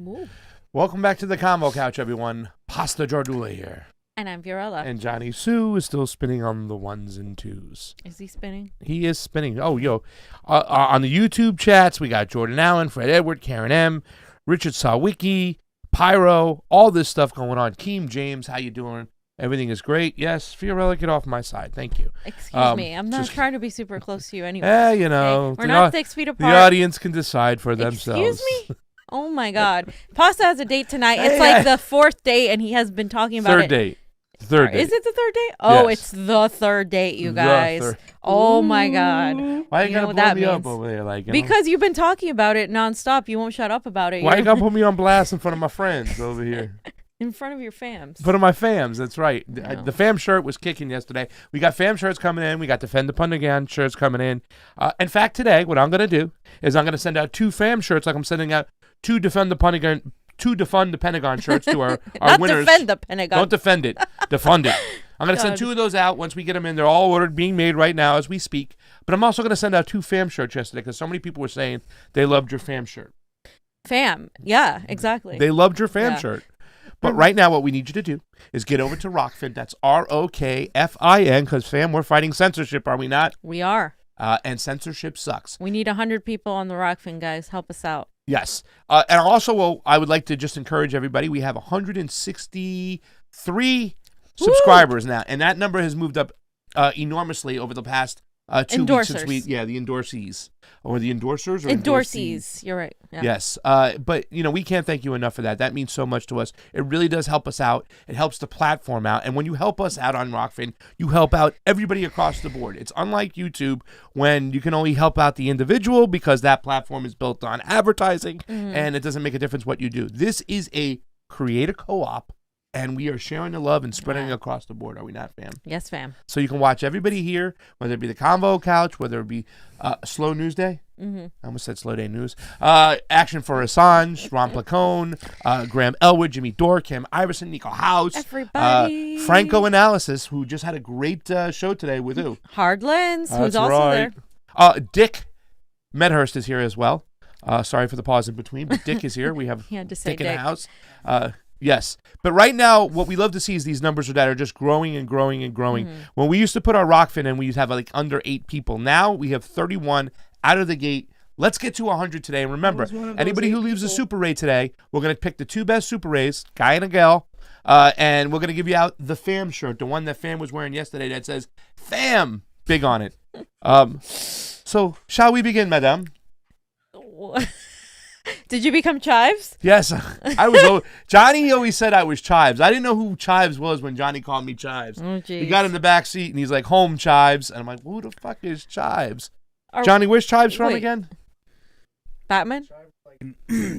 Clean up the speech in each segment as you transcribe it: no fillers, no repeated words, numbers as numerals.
Ooh. Welcome back to the Convo Couch, everyone. Pasta Jardula here. And I'm Fiorella. And Johnny Sue is still spinning on the ones and twos. Is he spinning? He is spinning. Oh, yo. On the YouTube chats, we got Jordan Allen, Fred Edward, Karen M., Richard Sawicki, Pyro, all this stuff going on. Keem James, how you doing? Everything is great. Yes, Fiorella, get off my side. Thank you. Excuse me. I'm not trying to be super close to you anyway. You know. Okay? We're not 6 feet apart. The audience can decide for themselves. Excuse me? Oh, my God. Pasta has a date tonight. It's like the 4th date, and he has been talking about Third date. Third date. Is it the 3rd date? Oh, Yes. it's the 3rd date, you guys. Oh, my God. Why you know gotta what blow that me up means. over there? Like, Because you've been talking about it nonstop. You won't shut up about it. why you gotta put me on blast in front of my friends over here? In front of your fams. In front of my fams, that's right. No. The fam shirt was kicking yesterday. We got fam shirts coming in. We got Defend the Pentagon shirts coming in. In fact, today, what I'm going to do is I'm going to send out 2 fam shirts like I'm sending out 2 Defend the Pentagon shirts to our Not winners. defend the Pentagon. Don't defend it. Defund it. I'm going to send God. 2 of those out once we get them in. They're all ordered, being made right now as we speak. But I'm also going to send out 2 fam shirts yesterday because so many people were saying they loved your fam shirt. Fam. Yeah, exactly. They loved your fam shirt. But right now, what we need you to do is get over to Rokfin. That's Rokfin, because, fam, we're fighting censorship, are we not? We are. And censorship sucks. We need 100 people on the Rokfin, guys. Help us out. Yes. And also, I would like to just encourage everybody. We have 163 subscribers now, and that number has moved up enormously over the past 2 weeks since the endorsees. Or the endorsers? Or Endorsees. You're right. Yeah. Yes. But, we can't thank you enough for that. That means so much to us. It really does help us out. It helps the platform out. And when you help us out on Rokfin, you help out everybody across the board. It's unlike YouTube when you can only help out the individual because that platform is built on advertising and it doesn't make a difference what you do. This is a creator co-op. And we are sharing the love and spreading it across the board. Are we not, fam? Yes, fam. So you can watch everybody here, whether it be the Convo Couch, whether it be Slow News Day. I almost said Slow Day News. Action for Assange, Ron Placone, Graham Elwood, Jimmy Dore, Kim Iversen, Niko House. Everybody. Franco Analysis, who just had a great show today with who? Hard Lens, who's That's also right. there. Dick Medhurst is here as well. Sorry for the pause in between, but Dick is here. We have He had to say Dick in the Dick. house. Yes. But right now, what we love to see is these numbers that are just growing and growing and growing. When we used to put our Rokfin in, we used to have like under 8 people. Now we have 31 out of the gate. Let's get to 100 today. And remember, anybody who leaves a Super Ray today, we're going to pick the 2 best Super Rays, guy and a gal, and we're going to give you out the fam shirt, the one that Fam was wearing yesterday that says Fam big on it. So, shall we begin, madame? Did you become Chives? Yes, I was. Johnny always said I was Chives. I didn't know who Chives was when Johnny called me Chives. Oh, geez. He got in the back seat and he's like, "Home Chives," and I'm like, "Who the fuck is Chives?" Johnny, where's Chives from again? Batman?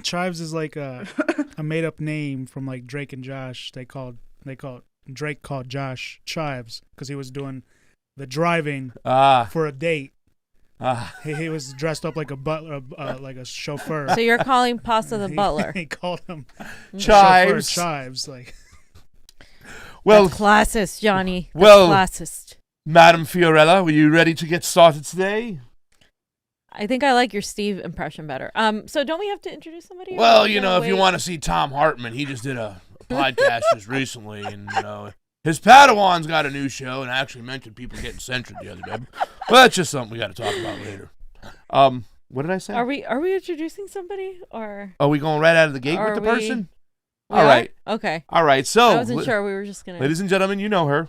Chives is like a made up name from like Drake and Josh. Drake called Josh Chives because he was doing the driving for a date. He was dressed up like a butler, like a chauffeur. So you're calling Pasta the butler? He called him Chives. Chives, like. Well, that's classist, Johnny. That's well, classist. Madam Fiorella, were you ready to get started today? I think I like your Steve impression better. So don't we have to introduce somebody? Well, if you want to see Tom Hartman, he just did a podcast just recently, and his Padawan's got a new show, and I actually mentioned people getting censored the other day. Well, that's just something we got to talk about later. What did I say? Are we introducing somebody, or are we going right out of the gate with the person? We All are? right. Okay. All right. So I wasn't sure. We were just gonna. Ladies and gentlemen, you know her.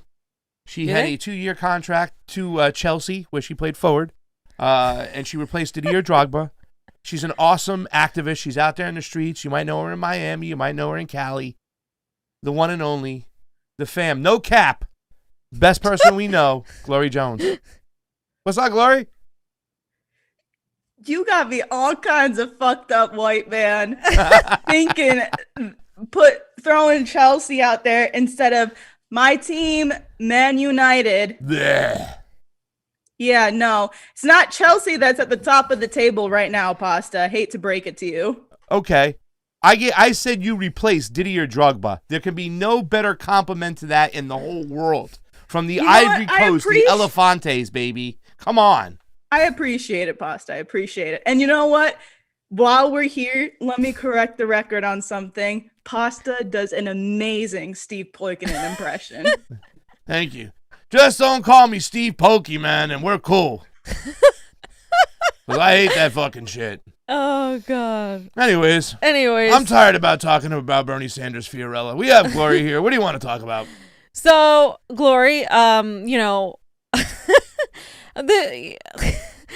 She had a 2-year contract to Chelsea, where she played forward, and she replaced Didier Drogba. She's an awesome activist. She's out there in the streets. You might know her in Miami. You might know her in Cali. The one and only, the fam. No cap. Best person we know, Glory Jones. What's up, Glory? You got me all kinds of fucked up, white man, thinking, throwing Chelsea out there instead of my team, Man United. Blech. Yeah, no, it's not Chelsea that's at the top of the table right now, Pasta. I hate to break it to you. Okay. I said you replaced Didier Drogba. There can be no better compliment to that in the whole world. From the Ivory Coast, the Elefantes, baby. Come on. I appreciate it, Pasta. I appreciate it. And you know what? While we're here, let me correct the record on something. Pasta does an amazing Steve Poikonen impression. Thank you. Just don't call me Steve Pokey, man, and we're cool. 'Cause I hate that fucking shit. Oh God. Anyways, I'm tired about talking about Bernie Sanders, Fiorella. We have Glory here. What do you want to talk about? So, Glory, you know,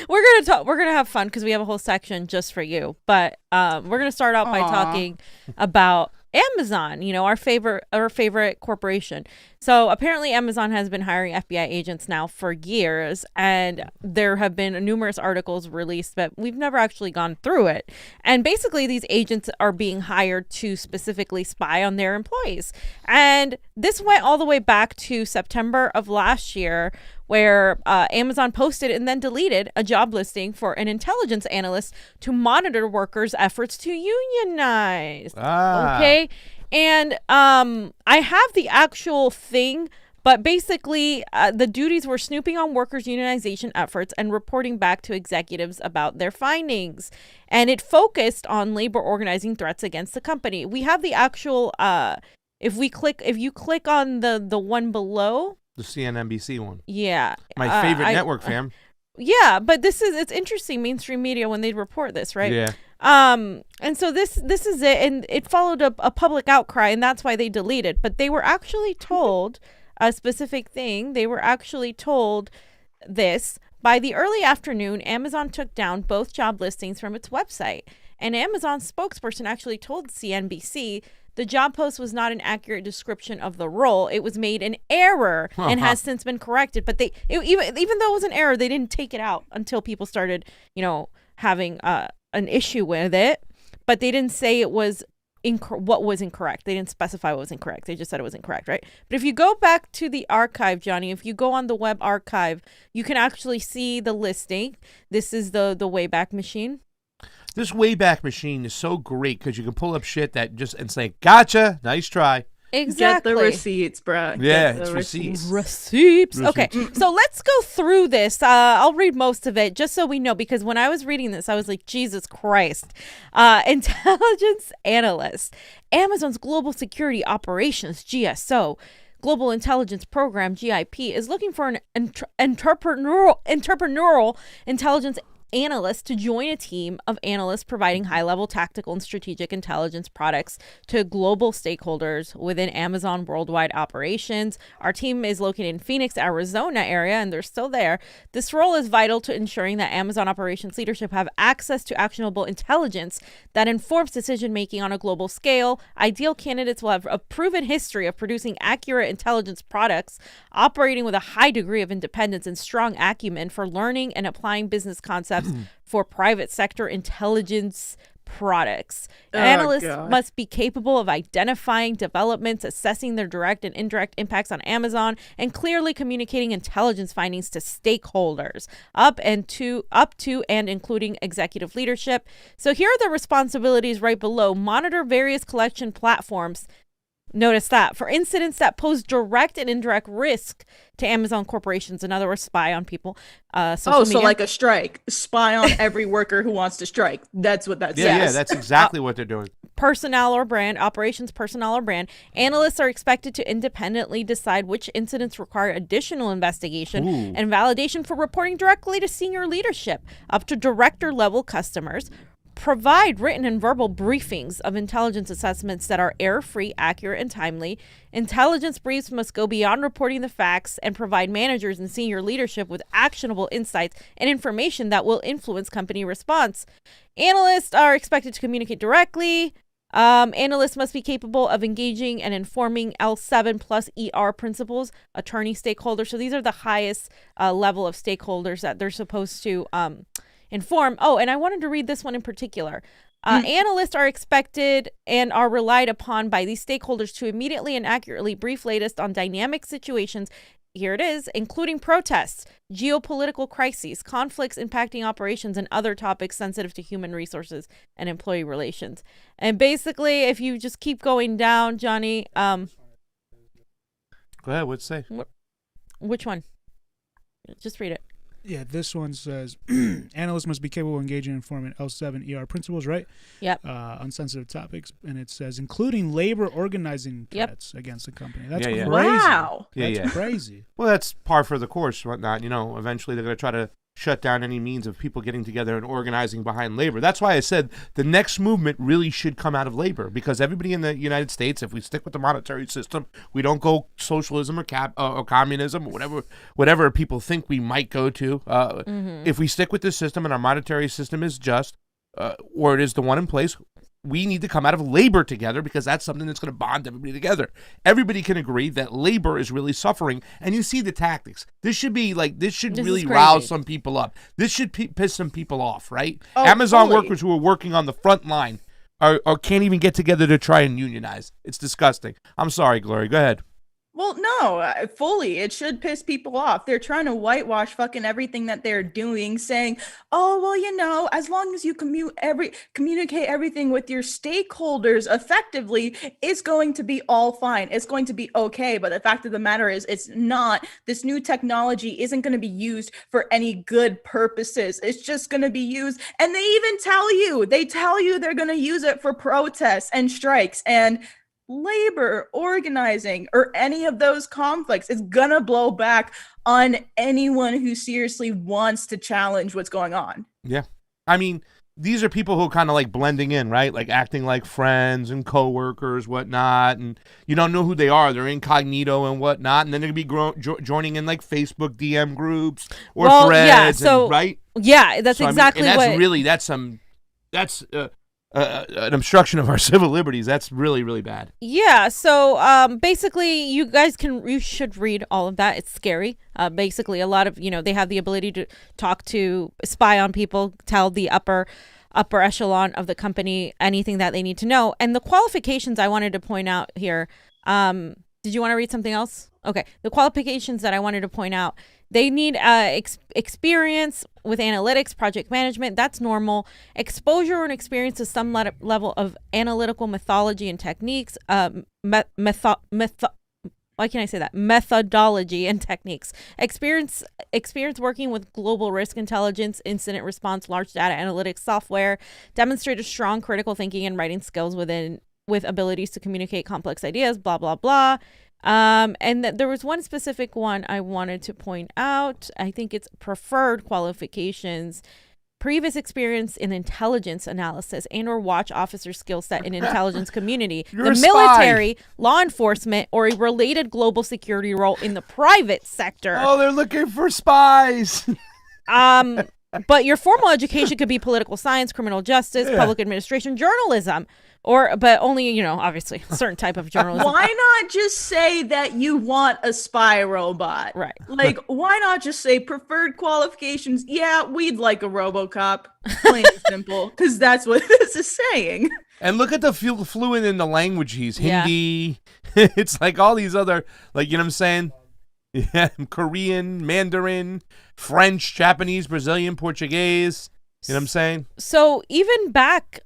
we're gonna have fun because we have a whole section just for you. But we're gonna start out by talking about Amazon, you know, our favorite corporation. So apparently Amazon has been hiring FBI agents now for years, and there have been numerous articles released, but we've never actually gone through it. And basically these agents are being hired to specifically spy on their employees. And this went all the way back to September of last year, where Amazon posted and then deleted a job listing for an intelligence analyst to monitor workers' efforts to unionize. Okay. And I have the actual thing, but basically the duties were snooping on workers' unionization efforts and reporting back to executives about their findings. And it focused on labor organizing threats against the company. We have the actual, if you click on the one below. The CNBC one. Yeah. My favorite network, fam. Yeah, but it's interesting, mainstream media, when they report this, right? Yeah. And so this is it, and it followed up a public outcry, and that's why they deleted. But they were actually told a specific thing. They were actually told this. By the early afternoon, Amazon took down both job listings from its website. And Amazon's spokesperson actually told CNBC the job post was not an accurate description of the role. It was made an error and has since been corrected. But even though it was an error, they didn't take it out until people started, you know, having an issue with it. But they didn't say it was what was incorrect. They didn't specify what was incorrect. They just said it was incorrect, right? But if you go back to the archive, Johnny, if you go on the web archive, you can actually see the listing. This is the Wayback Machine. This Wayback Machine is so great because you can pull up shit that just and say, "Gotcha, nice try." Exactly. Get the receipts, bro. Yeah, it's receipts. Receipts. Okay, so let's go through this. I'll read most of it just so we know, because when I was reading this, I was like, Jesus Christ. Intelligence analyst, Amazon's Global Security Operations, GSO, Global Intelligence Program, GIP, is looking for an entrepreneurial intelligence analyst to join a team of analysts providing high-level tactical and strategic intelligence products to global stakeholders within Amazon worldwide operations. Our team is located in Phoenix, Arizona area, and they're still there. This role is vital to ensuring that Amazon operations leadership have access to actionable intelligence that informs decision-making on a global scale. Ideal candidates will have a proven history of producing accurate intelligence products, operating with a high degree of independence and strong acumen for learning and applying business concepts for private sector intelligence products. Analysts must be capable of identifying developments, assessing their direct and indirect impacts on Amazon, and clearly communicating intelligence findings to stakeholders, up to and including executive leadership. So here are the responsibilities right below. Monitor various collection platforms. Notice that for incidents that pose direct and indirect risk to Amazon corporations, in other words, spy on people. So like a strike, spy on every worker who wants to strike. That's what that says. Yeah, that's exactly what they're doing. Personnel or brand, operations personnel or brand. Analysts are expected to independently decide which incidents require additional investigation and validation for reporting directly to senior leadership, up to director level customers. Provide written and verbal briefings of intelligence assessments that are error-free, accurate, and timely. Intelligence briefs must go beyond reporting the facts and provide managers and senior leadership with actionable insights and information that will influence company response. Analysts are expected to communicate directly. Analysts must be capable of engaging and informing L7 plus ER principles, attorney stakeholders. So these are the highest level of stakeholders that they're supposed to inform. Oh, and I wanted to read this one in particular. Analysts are expected and are relied upon by these stakeholders to immediately and accurately brief latest on dynamic situations. Here it is, including protests, geopolitical crises, conflicts impacting operations, and other topics sensitive to human resources and employee relations. And basically, if you just keep going down, Johnny. Go ahead, what's it say? Which one? Just read it. Yeah, this one says analysts must be capable of engaging and informing L7 ER principles, right? Yep. On sensitive topics, and it says including labor organizing threats against the company. That's crazy. Wow. That's crazy. Well, that's par for the course, whatnot. You know, eventually they're going to try to shut down any means of people getting together and organizing behind labor. That's why I said the next movement really should come out of labor, because everybody in the United States, if we stick with the monetary system, we don't go socialism or communism or whatever people think we might go to. If we stick with this system and our monetary system is just, or it is the one in place, we need to come out of labor together, because that's something that's going to bond everybody together. Everybody can agree that labor is really suffering, and you see the tactics. This should really rouse some people up. This should piss some people off, right? Oh, Amazon fully. workers who are working on the front line are can't even get together to try and unionize. It's disgusting. I'm sorry, Glory. Go ahead. Well, no, fully. It should piss people off. They're trying to whitewash fucking everything that they're doing, saying, oh, well, as long as you communicate everything with your stakeholders effectively, it's going to be all fine. It's going to be okay. But the fact of the matter is, it's not. This new technology isn't going to be used for any good purposes. It's just going to be used. And they even tell you they're going to use it for protests and strikes and labor organizing or any of those conflicts. Is gonna blow back on anyone who seriously wants to challenge what's going on. Yeah. I mean, these are people who are kind of like blending in, right? Like acting like friends and coworkers, whatnot. And you don't know who they are. They're incognito and whatnot. And then they're going to be joining in like Facebook DM groups or threads. Yeah, so, right? Yeah, that's exactly that's an obstruction of our civil liberties. That's really, really bad. Yeah. So basically, you should read all of that. It's scary. Basically, a lot of, they have the ability to spy on people, tell the upper echelon of the company anything that they need to know. And the qualifications I wanted to point out here. Did you want to read something else? Okay. The qualifications that I wanted to point out. They need experience with analytics, project management. That's normal. Exposure and experience to some level of analytical methodology and techniques. Why can't I say that? Methodology and techniques. Experience working with global risk intelligence, incident response, large data analytics software. Demonstrate a strong critical thinking and writing skills with abilities to communicate complex ideas. Blah blah blah. And there was one specific one I wanted to point out. I think it's preferred qualifications, previous experience in intelligence analysis and or watch officer skill set in intelligence community, the military, law enforcement, or a related global security role in the private sector. Oh, they're looking for spies. But your formal education could be political science, criminal justice, public administration, journalism, but only, obviously a certain type of journalism. Why not just say that you want a spy robot? Right. Like, why not just say preferred qualifications? Yeah, we'd like a RoboCop. Plain and simple. Because that's what this is saying. And look at the fluent in the language he's Hindi. Yeah. It's like all these other, like, you know what I'm saying? Yeah, Korean, Mandarin, French, Japanese, Brazilian, Portuguese. You know what I'm saying? So even back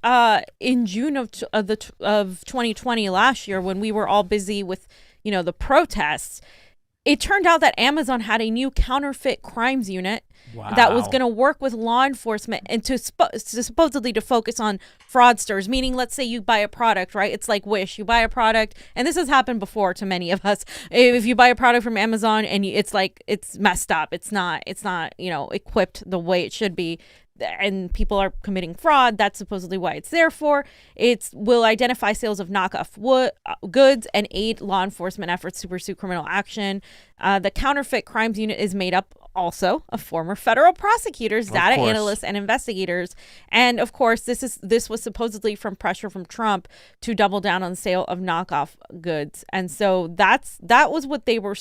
in June of 2020 last year, when we were all busy with, the protests, it turned out that Amazon had a new counterfeit crimes unit that was going to work with law enforcement and to supposedly to focus on fraudsters, meaning, let's say you buy a product, right? It's like Wish. You buy a product, and this has happened before to many of us. If you buy a product from Amazon and it's messed up, it's not, equipped the way it should be, and people are committing fraud, that's supposedly why it's there for. It will identify sales of knockoff goods and aid law enforcement efforts to pursue criminal action. The counterfeit crimes unit is made up also of former federal prosecutors, data analysts, and investigators. And of course, this was supposedly from pressure from Trump to double down on sale of knockoff goods. And so that was what they were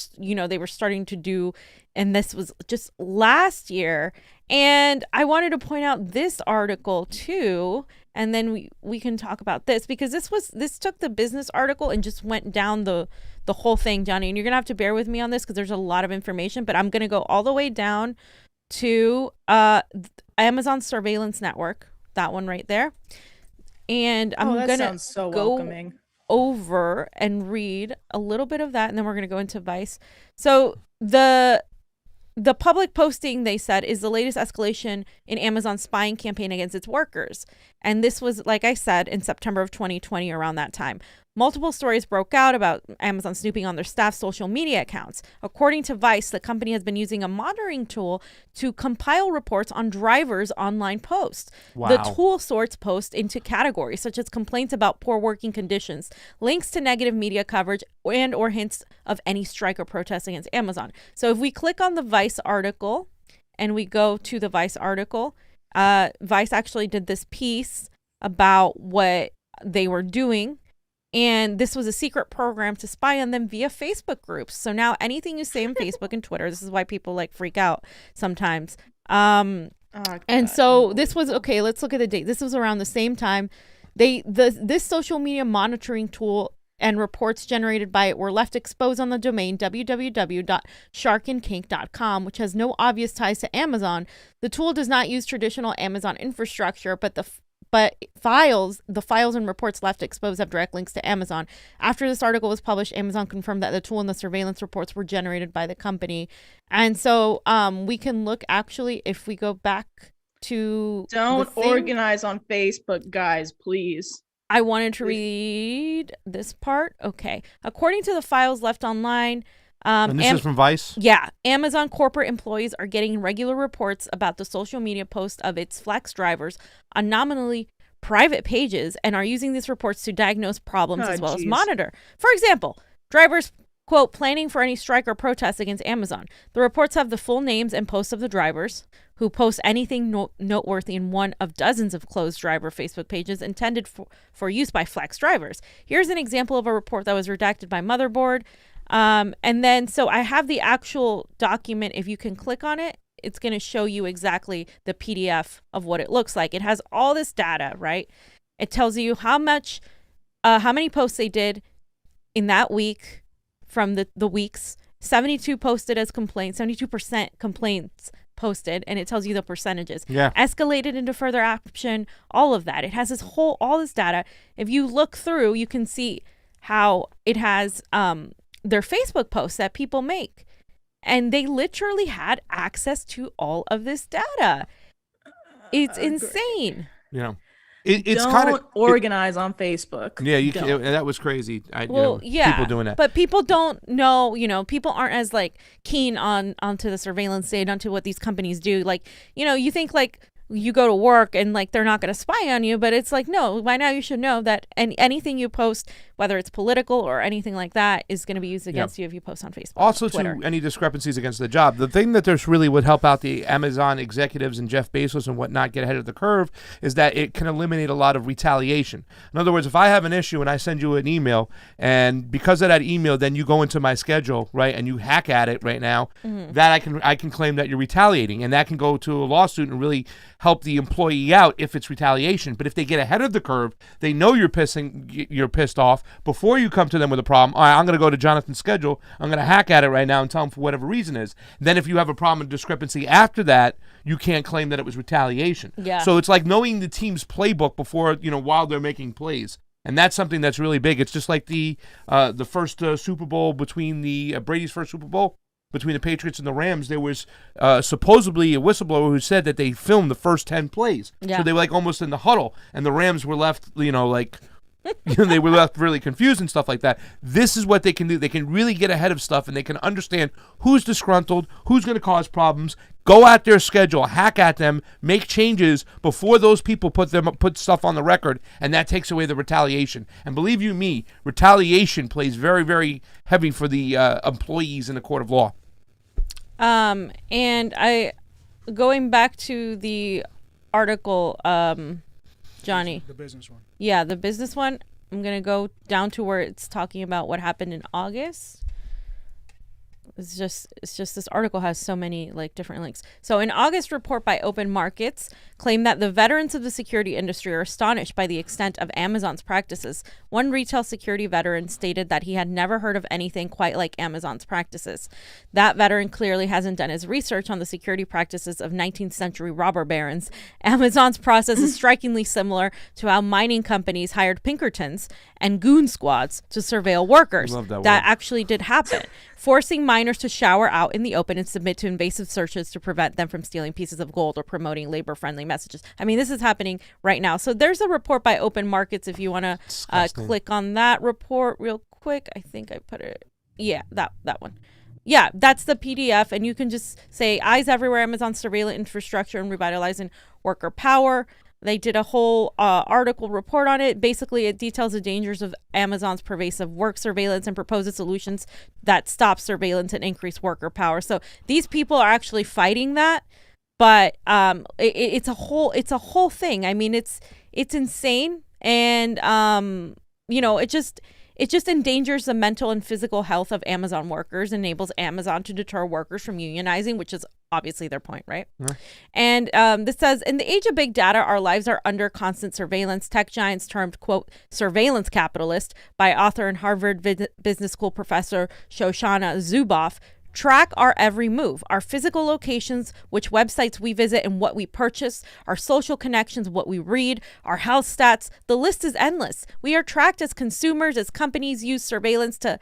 starting to do. And this was just last year. And I wanted to point out this article too, and then we can talk about this, because this took the business article and just went down the whole thing, Johnny. And you're gonna have to bear with me on this because there's a lot of information, but I'm gonna go all the way down to Amazon Surveillance Network, that one right there, and I'm gonna go over and read a little bit of that, and then we're gonna go into Vice. So the public posting, they said, is the latest escalation in Amazon's spying campaign against its workers. And this was, like I said, in September of 2020, around that time. Multiple stories broke out about Amazon snooping on their staff's social media accounts. According to Vice, the company has been using a monitoring tool to compile reports on drivers' online posts. Wow. The tool sorts posts into categories such as complaints about poor working conditions, links to negative media coverage, and or hints of any strike or protest against Amazon. So if we click on the Vice article and we go to the Vice article, Vice actually did this piece about what they were doing. And this was a secret program to spy on them via Facebook groups. So now anything you say on Facebook and Twitter, this is why people like freak out sometimes. And so this was, okay, let's look at the date. This was around the same time. This social media monitoring tool and reports generated by it were left exposed on the domain www.sharkandkink.com, which has no obvious ties to Amazon. The tool does not use traditional Amazon infrastructure, but the files and reports left exposed have direct links to Amazon. After this article was published, Amazon confirmed that the tool and the surveillance reports were generated by the company. And so we can look, actually, if we go back to don't organize on Facebook, guys, please. I wanted to read this part. Okay. According to the files left online, and this is from Vice? Yeah. Amazon corporate employees are getting regular reports about the social media posts of its flex drivers on nominally private pages and are using these reports to diagnose problems as well as monitor. For example, drivers, quote, planning for any strike or protest against Amazon. The reports have the full names and posts of the drivers who post anything noteworthy in one of dozens of closed driver Facebook pages intended for use by flex drivers. Here's an example of a report that was redacted by Motherboard. And then, so I have the actual document. If you can click on it, it's going to show you exactly the PDF of what it looks like. It has all this data, right? It tells you how many posts they did in that week from the weeks. 72 posted as complaints, 72% complaints posted, and it tells you the percentages. Yeah. Escalated into further action, all of that. It has all this data. If you look through, you can see how it has, their Facebook posts that people make, and they literally had access to all of this data. It's insane. You know, it's don't kind of organize on Facebook. Yeah, that was crazy. Yeah, people doing that, but people don't know. People aren't as like keen onto the surveillance state, onto what these companies do. Like, you think like you go to work and like they're not going to spy on you, but it's like, no, by now you should know that anything you post, whether it's political or anything like that, is going to be used against you if you post on Facebook. Also, Twitter. to any discrepancies against the job, the thing that there's really would help out the Amazon executives and Jeff Bezos and whatnot get ahead of the curve is that it can eliminate a lot of retaliation. In other words, if I have an issue and I send you an email, and because of that email, then you go into my schedule, right, and you hack at it right now, that I can claim that you're retaliating, and that can go to a lawsuit and really help the employee out if it's retaliation. But if they get ahead of the curve, they know you're pissed off before you come to them with a problem. All right, I'm going to go to Jonathan's schedule. I'm going to hack at it right now and tell him for whatever reason is. Then if you have a problem and discrepancy after that, you can't claim that it was retaliation. Yeah. So it's like knowing the team's playbook before, while they're making plays. And that's something that's really big. It's just like the first Super Bowl between Brady's first Super Bowl between the Patriots and the Rams. There was supposedly a whistleblower who said that they filmed the first 10 plays. Yeah. So they were like almost in the huddle, and the Rams were left, they were left really confused and stuff like that. This is what they can do. They can really get ahead of stuff, and they can understand who's disgruntled, who's going to cause problems, go at their schedule, hack at them, make changes before those people put stuff on the record, and that takes away the retaliation. And believe you me, retaliation plays very, very heavy for the employees in the court of law. And going back to the article, Johnny. The business one. Yeah, the business one. I'm going to go down to where it's talking about what happened in August. It's just this article has so many like different links. So an August report by Open Markets claimed that the veterans of the security industry are astonished by the extent of Amazon's practices. One retail security veteran stated that he had never heard of anything quite like Amazon's practices. That veteran clearly hasn't done his research on the security practices of 19th century robber barons. Amazon's process is strikingly similar to how mining companies hired Pinkertons and goon squads to surveil workers. Love that actually did happen, forcing miners miners to shower out in the open and submit to invasive searches to prevent them from stealing pieces of gold or promoting labor-friendly messages. I mean, this is happening right now. So there's a report by Open Markets if you want to click on that report real quick. I think I put it. Yeah, that one. Yeah, that's the PDF. And you can just say, eyes everywhere, Amazon surveillance infrastructure and revitalizing worker power. They did a whole article report on it. Basically, it details the dangers of Amazon's pervasive work surveillance and proposes solutions that stop surveillance and increase worker power. So these people are actually fighting that, but it's a whole thing. I mean, it's insane, and it just endangers the mental and physical health of Amazon workers, enables Amazon to deter workers from unionizing, which is obviously their point, right? Yeah. And this says, in the age of big data, our lives are under constant surveillance. Tech giants termed, quote, surveillance capitalist by author and Harvard Business School professor Shoshana Zuboff track our every move, our physical locations, which websites we visit and what we purchase, our social connections, what we read, our health stats. The list is endless. We are tracked as consumers, as companies use surveillance to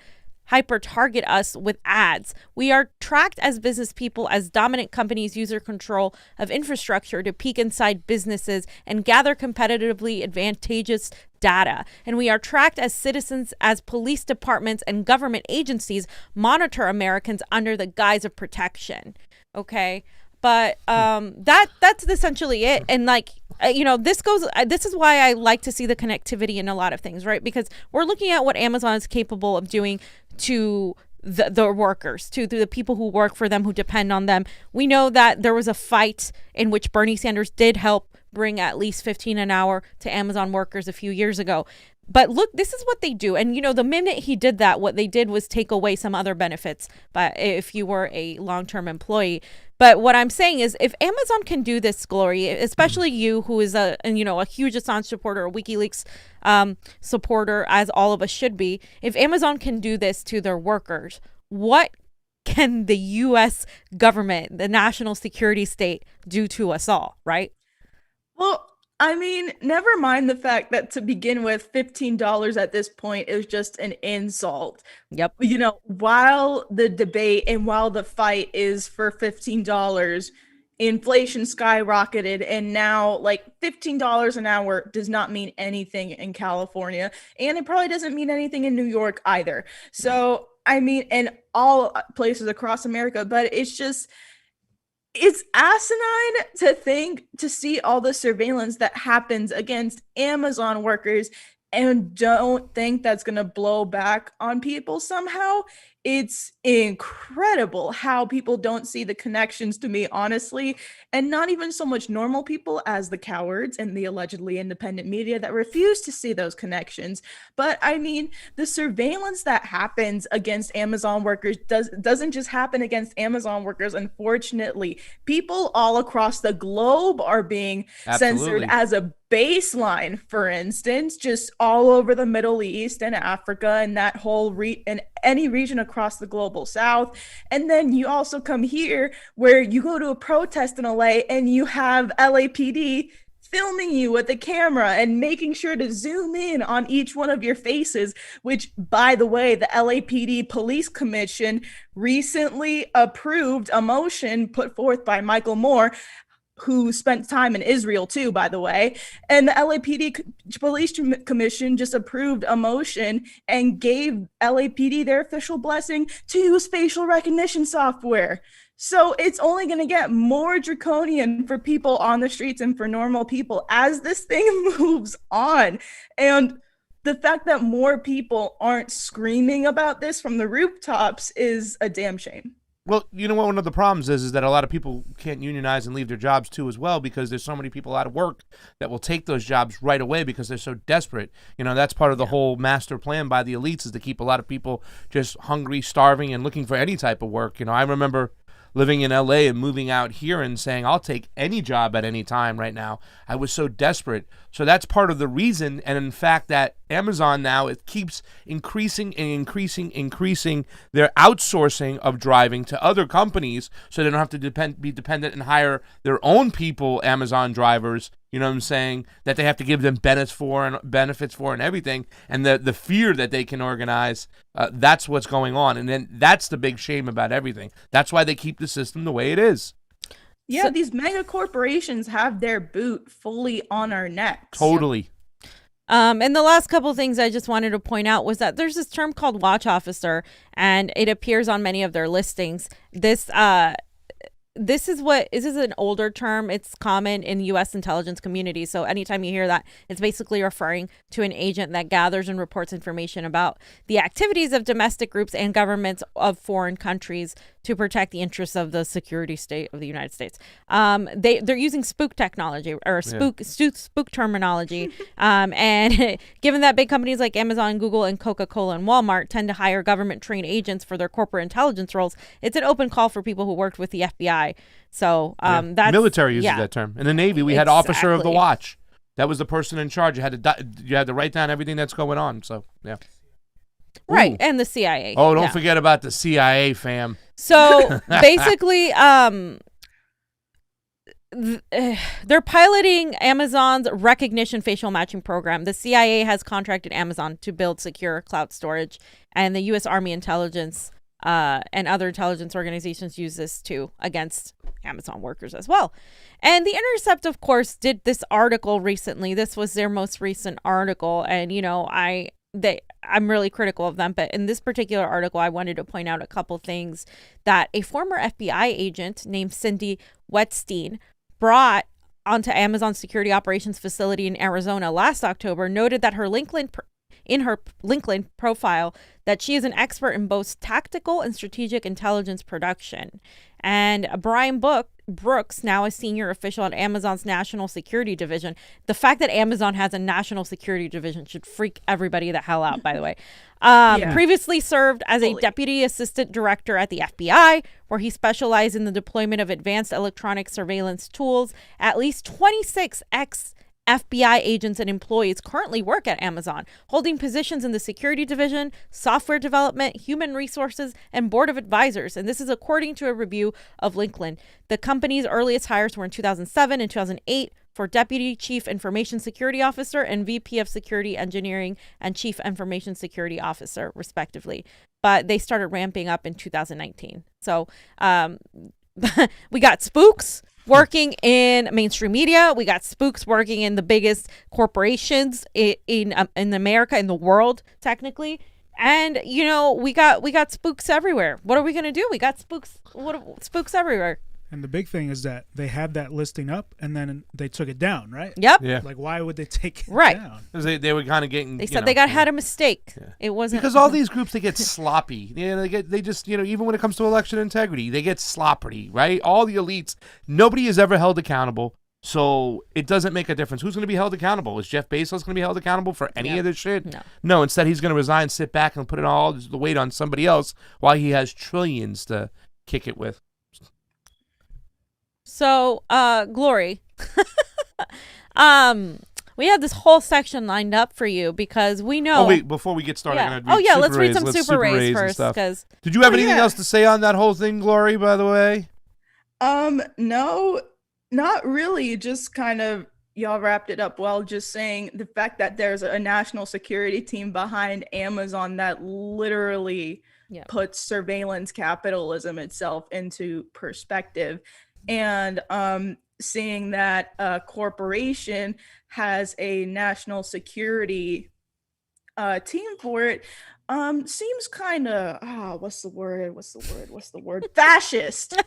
hyper-target us with ads. We are tracked as business people as dominant companies use their control of infrastructure to peek inside businesses and gather competitively advantageous data. And we are tracked as citizens as police departments and government agencies monitor Americans under the guise of protection. Okay? But that's essentially it. And this is why I like to see the connectivity in a lot of things, right? Because we're looking at what Amazon is capable of doing to the workers, to the people who work for them, who depend on them. We know that there was a fight in which Bernie Sanders did help bring at least $15 an hour to Amazon workers a few years ago. But look, this is what they do. And, the minute he did that, what they did was take away some other benefits. But if you were a long-term employee. But what I'm saying is, if Amazon can do this, Glory, especially you, who is a huge Assange supporter, a WikiLeaks supporter, as all of us should be, if Amazon can do this to their workers, what can the U.S. government, the national security state, do to us all, right? Well, I mean, never mind the fact that to begin with, $15 at this point is just an insult. Yep. While the debate and while the fight is for $15, inflation skyrocketed, and now $15 an hour does not mean anything in California, and it probably doesn't mean anything in New York either. So, I mean, in all places across America, but it's asinine to see all the surveillance that happens against Amazon workers and don't think that's going to blow back on people somehow. It's incredible how people don't see the connections, to me, honestly, and not even so much normal people as the cowards and the allegedly independent media that refuse to see those connections. But I mean, the surveillance that happens against Amazon workers doesn't just happen against Amazon workers. Unfortunately, people all across the globe are being censored as a baseline, for instance, just all over the Middle East and Africa and that whole and any region across the global south. And then you also come here where you go to a protest in LA and you have LAPD filming you with a camera and making sure to zoom in on each one of your faces, which, by the way, the LAPD Police Commission recently approved a motion put forth by Michael Moore, who spent time in Israel too, by the way. And the LAPD Police Commission just approved a motion and gave LAPD their official blessing to use facial recognition software. So it's only going to get more draconian for people on the streets and for normal people as this thing moves on. And the fact that more people aren't screaming about this from the rooftops is a damn shame. Well, you know what one of the problems is that a lot of people can't unionize and leave their jobs too as well, because there's so many people out of work that will take those jobs right away because they're so desperate. That's part of the whole master plan by the elites, is to keep a lot of people just hungry, starving, and looking for any type of work. I remember living in LA and moving out here and saying, I'll take any job at any time right now. I was so desperate. So that's part of the reason. And in fact, that Amazon now, it keeps increasing their outsourcing of driving to other companies, so they don't have to be dependent and hire their own people, Amazon drivers, you know what I'm saying, that they have to give them benefits for and everything, and the fear that they can organize, that's what's going on. And then that's the big shame about everything. That's why they keep the system the way it is. Yeah, so, these mega corporations have their boot fully on our necks. Totally. And the last couple of things I just wanted to point out was that there's this term called watch officer, and it appears on many of their listings. This is an older term. It's common in U.S. intelligence community. So anytime you hear that, it's basically referring to an agent that gathers and reports information about the activities of domestic groups and governments of foreign countries to protect the interests of the security state of the United States. They're using spook technology or spook terminology. And given that big companies like Amazon, Google, and Coca-Cola and Walmart tend to hire government-trained agents for their corporate intelligence roles, it's an open call for people who worked with the FBI. So that's military uses that term. In the Navy, we had officer of the watch. That was the person in charge. You had to write down everything that's going on. So yeah. Right, Ooh. And the CIA. Oh, don't forget about the CIA, fam. So basically, they're piloting Amazon's recognition facial matching program. The CIA has contracted Amazon to build secure cloud storage, and the U.S. Army intelligence and other intelligence organizations use this too against Amazon workers as well. And The Intercept, of course, did this article recently. This was their most recent article, and I'm really critical of them, but in this particular article, I wanted to point out a couple things that a former FBI agent named Cindy Wetstein brought onto Amazon's security operations facility in Arizona last October, noted that in her LinkedIn profile that she is an expert in both tactical and strategic intelligence production. And Brian Brooks, now a senior official at Amazon's National Security Division. The fact that Amazon has a National Security Division should freak everybody the hell out, by the way. Previously served as a deputy assistant director at the FBI, where he specialized in the deployment of advanced electronic surveillance tools. At least 26 FBI agents and employees currently work at Amazon, holding positions in the security division, software development, human resources, and board of advisors. And this is according to a review of LinkedIn. The company's earliest hires were in 2007 and 2008 for Deputy Chief Information Security Officer and VP of Security Engineering and Chief Information Security Officer, respectively. But they started ramping up in 2019. So we got spooks working in mainstream media. We got spooks working in the biggest corporations in America, in the world, technically. And we got spooks everywhere. What are we gonna do? We got spooks everywhere. And the big thing is that they had that listing up and then they took it down, right? Yep. Yeah. Like, why would they take it down? Because they were kind of getting. They said they had a mistake. Yeah. It wasn't because all these groups, they get sloppy. They just even when it comes to election integrity, they get sloppy, right? All the elites, nobody is ever held accountable. So it doesn't make a difference. Who's going to be held accountable? Is Jeff Bezos going to be held accountable for any of this shit? No. Instead, he's going to resign, sit back, and put all the weight on somebody else while he has trillions to kick it with. So, Glory, we have this whole section lined up for you because we know. Oh wait, before we get started, let's read some super rays first. Because did you have anything else to say on that whole thing, Glory? By the way, no, not really. Just kind of y'all wrapped it up well. Just saying the fact that there's a national security team behind Amazon that literally puts surveillance capitalism itself into perspective. And seeing that a corporation has a national security team for it seems kind of what's the word? Fascist.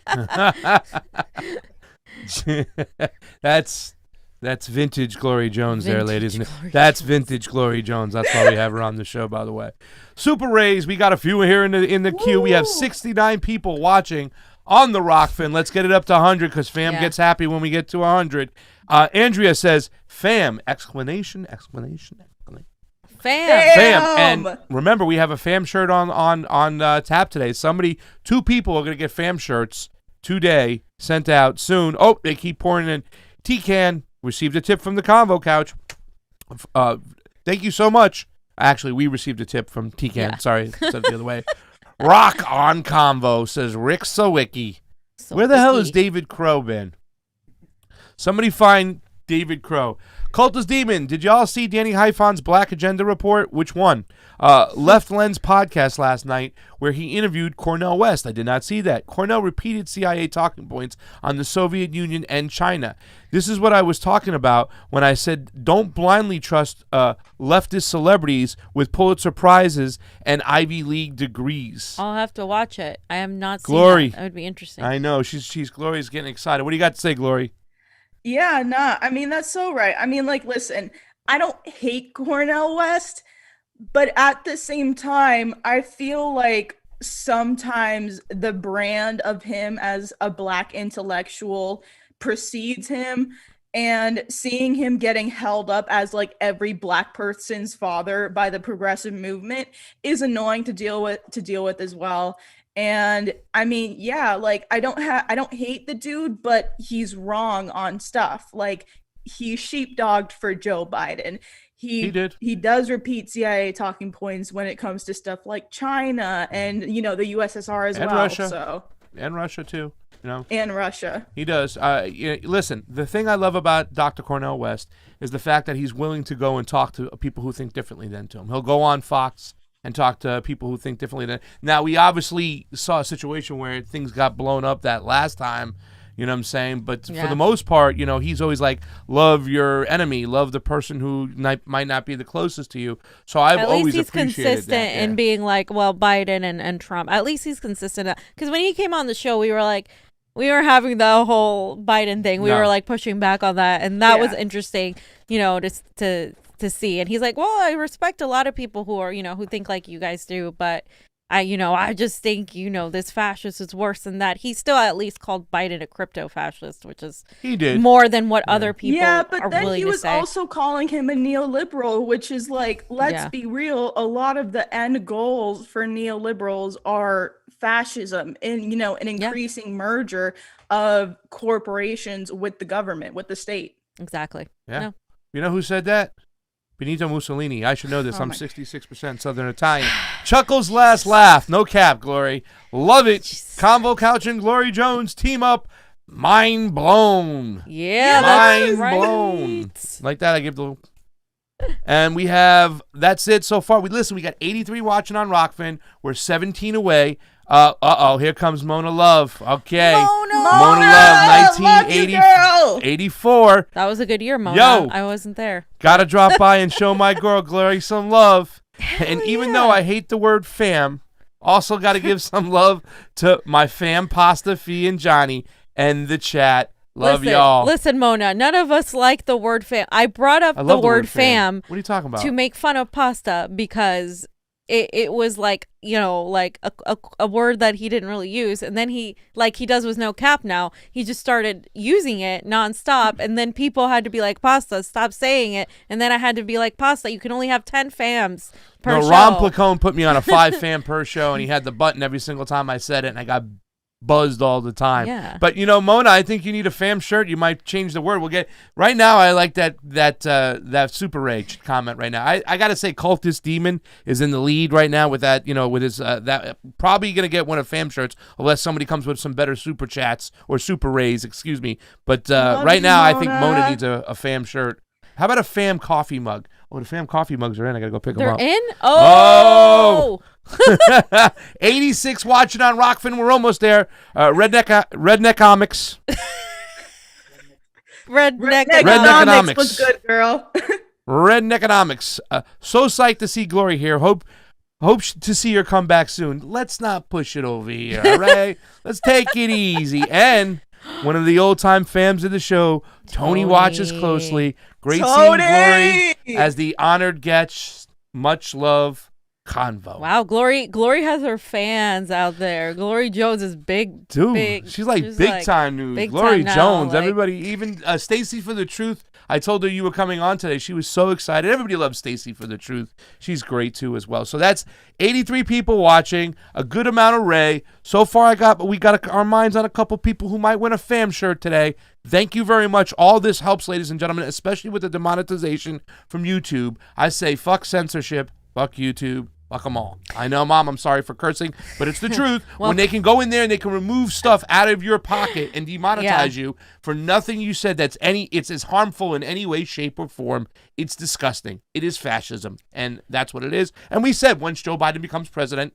That's vintage Glory Jones there, ladies. That's vintage Glory Jones. That's why we have her on the show, by the way. Super Rays, we got a few here in the queue. We have 69 people watching on the Rokfin. Let's get it up to 100 because fam gets happy when we get to 100. Andrea says, fam, exclamation. Fam. And remember, we have a fam shirt on tap today. Two people are going to get fam shirts today, sent out soon. Oh, they keep pouring in. T-Can received a tip from the Convo Couch. Thank you so much. Actually, we received a tip from T-Can. Sorry, said it the other way. Rock on Convo, says Rick Sawicki. Where the hell has David Crow been? Somebody find David Crow. Cultist Demon, did y'all see Danny Haifon's Black Agenda report? Which one? Left Lens podcast last night where he interviewed Cornel West. I did not see that. Cornel repeated CIA talking points on the Soviet Union and China. This is what I was talking about when I said don't blindly trust leftist celebrities with Pulitzer Prizes and Ivy League degrees. I'll have to watch it. I have not seen Glory. that. That would be interesting. I know. She's Glory's getting excited. What do you got to say, Glory? Yeah, nah. I mean, that's so right. I mean, like, listen, I don't hate Cornel West, but at the same time, I feel like sometimes the brand of him as a Black intellectual precedes him, and seeing him getting held up as like every Black person's father by the progressive movement is annoying to deal with as well. And I mean, yeah, like I don't hate the dude, but he's wrong on stuff. Like he sheepdogged for Joe Biden. He did. He does repeat CIA talking points when it comes to stuff like China and, you know, the USSR as and well. Russia. And Russia too. You know, and Russia. He does. Listen, the thing I love about Dr. Cornel West is the fact that he's willing to go and talk to people who think differently than to him. He'll go on Fox and talk to people who think differently than. Now, we obviously saw a situation where things got blown up that last time. You know what I'm saying? But for the most part, you know, he's always like, love your enemy, love the person who might not be the closest to you. So I've always appreciated that. At least he's consistent in being like, well, Biden and Trump. At least he's consistent. Because when he came on the show, we were having the whole Biden thing. We were like pushing back on that. And that was interesting, you know, to see. And he's like, well, I respect a lot of people who are, you know, who think like you guys do. But I just think, you know, this fascist is worse than that. He still at least called Biden a crypto fascist, which is more than what other people are willing to say. Yeah, but then he was also calling him a neoliberal, which is like, let's be real. A lot of the end goals for neoliberals are fascism and, you know, an increasing merger of corporations with the government, with the state. Exactly. Yeah. No. You know who said that? Benito Mussolini. I should know this. I'm 66% Southern Italian. Chuckles last laugh. No cap, Glory. Love it. Convo Couch and Glory Jones team up. Mind blown. Yeah, mind blown. Like that, I give the. And we have, that's it so far. We got 83 watching on Rokfin. We're 17 away. Here comes Mona Love. Okay. Mona Love, 1984. That was a good year, Mona. Yo, I wasn't there. Gotta drop by and show my girl Glory some love. And even though I hate the word fam, also gotta give some love to my fam Pasta, Fee, and Johnny, and the chat. Love y'all. Listen, Mona, none of us like the word fam. I brought up the word fam. What are you talking about? To make fun of Pasta because it was like, you know, like a word that he didn't really use. And then he does with no cap now. He just started using it nonstop. And then people had to be like, Pasta, stop saying it. And then I had to be like, Pasta, you can only have 10 fams per show. Ron Placone put me on a 5 fam per show, and he had the button every single time I said it, and I got buzzed all the time. Yeah. But you know, Mona, I think you need a fam shirt. You might change the word. We'll get right now. I like that Super Rage comment right now. I gotta say, Cultist Demon is in the lead right now with that. You know, with his that probably gonna get one of fam shirts unless somebody comes with some better super chats or super rays. Excuse me. But right now, I think Mona needs a fam shirt. How about a fam coffee mug? Oh, the fam coffee mugs are in. I gotta go pick them up. They're in? Oh! 86 watching on Rokfin. We're almost there. Redneckomics. Redneckomics was good, girl. Redneckomics. So psyched to see Glory here. Hope to see her come back soon. Let's not push it over here, all right? Let's take it easy. And one of the old-time fams of the show, Tony watches closely. Great seeing Glory as the honored guest. Much love. Convo. Wow, Glory has her fans out there. Glory Jones is big. Dude, she's like big time news. Glory Jones, everybody, even Stacy for the Truth. I told her you were coming on today. She was so excited. Everybody loves Stacy for the Truth. She's great too as well. So that's 83 people watching, a good amount of Ray. So far we got our minds on a couple people who might win a fam shirt today. Thank you very much. All this helps, ladies and gentlemen, especially with the demonetization from YouTube. I say fuck censorship, fuck YouTube. Fuck them all. I know, Mom, I'm sorry for cursing, but it's the truth. When they can go in there and they can remove stuff out of your pocket and demonetize you for nothing you said it's as harmful in any way, shape, or form, it's disgusting. It is fascism, and that's what it is. And we said once Joe Biden becomes president,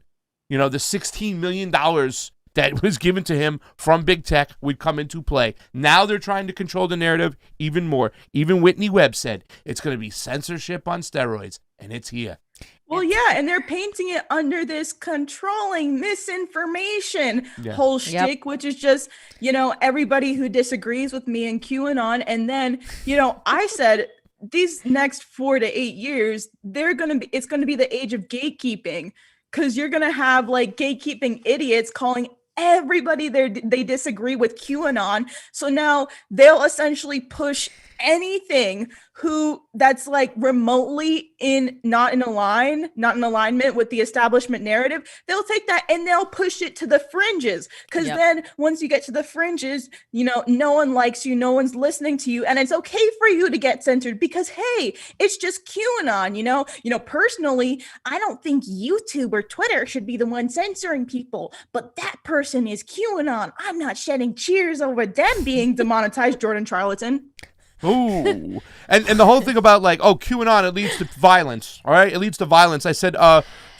the $16 million that was given to him from big tech would come into play. Now they're trying to control the narrative even more. Even Whitney Webb said it's going to be censorship on steroids, and it's here. Well, yeah, and they're painting it under this controlling misinformation whole shtick, which is just, everybody who disagrees with me and QAnon. And then, I said these next 4 to 8 years, it's going to be the age of gatekeeping, because you're going to have like gatekeeping idiots calling everybody they disagree with QAnon. So now they'll essentially push anything that's like remotely not in alignment with the establishment narrative. They'll take that and they'll push it to the fringes, because then once you get to the fringes, no one likes you, no one's listening to you, and it's okay for you to get censored because, hey, it's just QAnon. Personally, I don't think YouTube or Twitter should be the one censoring people, but that person is QAnon. I'm not shedding tears over them being demonetized. Jordan Charlatan. Ooh. And the whole thing about QAnon, it leads to violence. All right, it leads to violence. I said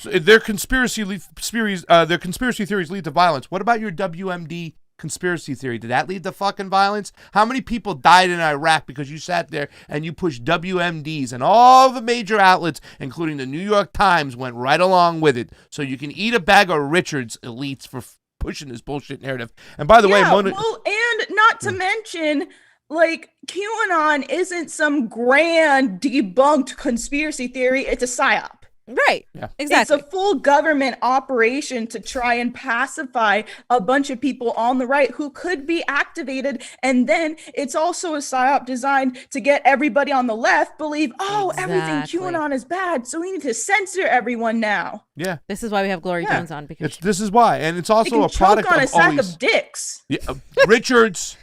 their conspiracy theories lead to violence. What about your WMD conspiracy theory? Did that lead to fucking violence? How many people died in Iraq because you sat there and you pushed WMDs, and all the major outlets, including the New York Times, went right along with it? So you can eat a bag of Richards elites for pushing this bullshit narrative. And by the way, and not to mention, QAnon isn't some grand debunked conspiracy theory. It's a psyop. Right. Yeah. Exactly. It's a full government operation to try and pacify a bunch of people on the right who could be activated. And then it's also a psyop designed to get everybody on the left believe, everything QAnon is bad, so we need to censor everyone now. Yeah. This is why we have Gloria Jones on, because this is why. And it's also a product on of a sack of dicks. Yeah, Richards.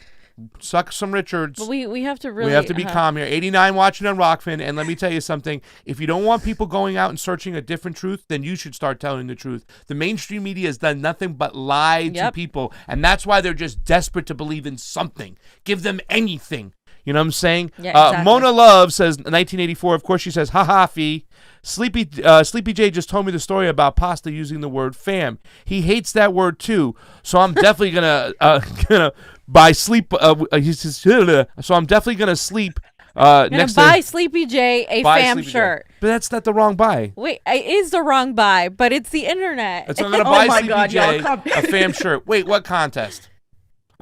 Suck some Richards. But we have to be calm here. 89 watching on Rokfin, and let me tell you something. If you don't want people going out and searching a different truth, then you should start telling the truth. The mainstream media has done nothing but lie to people, and that's why they're just desperate to believe in something. Give them anything. You know what I'm saying? Yeah, exactly. Mona Love says, 1984, of course she says, ha fee. Sleepy J just told me the story about Pasta using the word fam. He hates that word too, so I'm definitely gonna buy sleep. He says, so I'm definitely gonna sleep. Next buy Sleepy J a fam Sleepy shirt. But that's not the wrong buy. Wait, it is the wrong buy, but it's the internet. So I'm gonna buy Sleepy J a fam shirt. Wait, what contest?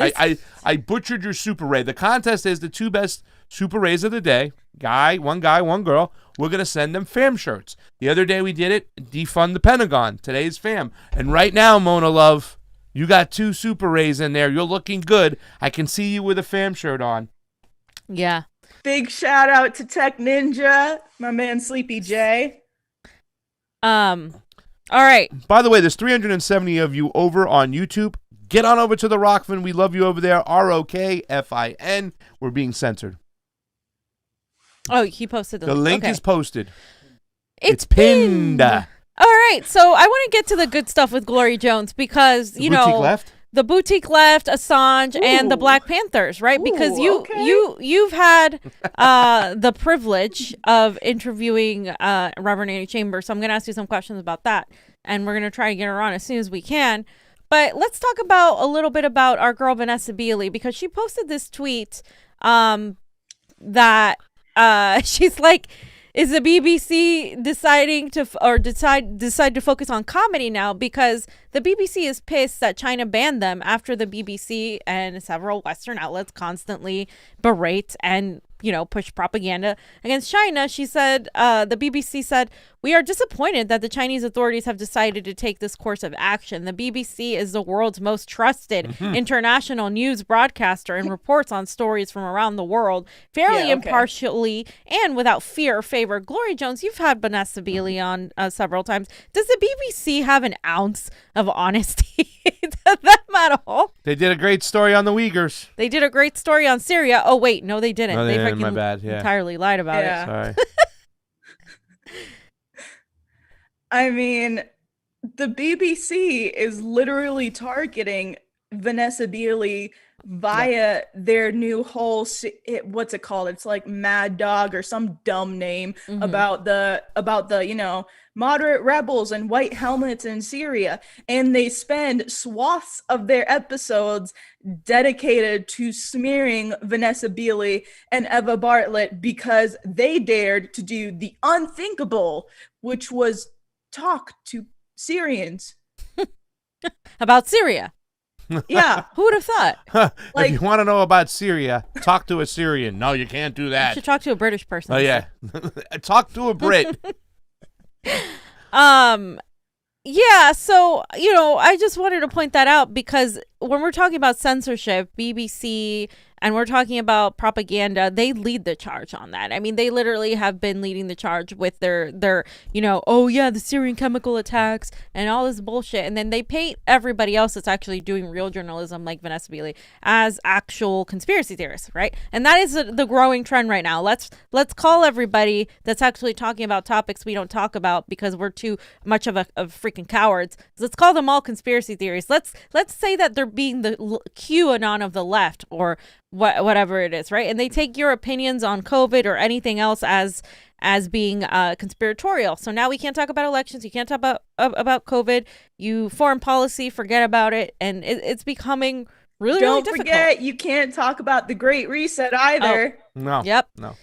I butchered your Super Ray. The contest is the 2 best Super Rays of the day. One guy, one girl. We're going to send them fam shirts. The other day we did it, defund the Pentagon. Today's fam. And right now, Mona Love, you got 2 Super Rays in there. You're looking good. I can see you with a fam shirt on. Yeah. Big shout out to Tech Ninja, my man Sleepy J. All right. By the way, there's 370 of you over on YouTube. Get on over to the Rokfin. We love you over there. ROKFIN. We're being censored. Oh, he posted the link is posted. It's pinned. All right. So I want to get to the good stuff with Gloria Jones because, the boutique left, Assange, and the Black Panthers, right? Because you've had the privilege of interviewing Reverend Annie Chambers. So I'm going to ask you some questions about that. And we're going to try to get her on as soon as we can. But let's talk a little bit about our girl Vanessa Beeley, because she posted this tweet that she's like, is the BBC deciding to decide to focus on comedy now? Because the BBC is pissed that China banned them after the BBC and several Western outlets constantly berate and push propaganda against China. She said, the BBC said, "We are disappointed that the Chinese authorities have decided to take this course of action. The BBC is the world's most trusted international news broadcaster and reports on stories from around the world fairly, impartially, and without fear or favor." Gloria Jones, you've had Vanessa Beeley on several times. Does the BBC have an ounce of honesty to them at all? They did a great story on the Uyghurs. They did a great story on Syria. Oh, wait, no, they didn't. No, they freaking my bad. Yeah. entirely lied about it. Sorry. I mean, the BBC is literally targeting Vanessa Beeley via their new whole what's it called? It's like Mad Dog or some dumb name about the moderate rebels and white helmets in Syria, and they spend swaths of their episodes dedicated to smearing Vanessa Beeley and Eva Bartlett because they dared to do the unthinkable, which was talk to Syrians about Syria. Yeah. Who would have thought? If you want to know about Syria, talk to a Syrian. No, you can't do that. You should talk to a British person. Oh, yeah. Talk to a Brit. Yeah, so, I just wanted to point that out because when we're talking about censorship, BBC, and we're talking about propaganda, they lead the charge on that. I mean, they literally have been leading the charge with their the Syrian chemical attacks and all this bullshit. And then they paint everybody else that's actually doing real journalism, like Vanessa Beeley, as actual conspiracy theorists, right? And that is the growing trend right now. Let's call everybody that's actually talking about topics we don't talk about because we're too much of freaking cowards. Let's call them all conspiracy theories. Let's say that they're being the QAnon of the left or whatever it is, right? And they take your opinions on COVID or anything else as being conspiratorial. So now we can't talk about elections. You can't talk about COVID. You foreign policy, forget about it. And it's becoming really Don't difficult. forget, you can't talk about the Great Reset either. Oh. No. Yep. No.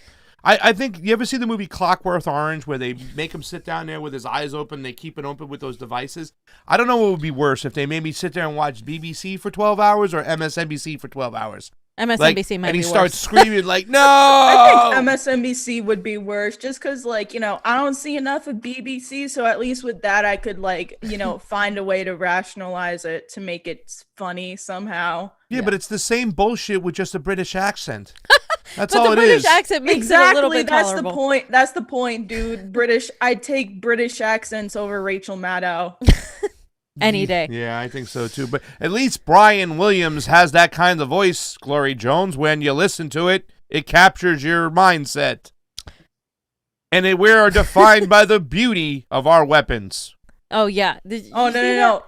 I think, you ever see the movie Clockwork Orange where they make him sit down there with his eyes open, they keep it open with those devices? I don't know what would be worse, if they made me sit there and watch BBC for 12 hours or MSNBC for 12 hours. MSNBC might be worse. And he starts screaming like, no! I think MSNBC would be worse just because, I don't see enough of BBC, so at least with that I could, find a way to rationalize it to make it funny somehow. Yeah, but it's the same bullshit with just a British accent. That's but all the it British is. accent makes it a little bit tolerable. That's the point. That's the point, dude. I'd take British accents over Rachel Maddow. Any day. Yeah, I think so too. But at least Brian Williams has that kind of voice, Glory Jones. When you listen to it, it captures your mindset. And we are defined by the beauty of our weapons. Oh, yeah. No.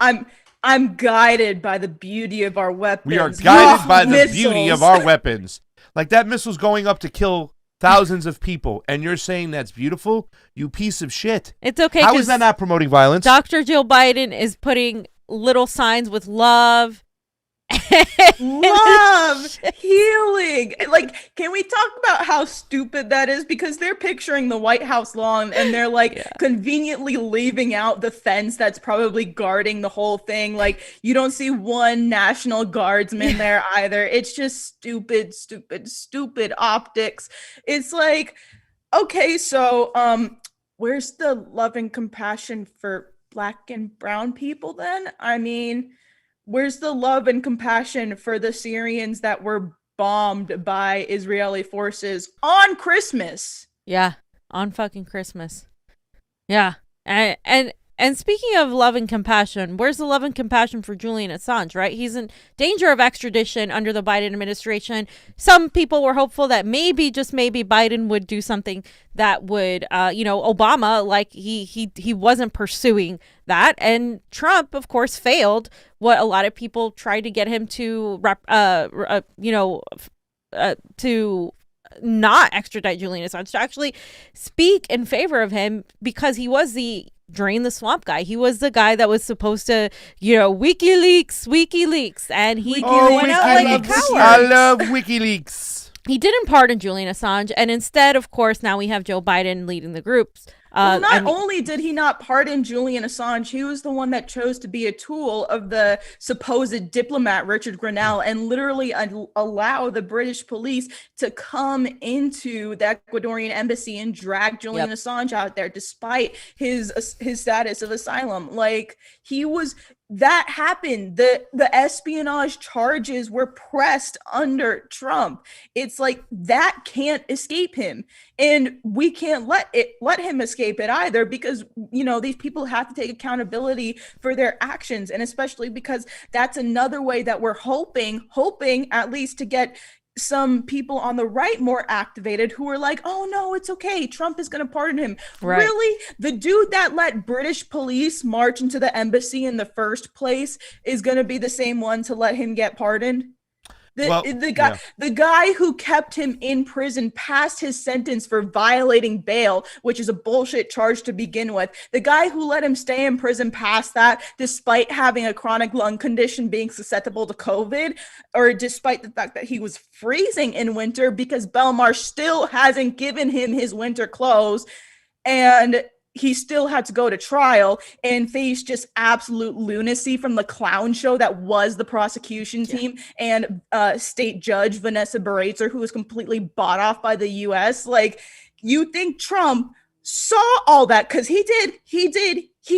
I'm guided by the beauty of our weapons. We are guided by the beauty of our weapons. Like that missile's going up to kill thousands of people, and you're saying that's beautiful? You piece of shit. It's okay. How is that not promoting violence? Dr. Jill Biden is putting little signs with love. Love, healing. Can we talk about how stupid that is? Because they're picturing the White House lawn and they're conveniently leaving out the fence that's probably guarding the whole thing. You don't see one National Guardsman there either. It's just stupid optics. It's okay, so where's the love and compassion for Black and brown people then? I mean, where's the love and compassion for the Syrians that were bombed by Israeli forces on Christmas? Yeah, on fucking Christmas. Yeah. And speaking of love and compassion, where's the love and compassion for Julian Assange, right? He's in danger of extradition under the Biden administration. Some people were hopeful that maybe, just maybe, Biden would do something that would, Obama, he wasn't pursuing that. And Trump, of course, failed what a lot of people tried to get him to, to not extradite Julian Assange, to actually speak in favor of him because he was the drain the swamp guy. He was the guy that was supposed to, WikiLeaks, and he went out like a coward. I love WikiLeaks. He didn't pardon Julian Assange, and instead, of course, now we have Joe Biden leading the groups. Not only did he not pardon Julian Assange, he was the one that chose to be a tool of the supposed diplomat Richard Grenell and literally allow the British police to come into the Ecuadorian embassy and drag Julian Assange out there despite his status of asylum. That happened. The espionage charges were pressed under Trump. It's that can't escape him. And we can't let him escape it either, because, these people have to take accountability for their actions. And especially because that's another way that we're hoping at least to get some people on the right more activated who were like, oh no, it's okay, Trump is going to pardon him. Right. Really? The dude that let British police march into the embassy in the first place is going to be the same one to let him get pardoned? The guy who kept him in prison past his sentence for violating bail, which is a bullshit charge to begin with. The guy who let him stay in prison past that, despite having a chronic lung condition, being susceptible to COVID, or despite the fact that he was freezing in winter because Belmarsh still hasn't given him his winter clothes, and he still had to go to trial and face just absolute lunacy from the clown show that was the prosecution team and state judge Vanessa Baratzer, who was completely bought off by the US. Like, you think Trump saw all that? Because he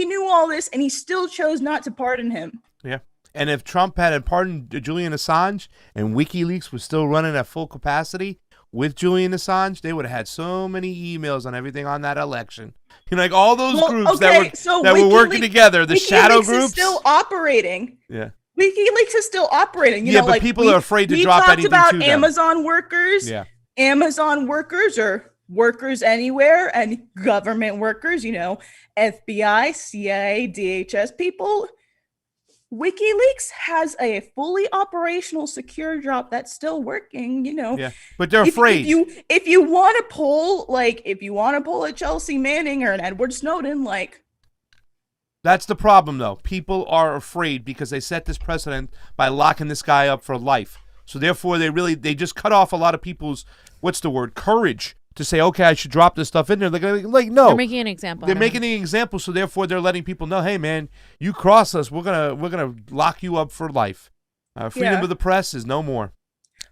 knew all this, and he still chose not to pardon him. Yeah. And if Trump had pardoned Julian Assange and WikiLeaks was still running at full capacity with Julian Assange, they would have had so many emails on everything on that election. You know, like all those groups that were working together, the shadow WikiLeaks groups. Is still operating. Yeah. WikiLeaks is still operating. You know, but like people are afraid to drop anything to them. We talked about Amazon workers. Yeah. Amazon workers or workers anywhere, and government workers, you know, FBI, CIA, DHS people. WikiLeaks has a fully operational secure job that's still working, you know. Yeah, but they're afraid. If you want to pull a Chelsea Manning or an Edward Snowden, like, that's the problem, though. People are afraid because they set this precedent by locking this guy up for life. So therefore, they just cut off a lot of people's courage to say, okay, I should drop this stuff in there. Like no, they're making an example. They're making an example, so therefore they're letting people know, hey man, you cross us, we're gonna lock you up for life. Freedom of the press is no more.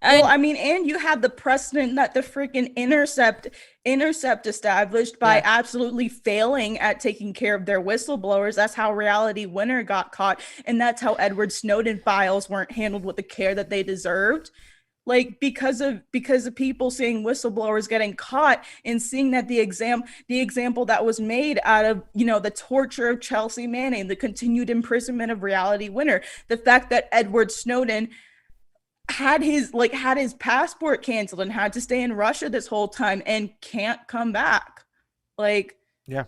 Well, I mean, and you have the precedent that the freaking Intercept established by absolutely failing at taking care of their whistleblowers. That's how Reality Winner got caught, and that's how Edward Snowden files weren't handled with the care that they deserved. Like, because of people seeing whistleblowers getting caught and seeing that the example that was made out of, you know, the torture of Chelsea Manning, the continued imprisonment of Reality Winner, the fact that Edward Snowden had his passport canceled and had to stay in Russia this whole time and can't come back. Like, yeah.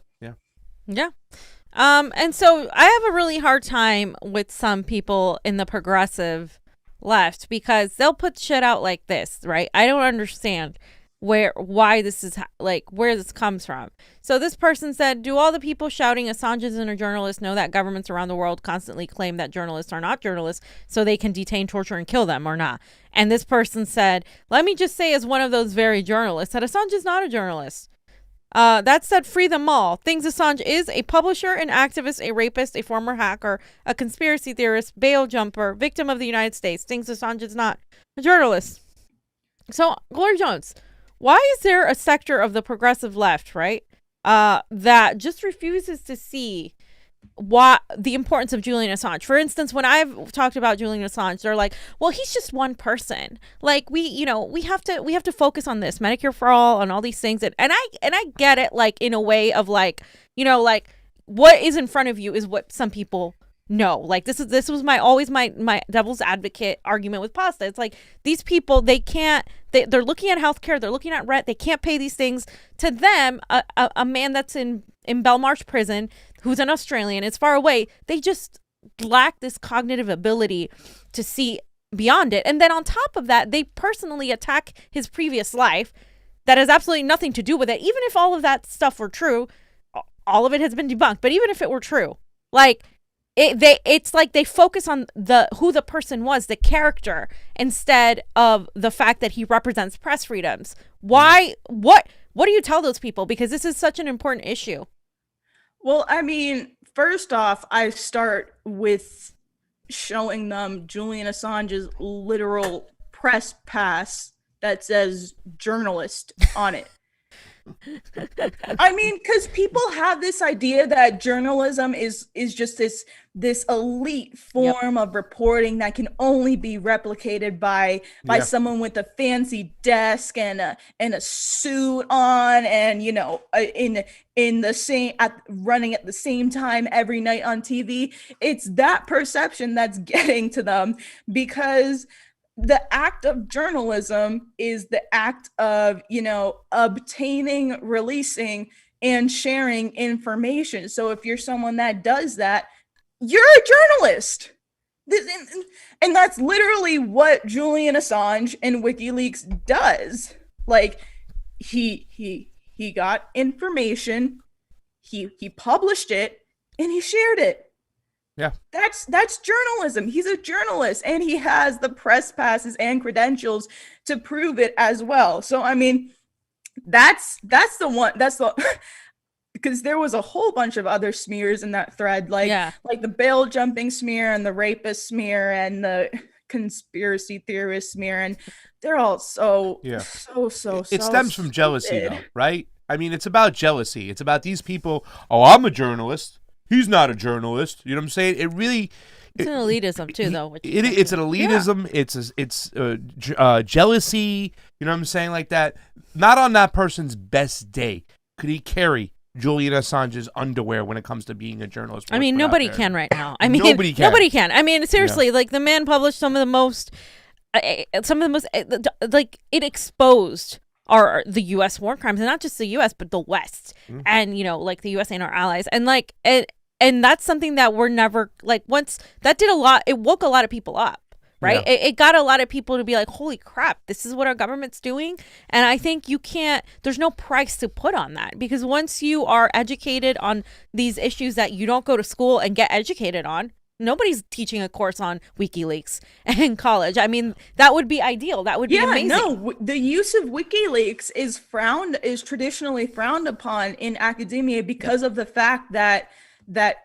And so I have a really hard time with some people in the progressive left because they'll put shit out like this, right? I don't understand why this is where this comes from. So this person said, do all the people shouting Assange isn't a journalist know that governments around the world constantly claim that journalists are not journalists so they can detain, torture, and kill them or not? And this person said, let me just say as one of those very journalists that Assange is not a journalist. That said, free them all. Thinks Assange is a publisher, an activist, a rapist, a former hacker, a conspiracy theorist, bail jumper, victim of the United States. Thinks Assange is not a journalist. So, Gloria Jones, why is there a sector of the progressive left, right, that just refuses to see what the importance of Julian Assange? For instance, when I've talked about Julian Assange, they're like, well, he's just one person. Like, we have to focus on this Medicare for all and all these things. And I get it, like, in a way of like, you know, like what is in front of you is what some people know. Like, this was my devil's advocate argument with pasta. It's like, these people, they're looking at healthcare, they're looking at rent, they can't pay these things. To them, a man that's in Belmarsh prison, who's an Australian, it's far away, they just lack this cognitive ability to see beyond it. And then on top of that, they personally attack his previous life that has absolutely nothing to do with it. Even if all of that stuff were true, all of it has been debunked, but even if it were true, like, it's like they focus on who the person was, the character, instead of the fact that he represents press freedoms. Why? What do you tell those people? Because this is such an important issue. Well, I mean, first off, I start with showing them Julian Assange's literal press pass that says journalist on it. I mean, because people have this idea that journalism is just this elite form of reporting that can only be replicated by someone with a fancy desk and a suit on, and, you know, in the same running at the same time every night on TV. It's that perception that's getting to them, because the act of journalism is the act of, obtaining, releasing, and sharing information. So if you're someone that does that, you're a journalist. And that's literally what Julian Assange and WikiLeaks does. Like, he got information, he published it, and he shared it. Yeah. That's journalism. He's a journalist, and he has the press passes and credentials to prove it as well. So I mean, that's the one. That's the because there was a whole bunch of other smears in that thread, like the bail jumping smear and the rapist smear and the conspiracy theorist smear, and they're all so It stems from jealousy, though, right? I mean, it's about jealousy. It's about these people. Oh, I'm a journalist. He's not a journalist. You know what I'm saying? It really. It's an elitism too, though. It's an elitism. Yeah. It's jealousy. You know what I'm saying? Like that. Not on that person's best day could he carry Julian Assange's underwear when it comes to being a journalist. I mean, nobody can right now. I mean, nobody can. Nobody can. I mean, seriously, like the man published some of the most, like it exposed the U.S. war crimes, and not just the U.S. but the West, and like the U.S. and our allies, and like it. And that's something that we're never, like, once that did a lot, it woke a lot of people up, right? Yeah. It got a lot of people to be like, holy crap, this is what our government's doing. And I think there's no price to put on that, because once you are educated on these issues that you don't go to school and get educated on, nobody's teaching a course on WikiLeaks in college. I mean, that would be ideal. That would be amazing. No, the use of WikiLeaks is traditionally frowned upon in academia because of the fact that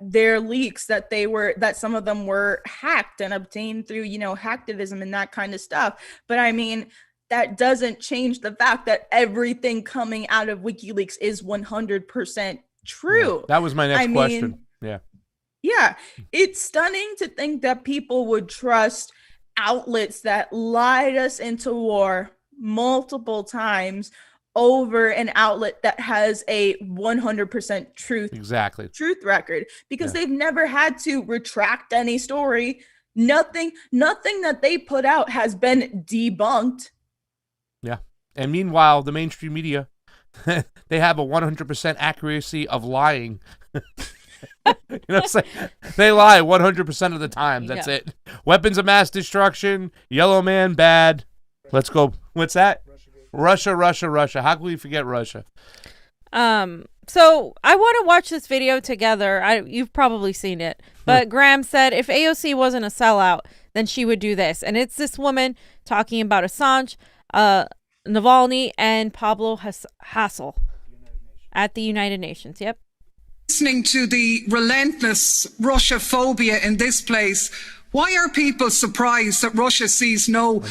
their leaks, that some of them were hacked and obtained through, hacktivism and that kind of stuff. But I mean, that doesn't change the fact that everything coming out of WikiLeaks is 100% true. Yeah, that was my next question. Yeah. It's stunning to think that people would trust outlets that lied us into war multiple times over an outlet that has a 100% truth record, because they've never had to retract any story. Nothing that they put out has been debunked. Yeah. And meanwhile, the mainstream media, they have a 100% accuracy of lying. You know what I'm saying? They lie 100% of the time. That's it. Weapons of mass destruction, yellow man bad. Let's go. What's that? Russia. How can we forget Russia? So I want to watch this video together. You've probably seen it, but Graham said if AOC wasn't a sellout, then she would do this. And it's this woman talking about Assange, Navalny, and Pablo Hassel at the United Nations. Yep. Listening to the relentless Russia phobia in this place, why are people surprised that Russia sees no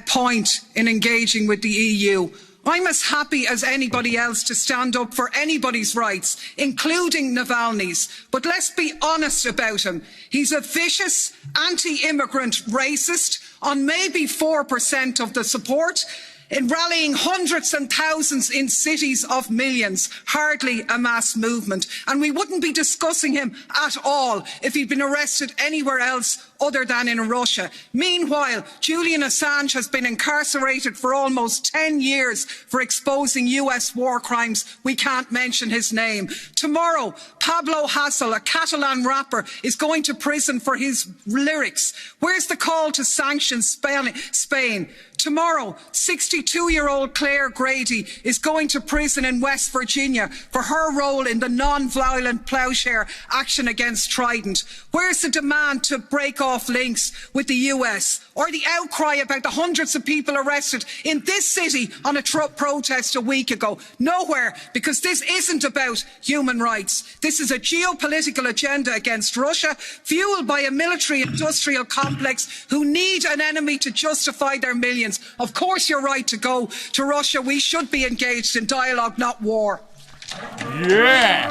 point in engaging with the EU? I'm as happy as anybody else to stand up for anybody's rights, including Navalny's. But let's be honest about him. He's a vicious, anti-immigrant racist on maybe 4% of the support, in rallying hundreds and thousands in cities of millions, hardly a mass movement. And we wouldn't be discussing him at all if he'd been arrested anywhere else other than in Russia. Meanwhile, Julian Assange has been incarcerated for almost 10 years for exposing US war crimes. We can't mention his name. Tomorrow, Pablo Hasél, a Catalan rapper, is going to prison for his lyrics. Where's the call to sanction Spain? Tomorrow, 62-year-old Claire Grady is going to prison in West Virginia for her role in the non-violent ploughshare action against Trident. Where's the demand to break off links with the US, or the outcry about the hundreds of people arrested in this city on a protest a week ago? Nowhere, because this isn't about human rights. This is a geopolitical agenda against Russia, fueled by a military-industrial complex who need an enemy to justify their millions. Of course you're right to go to Russia. We should be engaged in dialogue, not war. Yeah.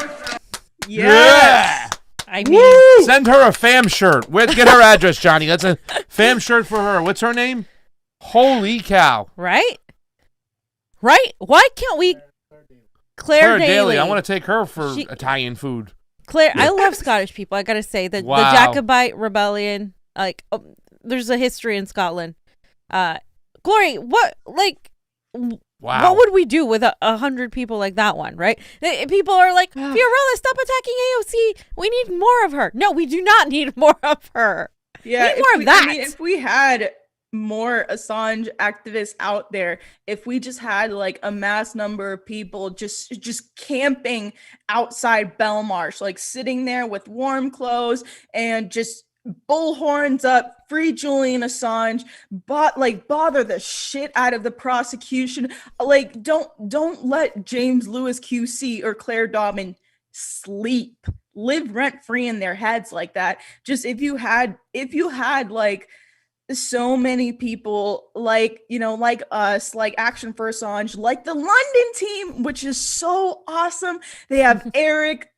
I mean, send her a fam shirt. Get her address, Johnny. That's a fam shirt for her. What's her name? Holy cow. Right? Why can't we? Claire Daly. I want to take her for Italian food. Claire, I love Scottish people. I got to say the Jacobite rebellion, like there's a history in Scotland. Glory, what Wow. what would we do with 100 people like that one, right? People are like, Fiorella, stop attacking AOC. We need more of her. No, we do not need more of her. Yeah, we need more of that. I mean, if we had more Assange activists out there, if we just had like a mass number of people just camping outside Belmarsh, like sitting there with warm clothes and just bullhorns up, free Julian Assange, but like bother the shit out of the prosecution. Like don't let James Lewis QC or Claire Dobbin live rent free in their heads like that. Just if you had like so many people like, like us, like Action for Assange, like the London team, which is so awesome. They have Eric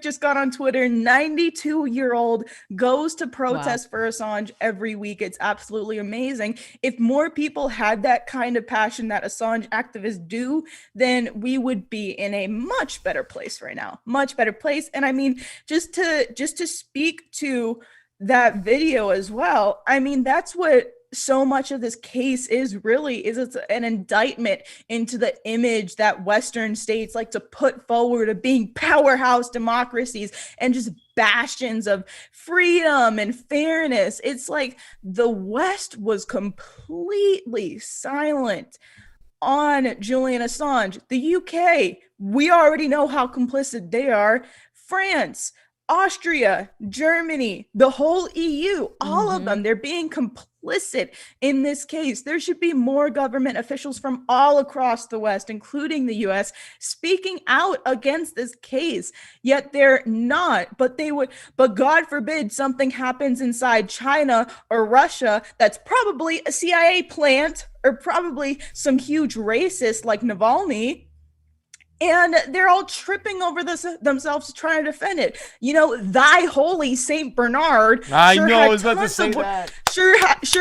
just got on Twitter, 92-year-old, goes to protest for Assange every week. It's absolutely amazing. If more people had that kind of passion that Assange activists do, then we would be in a much better place right now. Much better place. And I mean, just to speak to that video as well, I mean, that's what so much of this case is it's an indictment into the image that Western states like to put forward of being powerhouse democracies and just bastions of freedom and fairness. It's like the West was completely silent on Julian Assange. The UK, we already know how complicit they are. France, Austria, Germany, the whole EU, all of them, they're being complicit in this case. There should be more government officials from all across the West, including the US, speaking out against this case. Yet they're not, but God forbid something happens inside China or Russia that's probably a CIA plant or probably some huge racist like Navalny. And they're all tripping over this themselves trying to defend it. Thy holy Saint Bernard. Sure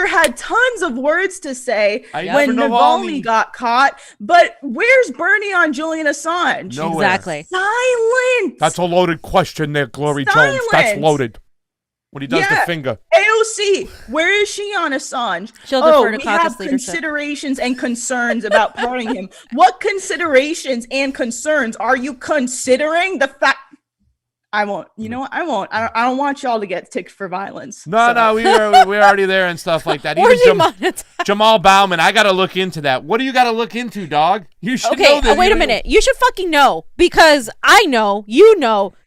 had tons of words to say when Navalny got caught. But where's Bernie on Julian Assange? Nowhere. Exactly. Silent. That's a loaded question there, Glory Jones. That's loaded. When he does the finger. AOC, where is she on Assange? She'll defer to we caucus have leadership. Considerations and concerns about pardoning him. What considerations and concerns are you considering? The fact I won't. You know what? I won't. I don't want y'all to get ticked for violence. No, we're already there and stuff like that. Even Jamal Bauman, I got to look into that. What do you got to look into, dog? You should know this. Wait a minute. You should fucking know because I know,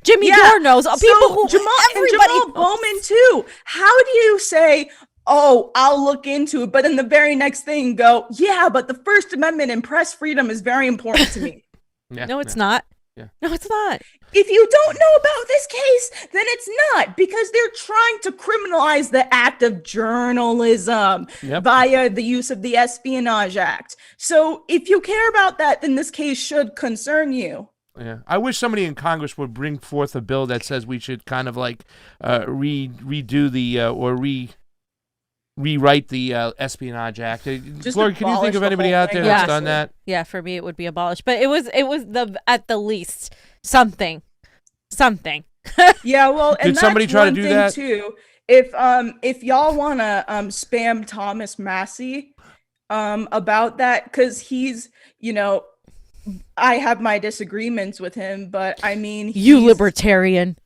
Jimmy Dore knows. Jamal Bowman too. How do you say, oh, I'll look into it, but in the very next thing go, yeah, but the First Amendment and press freedom is very important to me. No, it's not. Yeah. No, it's not. If you don't know about this case, then it's not, because they're trying to criminalize the act of journalism via the use of the Espionage Act. So if you care about that, then this case should concern you. Yeah, I wish somebody in Congress would bring forth a bill that says we should kind of like redo the rewrite the Espionage Act. Glory, can you think of anybody out there that's done that? Yeah, for me it would be abolished, but it was at the least something. Yeah, well, and did somebody try to do that too? If y'all wanna spam Thomas Massey about that, because he's I have my disagreements with him, but I mean, you libertarian,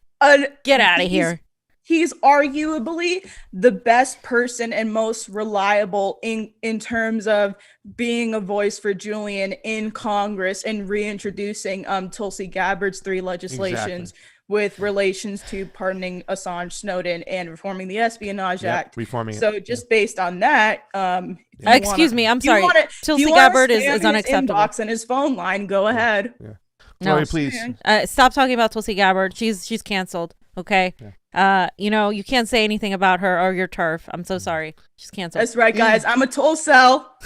get out of here. He's arguably the best person and most reliable in terms of being a voice for Julian in Congress and reintroducing Tulsi Gabbard's 3 legislations with relations to pardoning Assange, Snowden, and reforming the Espionage Act. Reforming so it. Just based on that, excuse me, I'm sorry. Tulsi Gabbard is unacceptable. Inbox and his phone line. Go ahead. Yeah. Sorry, please. Stop talking about Tulsi Gabbard. She's canceled. Okay. Yeah. You can't say anything about her or your turf. I'm so sorry. She's canceled. That's right, guys. I'm a tall cell.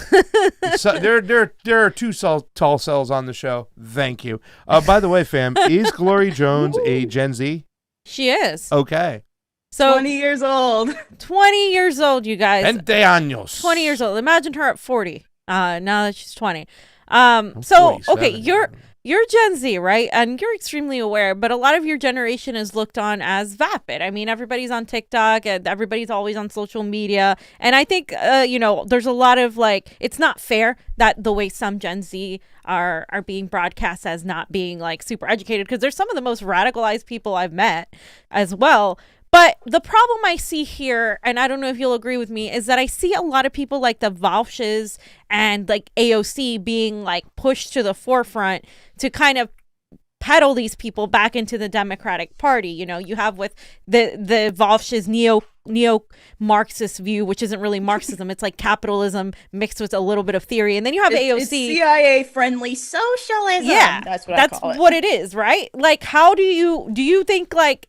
So there are 2 tall cells on the show. Thank you. By the way, fam, is Glory Jones a Gen Z? She is. Okay. So 20 years old. 20 years old, you guys. 20 años. 20 years old. Imagine her at 40. Now that she's 20. So okay, you're Gen Z, right? And you're extremely aware, but a lot of your generation is looked on as vapid. I mean, everybody's on TikTok and everybody's always on social media. And I think, there's a lot of like, it's not fair that the way some Gen Z are being broadcast as not being like super educated, because there's some of the most radicalized people I've met as well. But the problem I see here, and I don't know if you'll agree with me, is that I see a lot of people like the Vouches and like AOC being like pushed to the forefront to kind of peddle these people back into the Democratic Party. You know, you have with the Vouches neo-Marxist view, which isn't really Marxism. It's like capitalism mixed with a little bit of theory. And then you have AOC. It's CIA-friendly socialism. Yeah, that's what I call it. what it is, right? Like, how do you think like,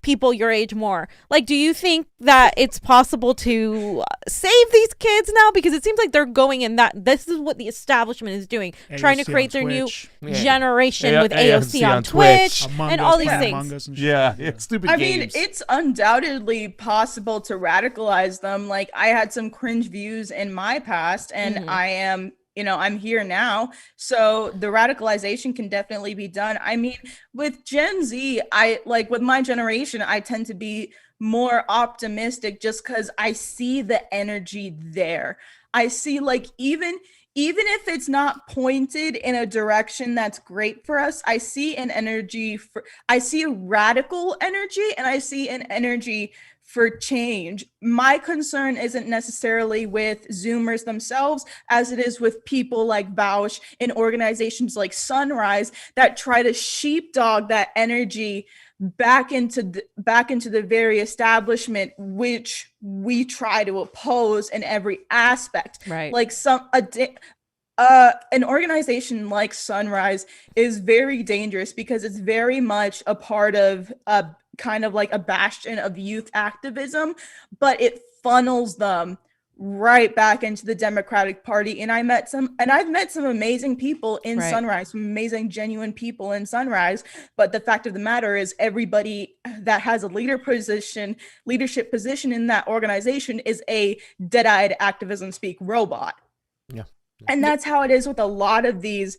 people your age more, like, do you think that it's possible to save these kids now? Because it seems like they're going in that this is what the establishment is doing, AOC trying to create their Twitch. new generation with AOC AOC on on Twitch Among and Us, all these playing things. Among Us and shit. Yeah, stupid I games. mean, it's undoubtedly possible to radicalize them. Like, I had some cringe views in my past, and I am, I'm here now. So the radicalization can definitely be done. I mean, with Gen Z, with my generation, I tend to be more optimistic just because I see the energy there. I see, like, even if it's not pointed in a direction that's great for us, I see an energy I see a radical energy, and I see an energy for change. My concern isn't necessarily with Zoomers themselves as it is with people like Bausch and organizations like Sunrise that try to sheepdog that energy back into the very establishment which we try to oppose in every aspect. Right. Like an organization like Sunrise is very dangerous because it's very much a part of kind of like a bastion of youth activism, but it funnels them right back into the Democratic Party. And I've met some amazing people in Sunrise, some amazing, genuine people in Sunrise. But the fact of the matter is, everybody that has a leadership position in that organization is a dead-eyed activism speak robot. Yeah. And that's how it is with a lot of these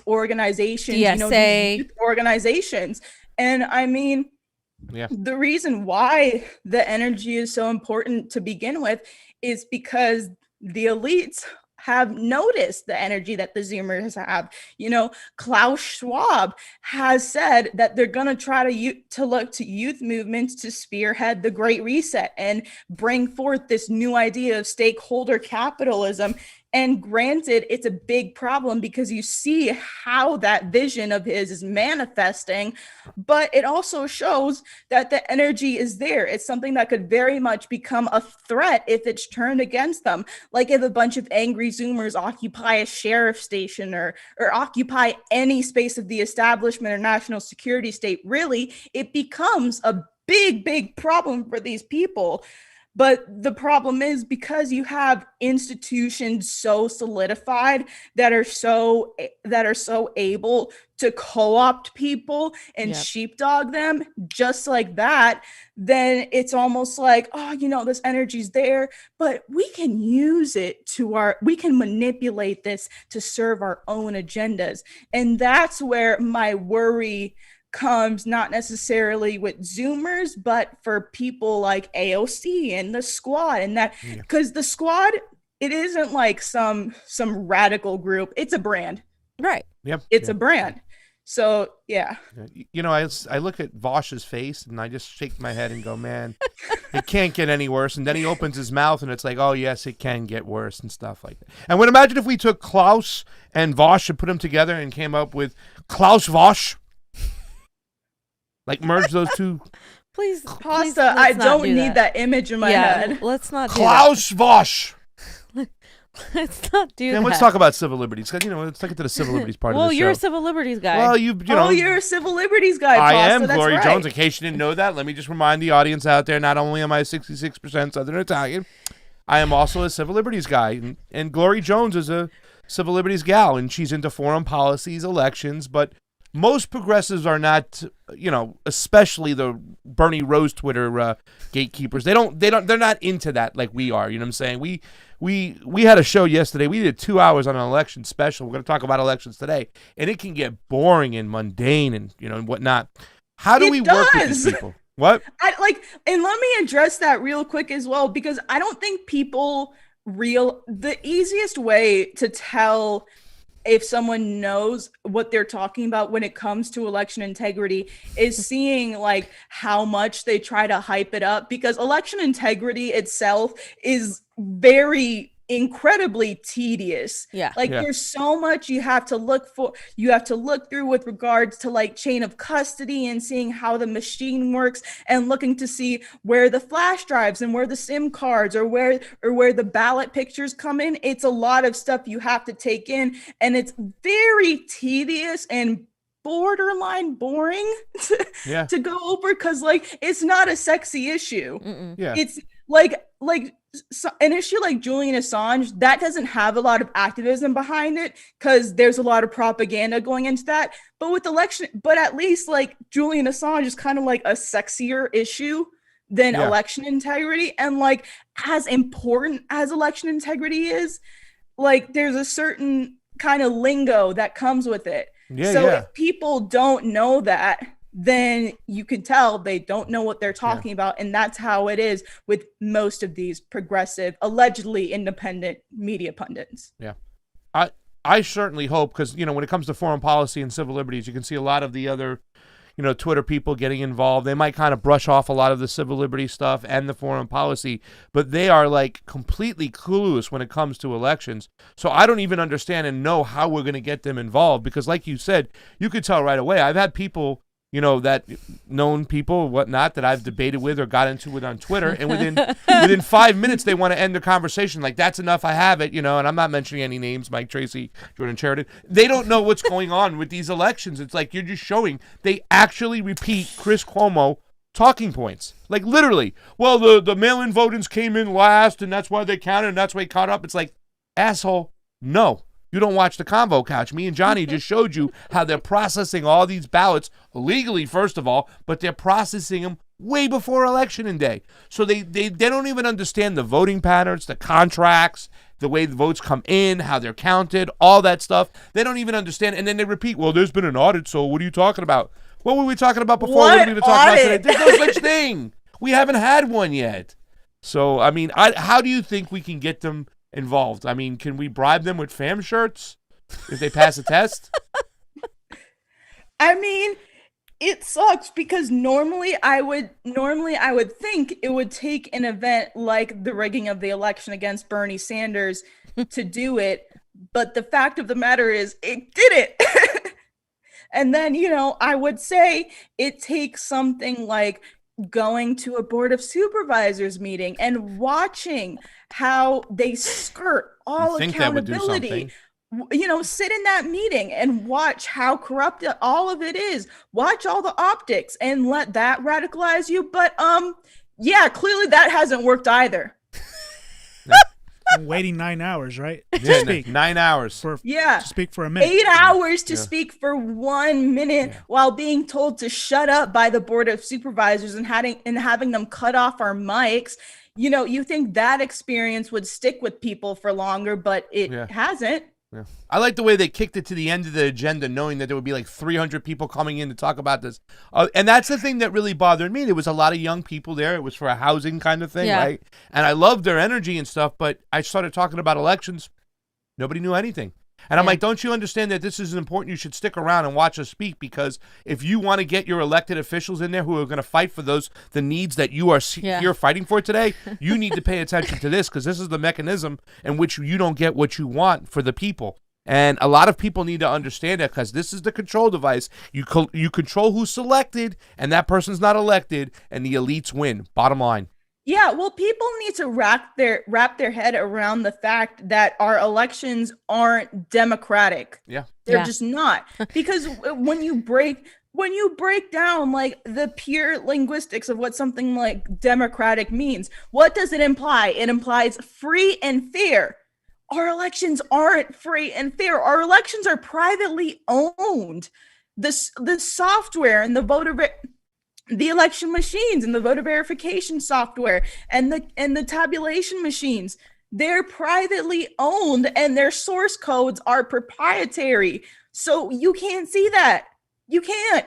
organizations, DSA. These youth organizations. And I mean, the reason why the energy is so important to begin with is because the elites have noticed the energy that the Zoomers have. Klaus Schwab has said that they're going to try to look to youth movements to spearhead the Great Reset and bring forth this new idea of stakeholder capitalism. And granted, it's a big problem because you see how that vision of his is manifesting, but it also shows that the energy is there. It's something that could very much become a threat if it's turned against them. Like if a bunch of angry Zoomers occupy a sheriff station or occupy any space of the establishment or national security state, really, it becomes a big, big problem for these people. But the problem is because you have institutions so solidified that are so able to co-opt people and sheepdog them just like that, then it's almost like, this energy's there, but we can use it we can manipulate this to serve our own agendas. And that's where my worry comes, not necessarily with Zoomers, but for people like AOC and the Squad, and that because the Squad, it isn't like some radical group. It's a brand, right? Yep, it's a brand. So yeah, I look at Vosh's face and I just shake my head and go, man, it can't get any worse. And then he opens his mouth and it's like, oh yes, it can get worse and stuff like that. And would imagine if we took Klaus and Vosh and put them together and came up with Klaus Vosh. Like merge those two. Please, Pasta. I don't need that image in my head. Let's not do Klaus Vosh. Let's not do that. Let's talk about civil liberties. Let's get to the civil liberties part of the show. Well, you're a civil liberties guy. Well, you're a civil liberties guy. I Pasta, am that's Glory right. Jones. In case you didn't know that, let me just remind the audience out there: not only am I 66% Southern Italian, I am also a civil liberties guy. And Glory Jones is a civil liberties gal, and she's into foreign policies, elections, but most progressives are not, especially the Bernie Rose Twitter gatekeepers. They're not into that like we are. You know what I'm saying? we had a show yesterday. We did 2 hours on an election special. We're going to talk about elections today, and it can get boring and mundane and and whatnot. How do we work with these people? What? And let me address that real quick as well, because I don't think people the easiest way to tell if someone knows what they're talking about when it comes to election integrity is seeing like how much they try to hype it up, because election integrity itself is very incredibly tedious. There's so much you have to look through with regards to like chain of custody and seeing how the machine works and looking to see where the flash drives and where the SIM cards or where the ballot pictures come in. It's a lot of stuff you have to take in, and it's very tedious and borderline boring to go over, because like it's not a sexy issue. It's like an issue like Julian Assange that doesn't have a lot of activism behind it because there's a lot of propaganda going into that. But at least like Julian Assange is kind of like a sexier issue than election integrity. And like as important as election integrity is, like there's a certain kind of lingo that comes with it. If people don't know that, then you can tell they don't know what they're talking about. And that's how it is with most of these progressive, allegedly independent media pundits. Yeah. I certainly hope, because, when it comes to foreign policy and civil liberties, you can see a lot of the other, Twitter people getting involved. They might kind of brush off a lot of the civil liberties stuff and the foreign policy, but they are like completely clueless when it comes to elections. So I don't even understand and know how we're going to get them involved, because like you said, you could tell right away. I've had people that known people, whatnot, that I've debated with or got into with on Twitter, and within 5 minutes they want to end the conversation. Like, that's enough, I have it, and I'm not mentioning any names, Mike Tracy, Jordan Sheridan. They don't know what's going on with these elections. It's like you're just showing they actually repeat Chris Cuomo talking points. Like, literally, well, the mail-in votings came in last, and that's why they counted, and that's why they caught up. It's like, asshole, no. You don't watch the Convo Couch. Me and Johnny just showed you how they're processing all these ballots illegally, first of all, but they're processing them way before election day. So they don't even understand the voting patterns, the contracts, the way the votes come in, how they're counted, all that stuff. They don't even understand. And then they repeat, well, there's been an audit, so what are you talking about? What were we talking about before? What are we even talking about today? There's no such thing. We haven't had one yet. So, I mean, how do you think we can get them involved? I mean, can we bribe them with fam shirts if they pass a test? I mean, it sucks because normally I would think it would take an event like the rigging of the election against Bernie Sanders to do it, but the fact of the matter is it didn't. And then, I would say it takes something like going to a board of supervisors meeting and watching how they skirt all accountability. Sit in that meeting and watch how corrupt all of it is. Watch all the optics and let that radicalize you. But clearly that hasn't worked either. I'm waiting 9 hours, right? To speak. 9 hours. To speak for a minute. 8 hours to speak for 1 minute while being told to shut up by the board of supervisors and having them cut off our mics. You think that experience would stick with people for longer, but it hasn't. Yeah. I like the way they kicked it to the end of the agenda, knowing that there would be like 300 people coming in to talk about this. And that's the thing that really bothered me. There was a lot of young people there. It was for a housing kind of thing, right? And I loved their energy and stuff, but I started talking about elections. Nobody knew anything. And I'm like, don't you understand that this is important? You should stick around and watch us speak, because if you want to get your elected officials in there who are going to fight for the needs that you are here fighting for today, you need to pay attention to this, because this is the mechanism in which you don't get what you want for the people. And a lot of people need to understand that, because this is the control device. You control who's selected, and that person's not elected, and the elites win. Bottom line. Yeah, well, people need to wrap their head around the fact that our elections aren't democratic. Yeah. They're just not. Because when you break down like the pure linguistics of what something like democratic means, what does it imply? It implies free and fair. Our elections aren't free and fair. Our elections are privately owned. The software and the election machines and the voter verification software and the tabulation machines, They're privately owned and their source codes are proprietary. So you can't see that. You can't.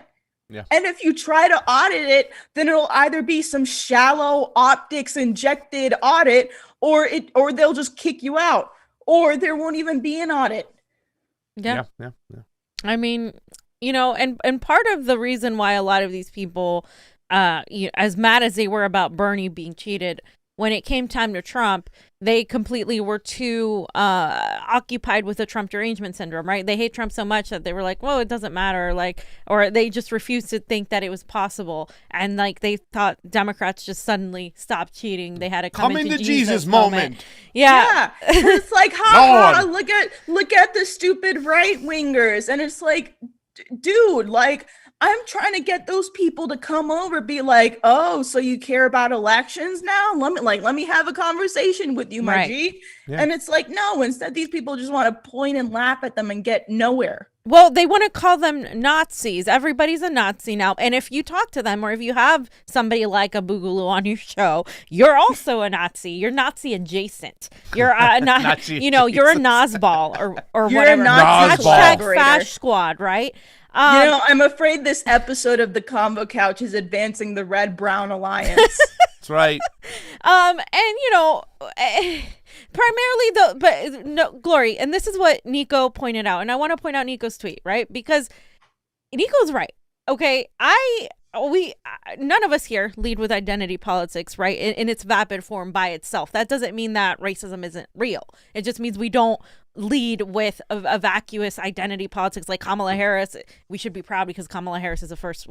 Yeah. And if you try to audit it, then it'll either be some shallow optics injected audit, or they'll just kick you out, or there won't even be an audit. Yeah. I mean, and part of the reason why a lot of these people, as mad as they were about Bernie being cheated, when it came time to Trump, they completely were too occupied with the Trump derangement syndrome, right? They hate Trump so much that they were like, well, it doesn't matter, or they just refused to think that it was possible. And they thought Democrats just suddenly stopped cheating. They had to come into Jesus moment. Yeah. It's like, look at the stupid right wingers. And it's like, dude, I'm trying to get those people to come over, be like, oh, so you care about elections now? Let me have a conversation with you, my G. Yeah. And it's like, no, instead these people just want to point and laugh at them and get nowhere. Well, they want to call them Nazis. Everybody's a Nazi now. And if you talk to them, or if you have somebody like a Boogaloo on your show, you're also a Nazi. You're Nazi adjacent. You're you're a Nazball or you're whatever. A Nazi Hashtag Fash Squad, right? I'm afraid this episode of the Convo Couch is advancing the Red-Brown Alliance. That's right. Primarily Glory, and this is what Niko pointed out, and I want to point out Niko's tweet, right? Because Niko's right. Okay, none of us here lead with identity politics, right? In its vapid form by itself. That doesn't mean that racism isn't real. It just means we don't lead with a vacuous identity politics like Kamala Harris. We should be proud because Kamala Harris is the first,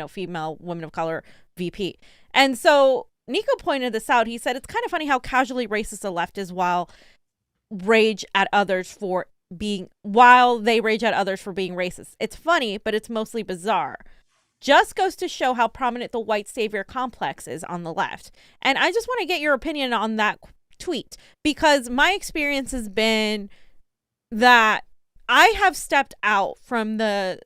female woman of color VP. And so Niko pointed this out. He said, it's kind of funny how casually racist the left is while they rage at others for being racist. It's funny, but it's mostly bizarre. Just goes to show how prominent the white savior complex is on the left. And I just want to get your opinion on that tweet, because my experience has been that I have stepped out from the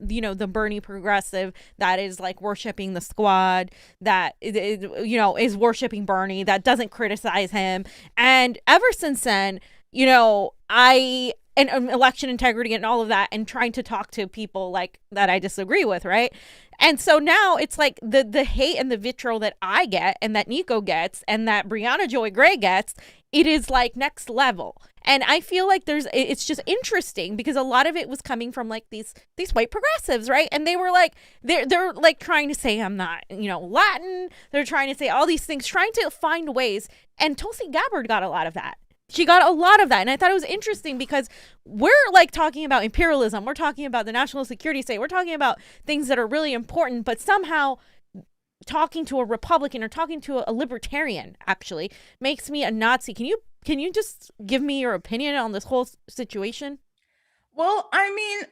Bernie progressive that is worshiping the squad, that is worshiping Bernie, that doesn't criticize him. And ever since then, and election integrity and all of that, and trying to talk to people that I disagree with, right? And so now it's the hate and the vitriol that I get, and that Niko gets, and that Brianna Joy Gray gets, it is next level. And I feel like it's just interesting because a lot of it was coming from these white progressives, right? And they were they're trying to say I'm not, Latin. They're trying to say all these things, trying to find ways. And Tulsi Gabbard got a lot of that. She got a lot of that. And I thought it was interesting because we're talking about imperialism. We're talking about the national security state. We're talking about things that are really important, but somehow talking to a Republican or talking to a libertarian actually makes me a Nazi. Can you just give me your opinion on this whole situation? Well, I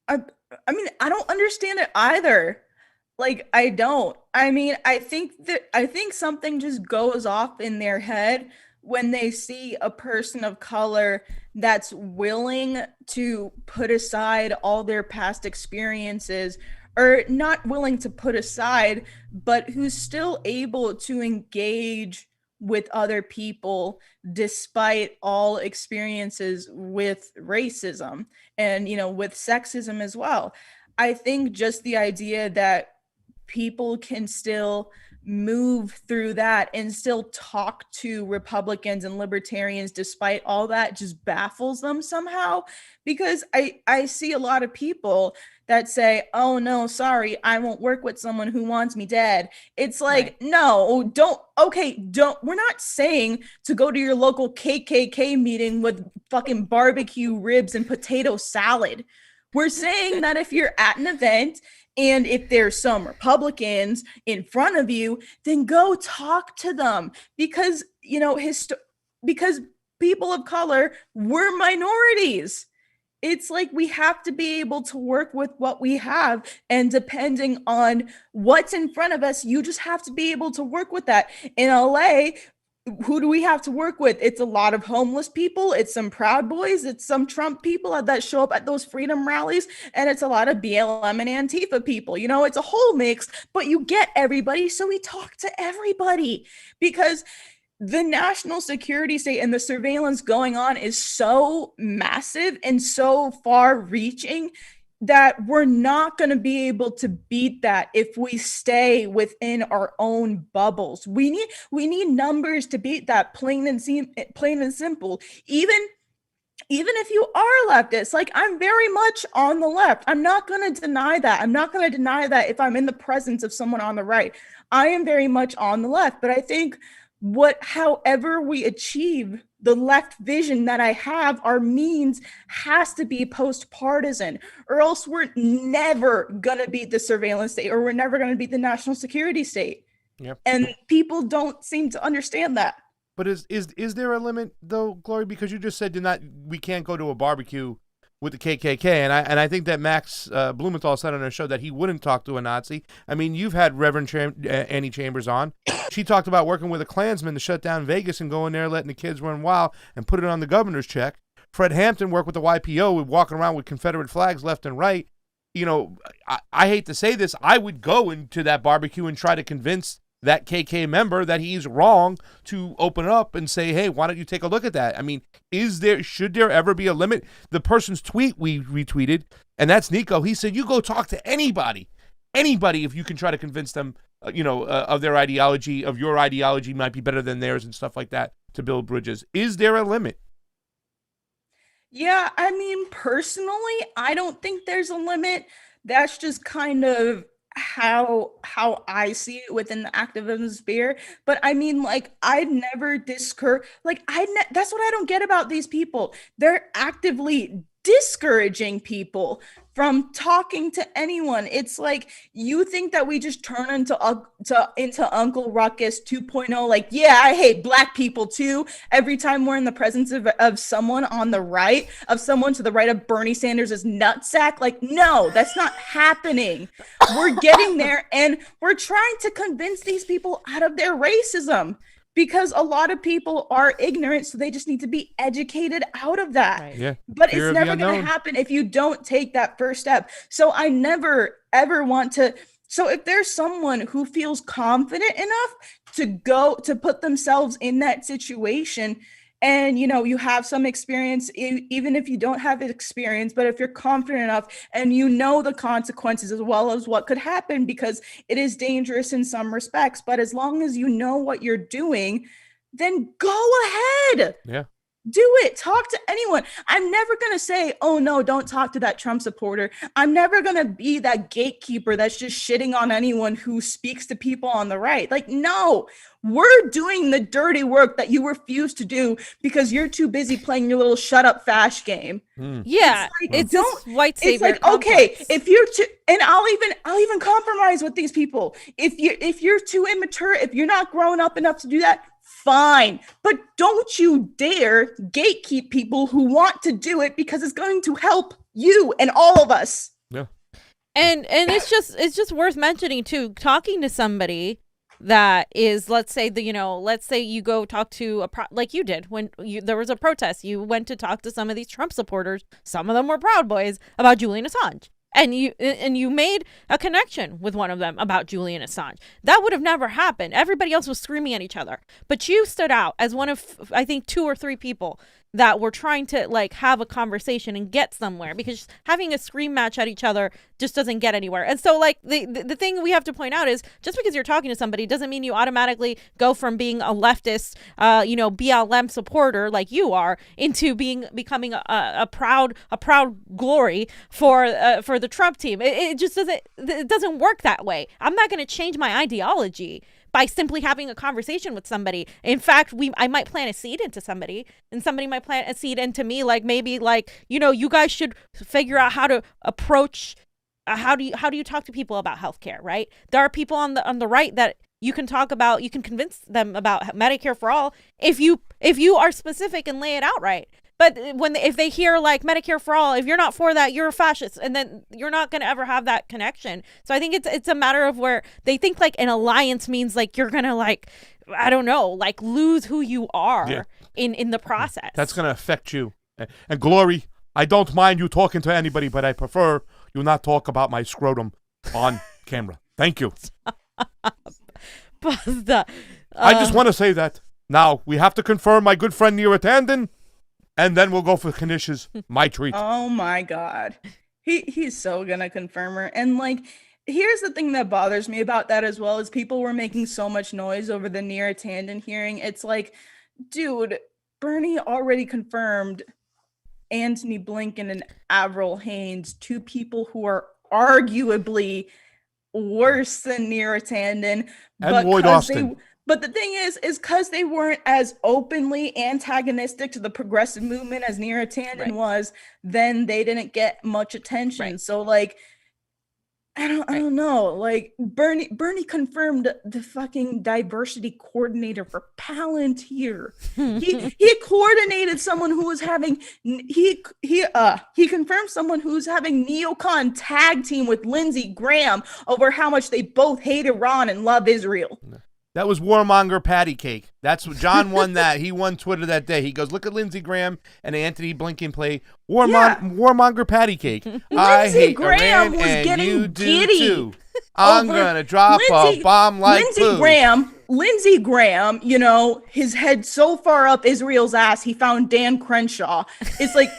don't understand it either. I don't. I think something just goes off in their head when they see a person of color that's willing to put aside all their past experiences, or not willing to put aside, but who's still able to engage with other people despite all experiences with racism and, with sexism as well. I think just the idea that people can still move through that and still talk to Republicans and libertarians despite all that just baffles them somehow, because I see a lot of people that say, oh no, sorry, I won't work with someone who wants me dead. It's right. No, don't, we're not saying to go to your local KKK meeting with fucking barbecue ribs and potato salad. We're saying that if you're at an event and if there's some Republicans in front of you, then go talk to them, because, because people of color, we're minorities. It's we have to be able to work with what we have, and depending on what's in front of us, you just have to be able to work with that. In LA, who do we have to work with? It's a lot of homeless people. It's some Proud Boys. It's some Trump people that show up at those freedom rallies. And it's a lot of BLM and Antifa people. It's a whole mix, but you get everybody. So we talk to everybody, because the national security state and the surveillance going on is so massive and so far reaching that we're not going to be able to beat that if we stay within our own bubbles. We need numbers to beat that, plain and simple. Even if you are leftist, like I'm very much on the left. I'm not going to deny that. I'm not going to deny that if I'm in the presence of someone on the right. I am very much on the left, but I think however we achieve the left vision that I have, our means has to be post-partisan, or else we're never gonna beat the surveillance state, or we're never gonna beat the national security state. Yep. And people don't seem to understand that. But is there a limit though, Glory? Because you just said we can't go to a barbecue with the KKK, and I think that Max Blumenthal said on her show that he wouldn't talk to a Nazi. I mean, you've had Reverend Annie Chambers on. She talked about working with a Klansman to shut down Vegas and go in there, letting the kids run wild and put it on the governor's check. Fred Hampton worked with the YPO, walking around with Confederate flags left and right. You know, I hate to say this, I would go into that barbecue and try to convince that KK member that he's wrong to open up and say, hey, why don't you take a look at that? I mean, should there ever be a limit? The person's tweet we retweeted, and that's Niko, he said, you go talk to anybody if you can try to convince them, of their ideology, of your ideology might be better than theirs and stuff like that to build bridges. Is there a limit? Yeah, I mean, personally, I don't think there's a limit. That's just kind of how I see it within the activism sphere. But I mean, like, I'd never discourage, like, that's what I don't get about these people. They're actively discouraging people from talking to anyone. It's like, you think that we just turn into Uncle Ruckus 2.0, like, yeah, I hate black people too, every time we're in the presence of someone on the right, of someone to the right of Bernie Sanders' nutsack. Like, no, that's not happening. We're getting there, and we're trying to convince these people out of their racism, because a lot of people are ignorant, so they just need to be educated out of that. Right. Yeah. But fear it's never going to happen if you don't take that first step. So I never, ever want to. So if there's someone who feels confident enough to put themselves in that situation, and, you have some experience, even if you don't have experience, but if you're confident enough and you know the consequences as well as what could happen, because it is dangerous in some respects, but as long as you know what you're doing, then go ahead. Yeah. Do it. Talk to anyone. I'm never going to say, oh, no, don't talk to that Trump supporter. I'm never going to be that gatekeeper that's just shitting on anyone who speaks to people on the right. Like, no, we're doing the dirty work that you refuse to do because you're too busy playing your little shut up fash game. Yeah. It's white savior. It's like, complex. Okay, if you're too, and I'll even compromise with these people. If you're too immature, if you're not grown up enough to do that, fine, but don't you dare gatekeep people who want to do it, because it's going to help you and all of us. Yeah. And it's just worth mentioning too, talking to somebody that is, let's say you go talk to like you did when there was a protest, you went to talk to some of these Trump supporters, some of them were Proud Boys, about Julian Assange. And you made a connection with one of them about Julian Assange. That would have never happened. Everybody else was screaming at each other. But you stood out as one of, I think, 2 or 3 people that were trying to like have a conversation and get somewhere, because having a scream match at each other just doesn't get anywhere. And so like the thing we have to point out is, just because you're talking to somebody doesn't mean you automatically go from being a leftist, BLM supporter like you are, into becoming a proud glory for the Trump team. It just doesn't work that way. I'm not going to change my ideology by simply having a conversation with somebody. In fact, I might plant a seed into somebody, and somebody might plant a seed into me. Like, maybe, like, you guys should figure out how to approach. How do you talk to people about healthcare? Right? There are people on the right that you can talk about. You can convince them about Medicare for all if you are specific and lay it out right. But if they hear like Medicare for all, if you're not for that, you're a fascist, and then you're not going to ever have that connection. So I think it's a matter of where they think like an alliance means like you're going to, like, I don't know, like lose who you are in the process. That's going to affect you. And Glory, I don't mind you talking to anybody, but I prefer you not talk about my scrotum on camera. Thank you. Basta. I just want to say that. Now, we have to confirm my good friend Nira Tandon, and then we'll go for Kanish's my treat. Oh my God. He's so gonna confirm her. And like, here's the thing that bothers me about that as well, is people were making so much noise over the Nira Tandon hearing. It's like, dude, Bernie already confirmed Antony Blinken and Avril Haines, 2 people who are arguably worse than Nira Tandon. And Lloyd Austin. But the thing is because they weren't as openly antagonistic to the progressive movement as Nira Tandon was, then they didn't get much attention. Right. So like, I don't know. Like Bernie confirmed the fucking diversity coordinator for Palantir. He coordinated someone who was having he confirmed someone who's having neocon tag team with Lindsey Graham over how much they both hate Iran and love Israel. That was warmonger patty cake. That's what John won that. He won Twitter that day. He goes, look at Lindsey Graham and Antony Blinken play warmonger patty cake. I hate Graham Iran was and getting you do giddy too. I'm going to drop a bomb like Lindsey Graham, you know, his head so far up Israel's ass, he found Dan Crenshaw. It's like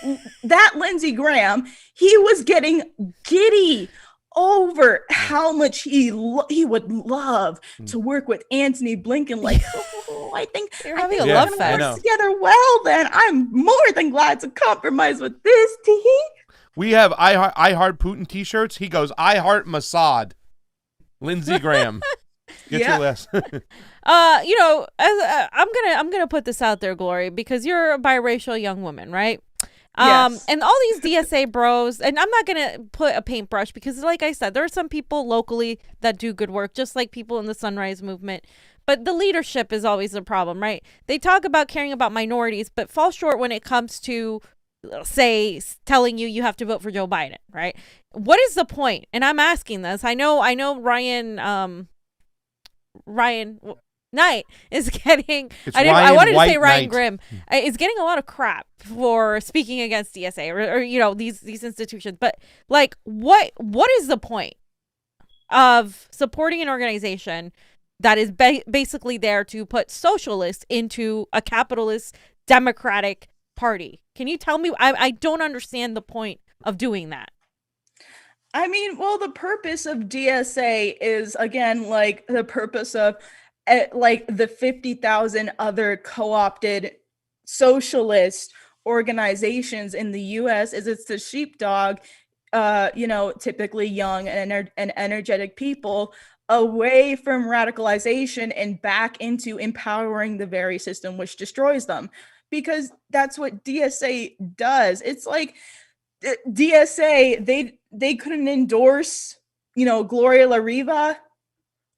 that Lindsey Graham, he was getting giddy over how much he would love to work with Antony Blinken. Like, I think you're having a love fest. Work together well. Then I'm more than glad to compromise with this team. We have I Heart Putin T-shirts. He goes, I Heart Mossad. Lindsey Graham, get your list. You know, I'm gonna put this out there, Glory, because you're a biracial young woman, right? Yes. And all these DSA bros, and I'm not going to put a paintbrush because like I said, there are some people locally that do good work, just like people in the Sunrise Movement. But the leadership is always a problem, right? They talk about caring about minorities, but fall short when it comes to, say, telling you have to vote for Joe Biden, right? What is the point? And I'm asking this. I know Ryan Knight is getting, I wanted to say Ryan Grimm is getting a lot of crap for speaking against DSA or you know, these institutions. But like, what is the point of supporting an organization that is basically there to put socialists into a capitalist democratic party? Can you tell me? I don't understand the point of doing that. I mean, well, the purpose of DSA is, again, like the purpose of like the 50,000 other co-opted socialist organizations in the U.S. is it's the sheepdog, you know, typically young and energetic people away from radicalization and back into empowering the very system which destroys them, because that's what DSA does. It's like DSA, they couldn't endorse, you know, Gloria La Riva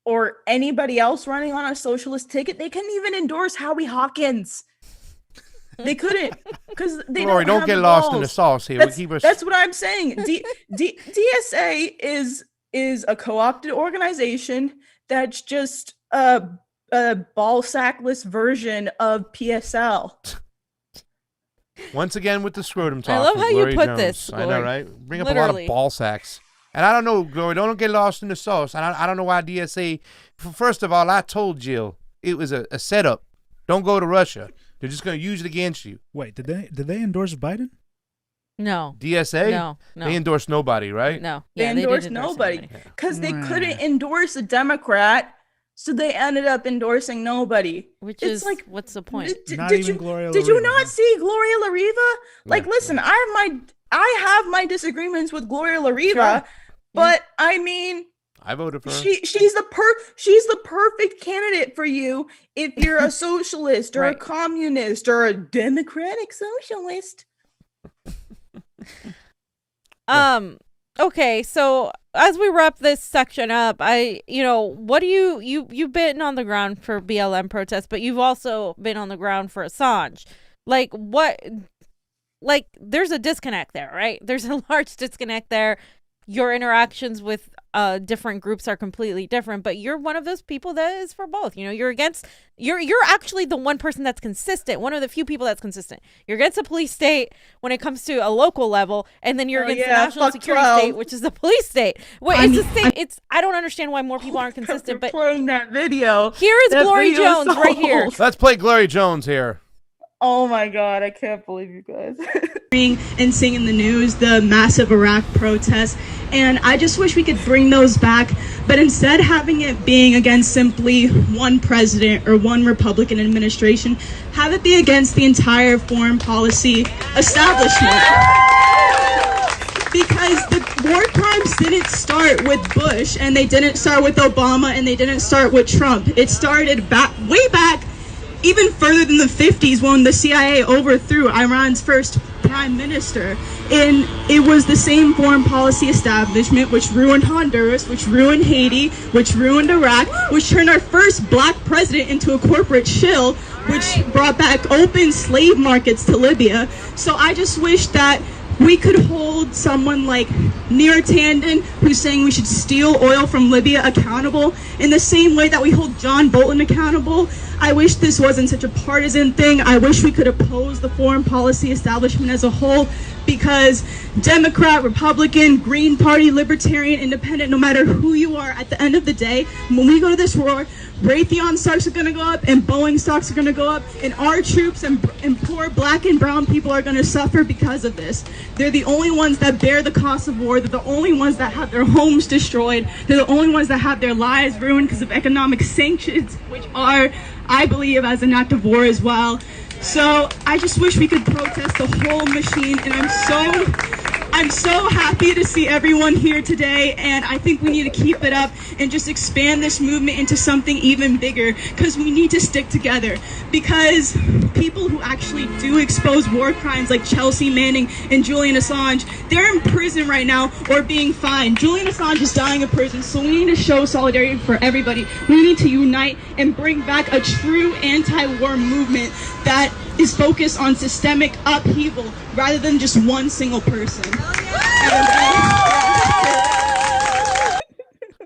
or anybody else running on a socialist ticket. They couldn't even endorse Howie Hawkins. They couldn't, because they don't get lost in the sauce here. That's what I'm saying. DSA is a co-opted organization that's just a ball sackless version of PSL. Once again with the scrotum talk. I love how Gloria you put Jones. this. I know, right? Bring up a lot of ball sacks. And I don't know, Gloria, don't get lost in the sauce. And I don't know why DSA, first of all, I told Jill it was a setup. Don't go to Russia. They're just going to use it against you. Wait, did they endorse Biden? No. DSA? No. They endorsed nobody, right? No. They endorsed nobody because they couldn't endorse a Democrat, so they ended up endorsing nobody. Which is like, what's the point? Did you not see Gloria La Riva? Like, listen, I have my disagreements with Gloria La Riva, but I mean, I voted for her. She's the perfect candidate for you if you're a socialist or a communist or a democratic socialist. Okay, so as we wrap this section up, what do you've been on the ground for BLM protests, but you've also been on the ground for Assange. Like there's a disconnect there, right? There's a large disconnect there. your interactions with different groups are completely different, but you're one of those people that is for both. You know, you're actually the one person that's consistent, one of the few people that's consistent. You're against a police state when it comes to a local level, and then you're against the national security 12. state, which is the police state. Well, it's the same. I don't understand why more people aren't consistent, but playing that video. here is Glory Jones right here. Let's play Glory Jones here. Oh my God, I can't believe you guys. And seeing in the news the massive Iraq protests, and I just wish we could bring those back, but instead having it being against simply one president or one Republican administration, have it be against the entire foreign policy establishment. Because the war crimes didn't start with Bush, and they didn't start with Obama, and they didn't start with Trump. It started way back, even further than the 50s, when the CIA overthrew Iran's first prime minister. And it was the same foreign policy establishment which ruined Honduras, which ruined Haiti, which ruined Iraq, which turned our first black president into a corporate shill, which brought back open slave markets to Libya. So I just wish that we could hold someone like Nira Tandon, who's saying we should steal oil from Libya, accountable in the same way that we hold John Bolton accountable. I wish this wasn't such a partisan thing. I wish we could oppose the foreign policy establishment as a whole, because Democrat, Republican, Green Party, Libertarian, Independent, no matter who you are, at the end of the day, when we go to this war, Raytheon stocks are going to go up and Boeing stocks are going to go up, and our troops and poor black and brown people are going to suffer because of this. They're the only ones that bear the cost of war. They're the only ones that have their homes destroyed. They're the only ones that have their lives ruined because of economic sanctions, which are, I believe, as an act of war as well. So I just wish we could protest the whole machine, and I'm so happy to see everyone here today, and I think we need to keep it up and just expand this movement into something even bigger, because we need to stick together. Because people who actually do expose war crimes like Chelsea Manning and Julian Assange, they're in prison right now or being fined. Julian Assange is dying of prison, so we need to show solidarity for everybody. We need to unite and bring back a true anti-war movement that is focused on systemic upheaval rather than just one single person.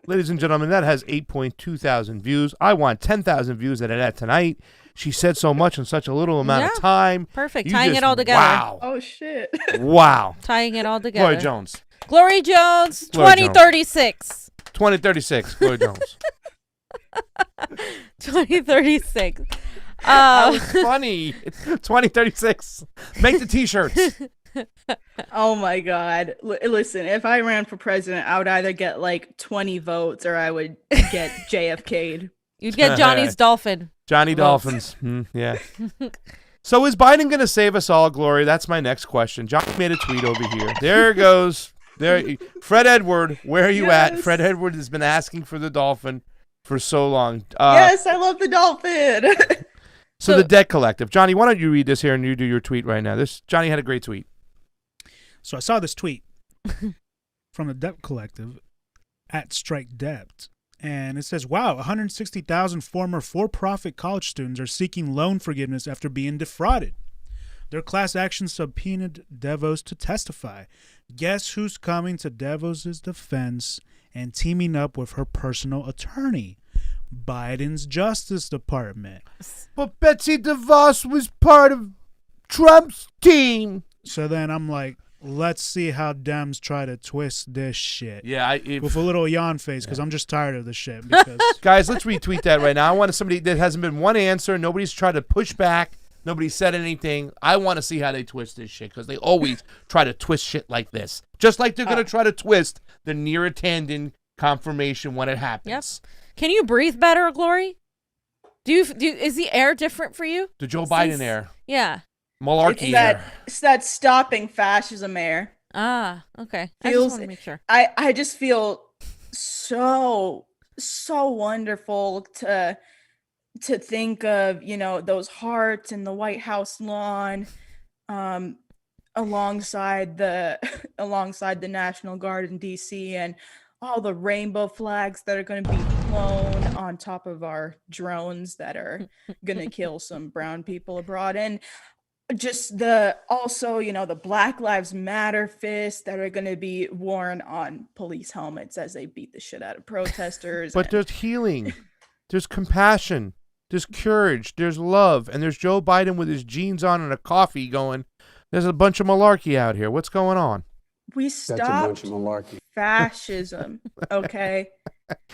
Ladies and gentlemen, that has 8.2 thousand views. I want 10,000 views out of that tonight. She said so much in such a little amount of time. Perfect. Tying it all together. Wow. Oh shit. Wow. Tying it all together. Glory Jones. Glory Jones, Glory 2036. 2036. Glory Jones. 2036. That was funny. 2036. Make the t-shirts. Oh my God. Listen, if I ran for president, I would either get like 20 votes or I would get JFK'd. You'd get Johnny's dolphin. Johnny Dolphins. Yeah. So is Biden going to save us all, Glory? That's my next question. Johnny made a tweet over here. There it goes. There, Fred Edward, where are you at? Fred Edward has been asking for the dolphin for so long. Yes, I love the dolphin. So the Debt Collective. Johnny, why don't you read this here and you do your tweet right now? Johnny had a great tweet. So I saw this tweet from the Debt Collective at Strike Debt, and it says, wow, 160,000 former for-profit college students are seeking loan forgiveness after being defrauded. Their class action subpoenaed Devos to testify. Guess who's coming to Devos' defense and teaming up with her personal attorney? Biden's Justice Department. But Betsy DeVos was part of Trump's team. So then I'm like, let's see how Dems try to twist this shit. Yeah, with a little yawn face, because I'm just tired of this shit. Because guys, let's retweet that right now. I want somebody that hasn't been one answer. Nobody's tried to push back. Nobody said anything. I want to see how they twist this shit, because they always try to twist shit like this. Just like they're going to try to twist the Nira Tandon confirmation when it happens. Yes. Can you breathe better, Glory? Is the air different for you? The Joe Biden air. Yeah. Malarkey air. It's that stopping fascism air. Ah, okay. I just want to make sure. I just feel so wonderful to think of, those hearts in the White House lawn, alongside the National Guard in DC, and all the rainbow flags that are going to be flown on top of our drones that are going to kill some brown people abroad. And just the Black Lives Matter fists that are going to be worn on police helmets as they beat the shit out of protesters. But there's healing, there's compassion, there's courage, there's love, and there's Joe Biden with his jeans on and a coffee going, there's a bunch of malarkey out here. What's going on? We stopped fascism, okay?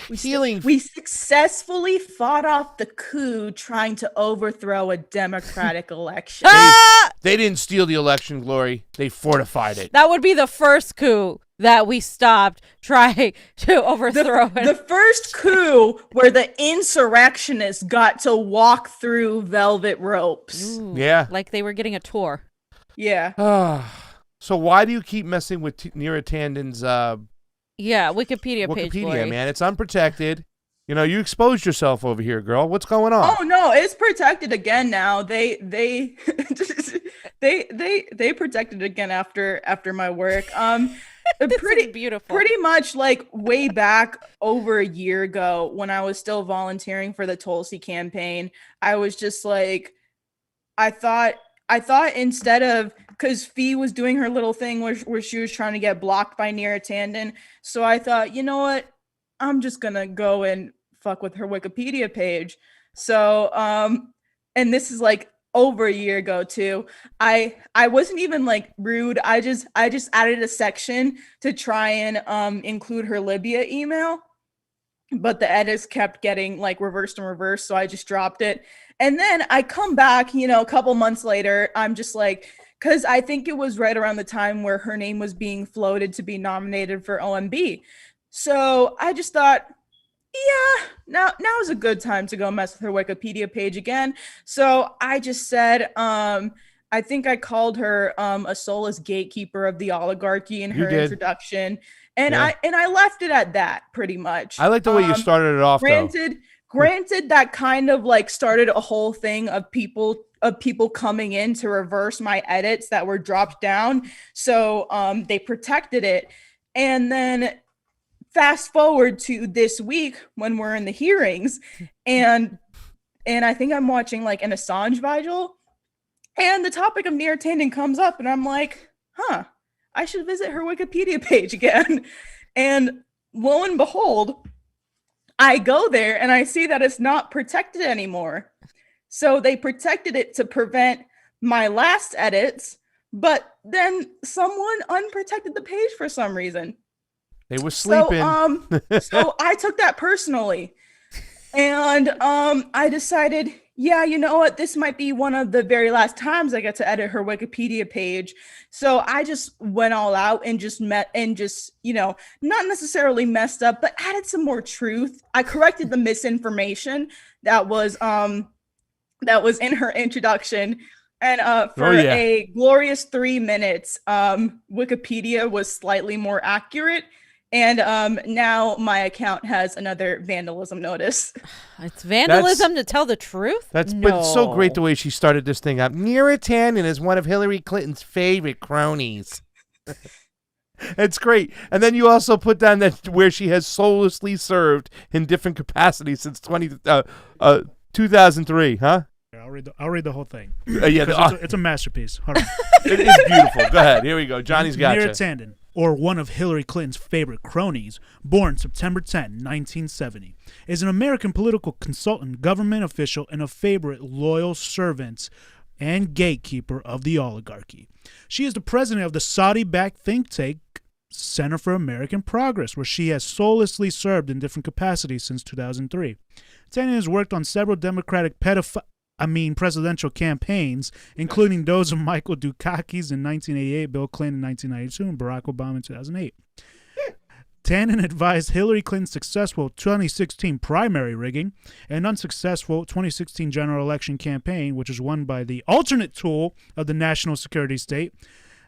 We successfully fought off the coup trying to overthrow a democratic election. They didn't steal the election, Glory. They fortified it. That would be the first coup that we stopped trying to overthrow it. The first coup where the insurrectionists got to walk through velvet ropes. Ooh, yeah. Like they were getting a tour. Yeah. So why do you keep messing with Nira Tandon's Wikipedia page? Wikipedia, man. It's unprotected. You exposed yourself over here, girl. What's going on? Oh no, it's protected again now. They protected it again after my work. Pretty beautiful. Pretty much like way back over a year ago when I was still volunteering for the Tulsi campaign, I was just like, I thought instead of, because Fee was doing her little thing where she was trying to get blocked by Nira Tandon. So I thought, you know what? I'm just going to go and fuck with her Wikipedia page. So, and this is like over a year ago too. I wasn't even like rude. I just added a section to try and include her Libya email. But the edits kept getting like reversed and reversed. So I just dropped it. And then I come back, a couple months later, I'm just like, because I think it was right around the time where her name was being floated to be nominated for OMB. So I just thought, yeah, now is a good time to go mess with her Wikipedia page again. So I just said, I think I called her a soulless gatekeeper of the oligarchy in her introduction. And yeah. I left it at that pretty much. I like the way you started it off. Granted, that kind of like started a whole thing of people coming in to reverse my edits that were dropped down. So they protected it. And then fast forward to this week when we're in the hearings, and I think I'm watching like an Assange vigil, and the topic of Nira Tandon comes up, and I'm like, I should visit her Wikipedia page again. And lo and behold, I go there and I see that it's not protected anymore. So they protected it to prevent my last edits, but then someone unprotected the page for some reason. They were sleeping. So I took that personally. And I decided, yeah, you know what? This might be one of the very last times I get to edit her Wikipedia page. So I just went all out and just not necessarily messed up, but added some more truth. I corrected the misinformation that was in her introduction. And a glorious 3 minutes, Wikipedia was slightly more accurate. And now my account has another vandalism notice. It's vandalism to tell the truth? But it's so great the way she started this thing up. Nira Tandon is one of Hillary Clinton's favorite cronies. It's great. And then you also put down that where she has soullessly served in different capacities since 2003, huh? I'll read the whole thing. It's a masterpiece. Hold on. It is beautiful. Go ahead. Here we go. Johnny's got Nira Tandon, or one of Hillary Clinton's favorite cronies, born September 10, 1970, is an American political consultant, government official, and a favorite loyal servant and gatekeeper of the oligarchy. She is the president of the Saudi-backed think tank Center for American Progress, where she has soullessly served in different capacities since 2003. Tandon has worked on several Democratic presidential campaigns, including those of Michael Dukakis in 1988, Bill Clinton in 1992, and Barack Obama in 2008. Tandon advised Hillary Clinton's successful 2016 primary rigging and unsuccessful 2016 general election campaign, which was won by the alternate tool of the national security state,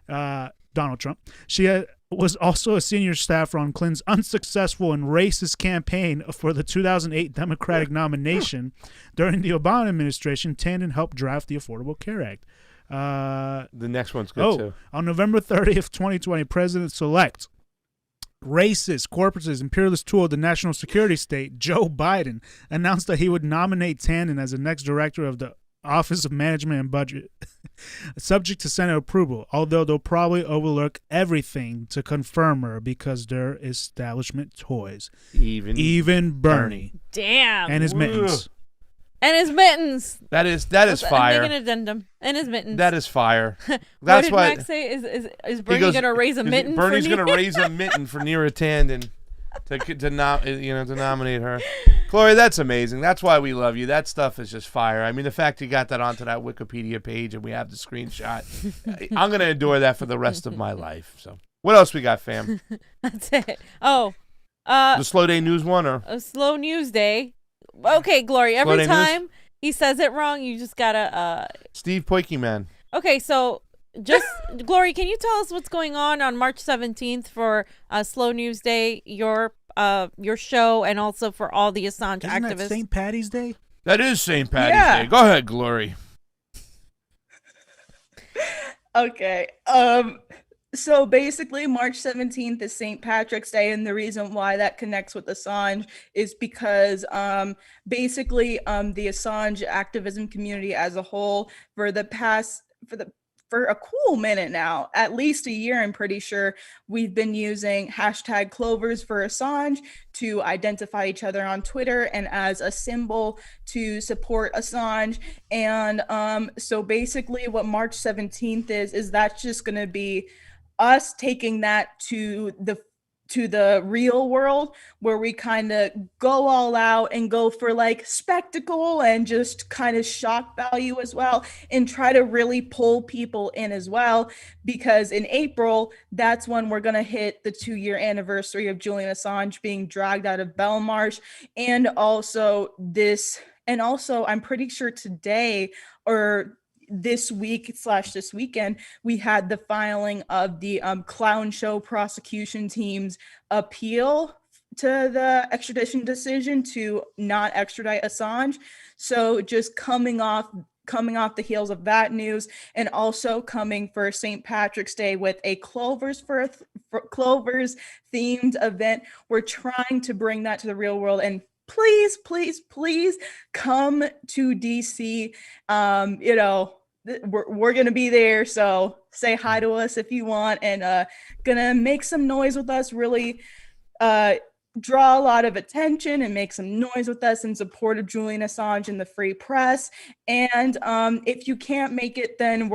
Donald Trump. She was also a senior staffer on Clinton's unsuccessful and racist campaign for the 2008 Democratic nomination. During the Obama administration, Tandon helped draft the Affordable Care Act. The next one's good, too. On November 30th, 2020, President-elect, racist, corporatist, imperialist tool of the national security state, Joe Biden, announced that he would nominate Tandon as the next director of the Office of Management and Budget, subject to Senate approval, although they'll probably overlook everything to confirm her because they're establishment toys. Even Bernie. Damn. And his mittens. And his mittens. That is fire. I'm making an addendum. And his mittens. That is fire. That's what did Max say? Is Bernie going to raise a mitten? Bernie's going to raise a mitten for Nira Tandon to nominate her. Glory, that's amazing. That's why we love you. That stuff is just fire. I mean, the fact you got that onto that Wikipedia page and we have the screenshot, I'm going to adore that for the rest of my life. So, what else we got, fam? That's it. Oh, the slow day news one or a slow news day. Okay, Glory. Every time he says it wrong, you just gotta Steve Poiky Man. Okay, so just Glory, can you tell us what's going on March 17th for Slow News Day, your show, and also for all the Assange activists? Isn't that St. Patty's Day? That is St. Patty's Day. Go ahead, Glory. Okay. So basically, March 17th is St. Patrick's Day, and the reason why that connects with Assange is because basically the Assange activism community as a whole for a cool minute now, at least a year, I'm pretty sure, we've been using hashtag Clovers for Assange to identify each other on Twitter and as a symbol to support Assange. And so basically what March 17th is that's just going to be us taking that to the real world, where we kind of go all out and go for like spectacle and just kind of shock value as well, and try to really pull people in as well, because in April, that's when we're going to hit the 2-year anniversary of Julian Assange being dragged out of Belmarsh. And also I'm pretty sure today or this weekend, we had the filing of the clown show prosecution team's appeal to the extradition decision to not extradite Assange. So just coming off the heels of that news, and also coming for St. Patrick's Day with a Clovers themed event, we're trying to bring that to the real world. And please come to DC. We're gonna be there, so say hi to us if you want, and gonna make some noise with us, really draw a lot of attention and make some noise with us in support of Julian Assange and the free press. And if you can't make it, then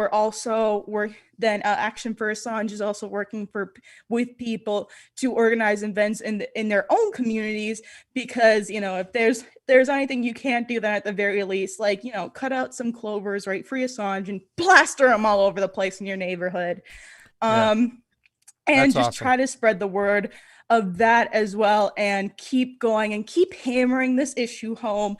Action for Assange is also working with people to organize events in their own communities, because if there's anything you can't do, that at the very least, cut out some clovers, right, free Assange, and plaster them all over the place in your neighborhood. And just awesome. Try to spread the word of that as well, and keep going and keep hammering this issue home.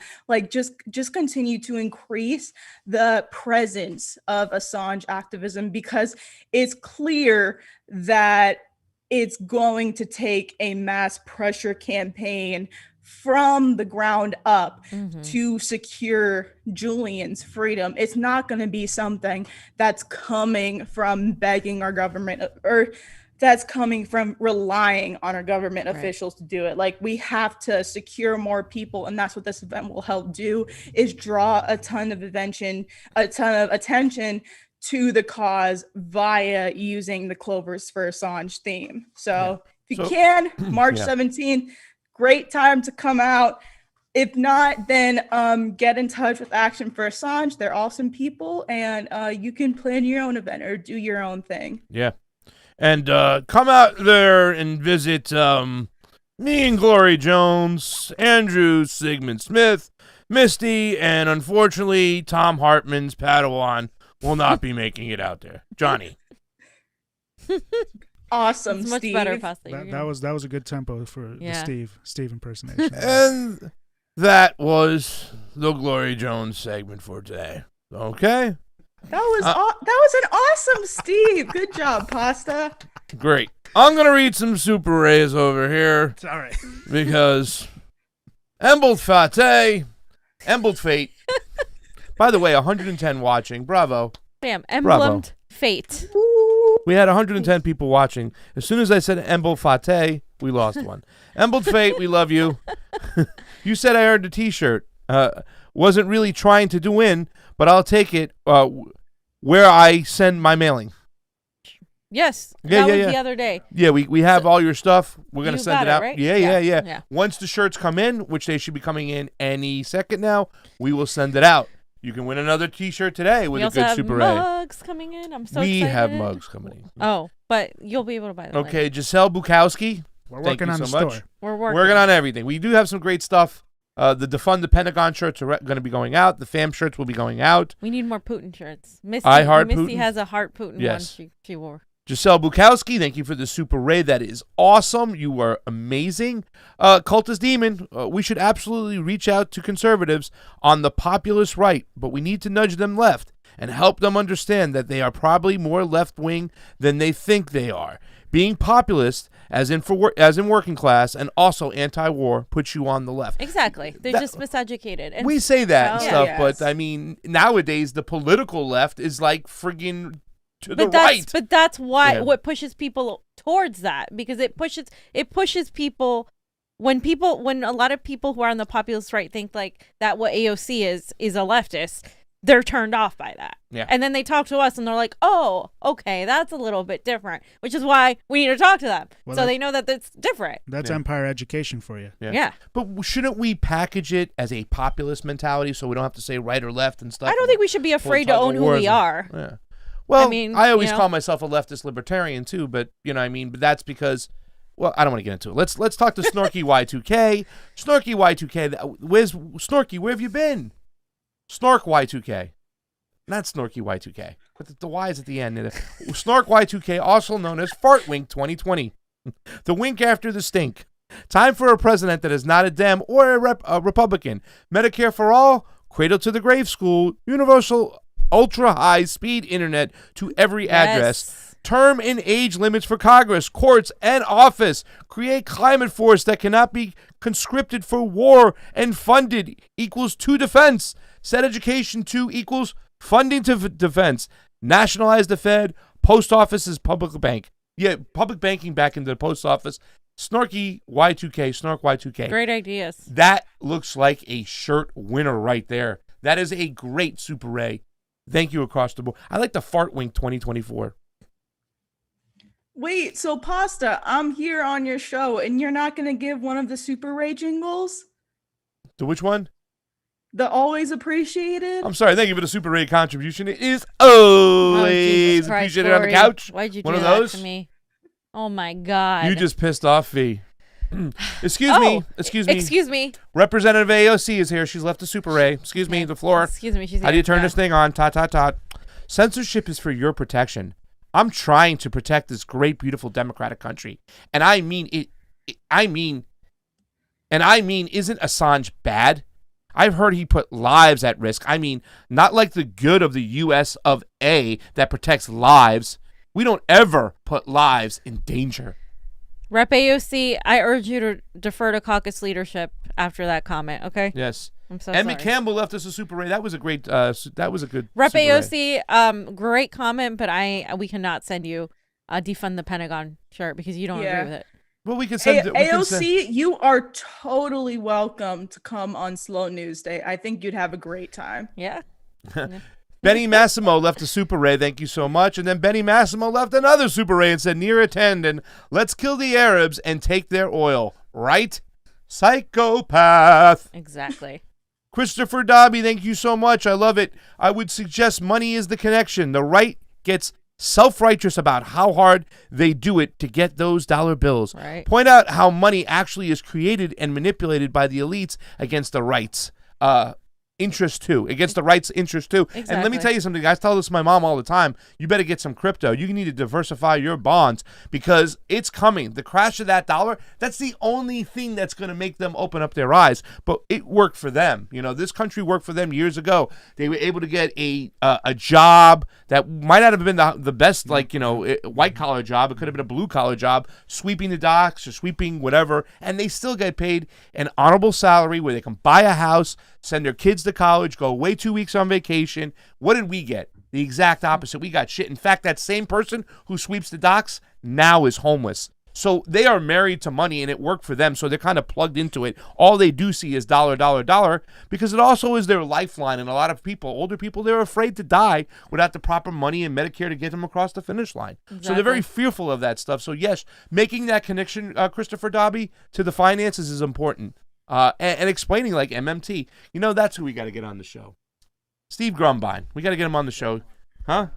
Just continue to increase the presence of Assange activism, because it's clear that it's going to take a mass pressure campaign from the ground up to secure Julian's freedom. It's not going to be something that's coming from begging our government, or that's coming from relying on our government officials to do it. We have to secure more people, and that's what this event will help do, is draw a ton of attention to the cause via using the Clovers for Assange theme. So if you can, March 17th, great time to come out. If not, then get in touch with Action for Assange. They're awesome people, and you can plan your own event or do your own thing. Yeah. And come out there and visit me and Glory Jones, Andrew Sigmund Smith, Misty, and unfortunately Tom Hartman's Padawan will not be making it out there. Johnny. Awesome, it's much Steve. Better, Pasta. That was a good tempo for the Steve impersonation. And that was the Glory Jones segment for today. Okay. That was an awesome Steve. Good job, Pasta. Great. I'm going to read some Super Rays over here. It's all right. Because Embald Fate. By the way, 110 watching. Bravo. Bam. Emblemed Fate. We had 110 people watching. As soon as I said Embald Fate, we lost one. Embald Fate, we love you. You said I earned a t-shirt. Wasn't really trying to do in, but I'll take it where I send my mailing. Yes. Yeah, that was the other day. Yeah, we have all your stuff. We're going to send it out. Right? Yeah. Once the shirts come in, which they should be coming in any second now, we will send it out. You can win another T-shirt today with a good Super A. We also have mugs coming in. I'm so excited. We have mugs coming in. Oh, but you'll be able to buy them Okay, later. Giselle Bukowski. We're working on the store. We're working. Working on everything. We do have some great stuff. The Defund the Pentagon shirts are going to be going out. The FAM shirts will be going out. We need more Putin shirts. Misty Putin. has a Heart Putin one she wore. Giselle Bukowski, thank you for the Super Ray. That is awesome. You are amazing. Cultist Demon, we should absolutely reach out to conservatives on the populist right, but we need to nudge them left and help them understand that they are probably more left-wing than they think they are. Being populist, as in working class, and also anti-war, puts you on the left. Exactly. They're just miseducated. And we say that and stuff, yes. but I mean, nowadays the political left is like friggin' to the right. But that's why what pushes people towards that, because it pushes people when a lot of people who are on the populist right think like that what AOC is a leftist, they're turned off by that. Yeah. And then they talk to us and they're like, oh, okay, that's a little bit different, which is why we need to talk to them. Well, so they know that it's different. That's empire education for you. Yeah. But shouldn't we package it as a populist mentality so we don't have to say right or left and stuff? I don't think we should be afraid to own who we are. Yeah. Well, I mean, I always call myself a leftist libertarian too, but but that's because, well, I don't want to get into it. Let's talk to Snorky Y2K. Snorky Y2K, where's Snorky? Where have you been? Snork Y2K, not Snorky Y2K, but the Y is at the end. Snork Y2K, also known as Fart Wink 2020, the wink after the stink. Time for a president that is not a Dem or a Republican. Medicare for all, cradle to the grave school, universal ultra-high-speed internet to every address, term and age limits for Congress, courts, and office, create climate force that cannot be conscripted for war and funded equals to defense, set education to equals funding to defense, nationalize the Fed, post office is public bank. Yeah, public banking back into the post office. Snorky Y2K, Snork Y2K. Great ideas. That looks like a shirt winner right there. That is a great Super Ray. Thank you across the board. I like the Fart Wink 2024. Wait, so Pasta, I'm here on your show, and you're not going to give one of the Super Ray jingles? To which one? The always appreciated? I'm sorry. Thank you for the Super Ray contribution. It is always appreciated on the couch. Why'd you one do of that those? to me? Oh, my God. You just pissed off V. Excuse me. Representative AOC is here. She's left the Super Ray. Excuse me, the floor. Excuse me. She's How do you turn this thing on? Tot. Censorship is for your protection. I'm trying to protect this great, beautiful, democratic country. And I mean, isn't Assange bad? I've heard he put lives at risk. I mean, not like the good of the U.S. of A. that protects lives. We don't ever put lives in danger. Rep AOC, I urge you to defer to caucus leadership after that comment, okay? Yes. I'm so Emmy sorry. Campbell left us a Super Ray. That was a great, that was a good Rep Super AOC, Ray. great comment, but we cannot send you a defund the Pentagon shirt because you don't agree with it. Well, we can send AOC, you are totally welcome to come on Slow News Day. I think you'd have a great time. Yeah. Benny Massimo left a Super Ray. Thank you so much. And then Benny Massimo left another Super Ray and said, Nira Tandon, let's kill the Arabs and take their oil. Right? Psychopath. Exactly. Christopher Dobby, thank you so much. I love it. I would suggest money is the connection. The right gets self-righteous about how hard they do it to get those dollar bills. Right. Point out how money actually is created and manipulated by the elites against the rights. Interest too, against the rights interest too. Exactly. And let me tell you something. I tell this to my mom all the time. You better get some crypto. You need to diversify your bonds because it's coming. The crash of that dollar, that's the only thing that's going to make them open up their eyes. But it worked for them. You know, this country worked for them years ago. They were able to get a job that might not have been the best, white collar job. It could have been a blue collar job, sweeping the docks or sweeping whatever. And they still get paid an honorable salary where they can buy a house, send their kids to college, go away 2 weeks on vacation. What did we get? The exact opposite. We got shit. In fact, that same person who sweeps the docks now is homeless. So they are married to money, and it worked for them, so they're kind of plugged into it. All they do see is dollar, dollar, dollar, because it also is their lifeline. And a lot of people, older people, they're afraid to die without the proper money and Medicare to get them across the finish line. Exactly. So they're very fearful of that stuff. So yes, making that connection, Christopher Dobby, to the finances is important. And explaining like MMT. That's who we got to get on the show. Steve Grumbine. We got to get him on the show. Huh?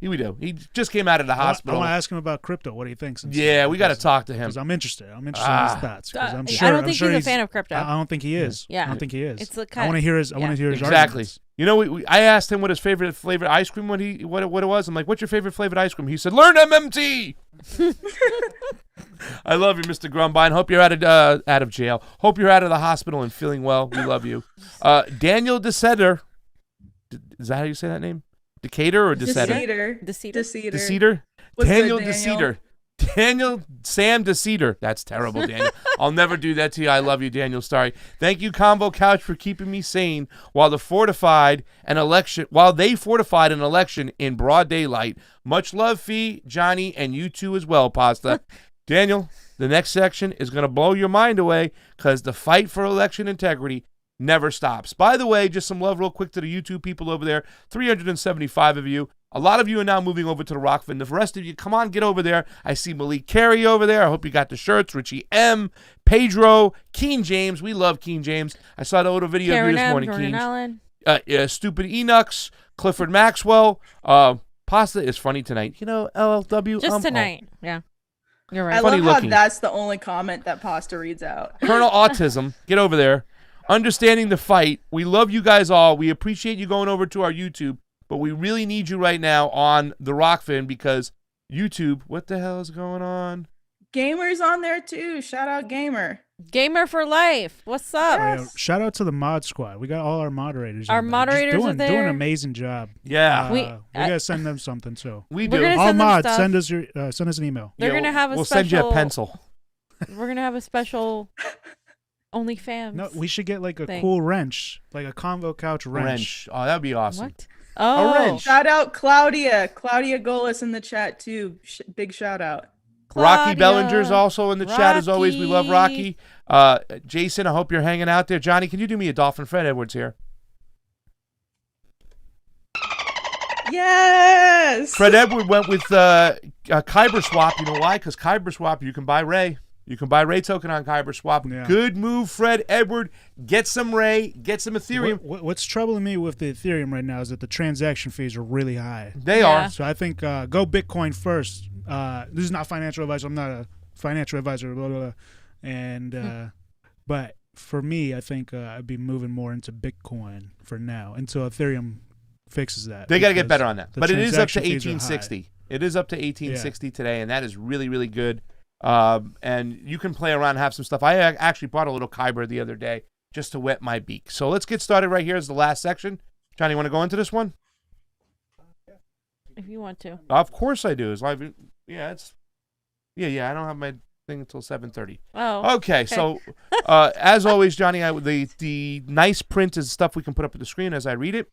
We do. He just came out of the hospital. I want to ask him about crypto. What do you think? Yeah, we got to talk to him. Because I'm interested. I'm interested in his thoughts. I don't think he's a fan of crypto. I don't think he is. Yeah. I don't think he is. It's I want to hear his. Exactly. Arguments. I asked him what his favorite flavored ice cream what it was. I'm like, what's your favorite flavored ice cream? He said, learn MMT. I love you, Mr. Grumbine. Hope you're out of jail. Hope you're out of the hospital and feeling well. We love you. Daniel Desetter. Is that how you say that name? Decatur or Desetter? Deceiver. Daniel Deceiver. Daniel Sam Deceiver. That's terrible, Daniel. I'll never do that to you. I love you, Daniel. Sorry. Thank you, Convo Couch, for keeping me sane while they fortified an election in broad daylight. Much love, Fee, Johnny, and you too as well, Pasta. Daniel, the next section is going to blow your mind away because the fight for election integrity never stops. By the way, just some love real quick to the YouTube people over there. 375 of you. A lot of you are now moving over to the Rokfin. The rest of you, come on, get over there. I see Malik Carey over there. I hope you got the shirts. Richie M, Pedro, Keen James. We love Keen James. I saw the little video of you this morning, Keen. Stupid Enochs, Clifford Maxwell. Pasta is funny tonight. LLW. Just tonight. Yeah. You're right. I love how that's the only comment that Pasta reads out. Colonel Autism. Get over there. Understanding the fight. We love you guys all. We appreciate you going over to our YouTube, but we really need you right now on the Rokfin because YouTube, what the hell is going on? Gamer's on there too. Shout out Gamer. Gamer for life. What's up? Yes. Shout out to the mod squad. We got all our moderators. Our moderators are there. Doing an amazing job. Yeah. We gotta send them something too. We do. All mods, send us an email. They're gonna have we'll send you a pencil. We're gonna have a special OnlyFans. No, we should get like a cool wrench, like a Convo Couch wrench. Oh, that'd be awesome. What? Oh, a wrench. Shout out Claudia Golis in the chat too. Big shout out. Claudia. Rocky Bellinger's also in the chat as always. We love Rocky. Jason, I hope you're hanging out there. Johnny, can you do me a dolphin? Fred Edwards here. Yes. Fred Edward went with Kyber Swap. You know why? Because Kyber Swap, you can buy Ray. You can buy Ray token on Kyber Swap. Yeah. Good move, Fred Edward. Get some Ray. Get some Ethereum. What's troubling me with the Ethereum right now is that the transaction fees are really high. They are. So I think go Bitcoin first. This is not financial advice. I'm not a financial advisor. Blah, blah, blah. And but for me, I think I'd be moving more into Bitcoin for now until Ethereum fixes that. They got to get better on that. But it is up to 1860. It is up to 1860 today, and that is really, really good. And you can play around and have some stuff. I actually bought a little Kyber the other day just to wet my beak. So let's get started right here as the last section. Johnny, you want to go into this one? If you want to. Of course I do. I don't have my thing until 7:30. Oh. Okay. So as always, Johnny, the nice print is stuff we can put up on the screen as I read it.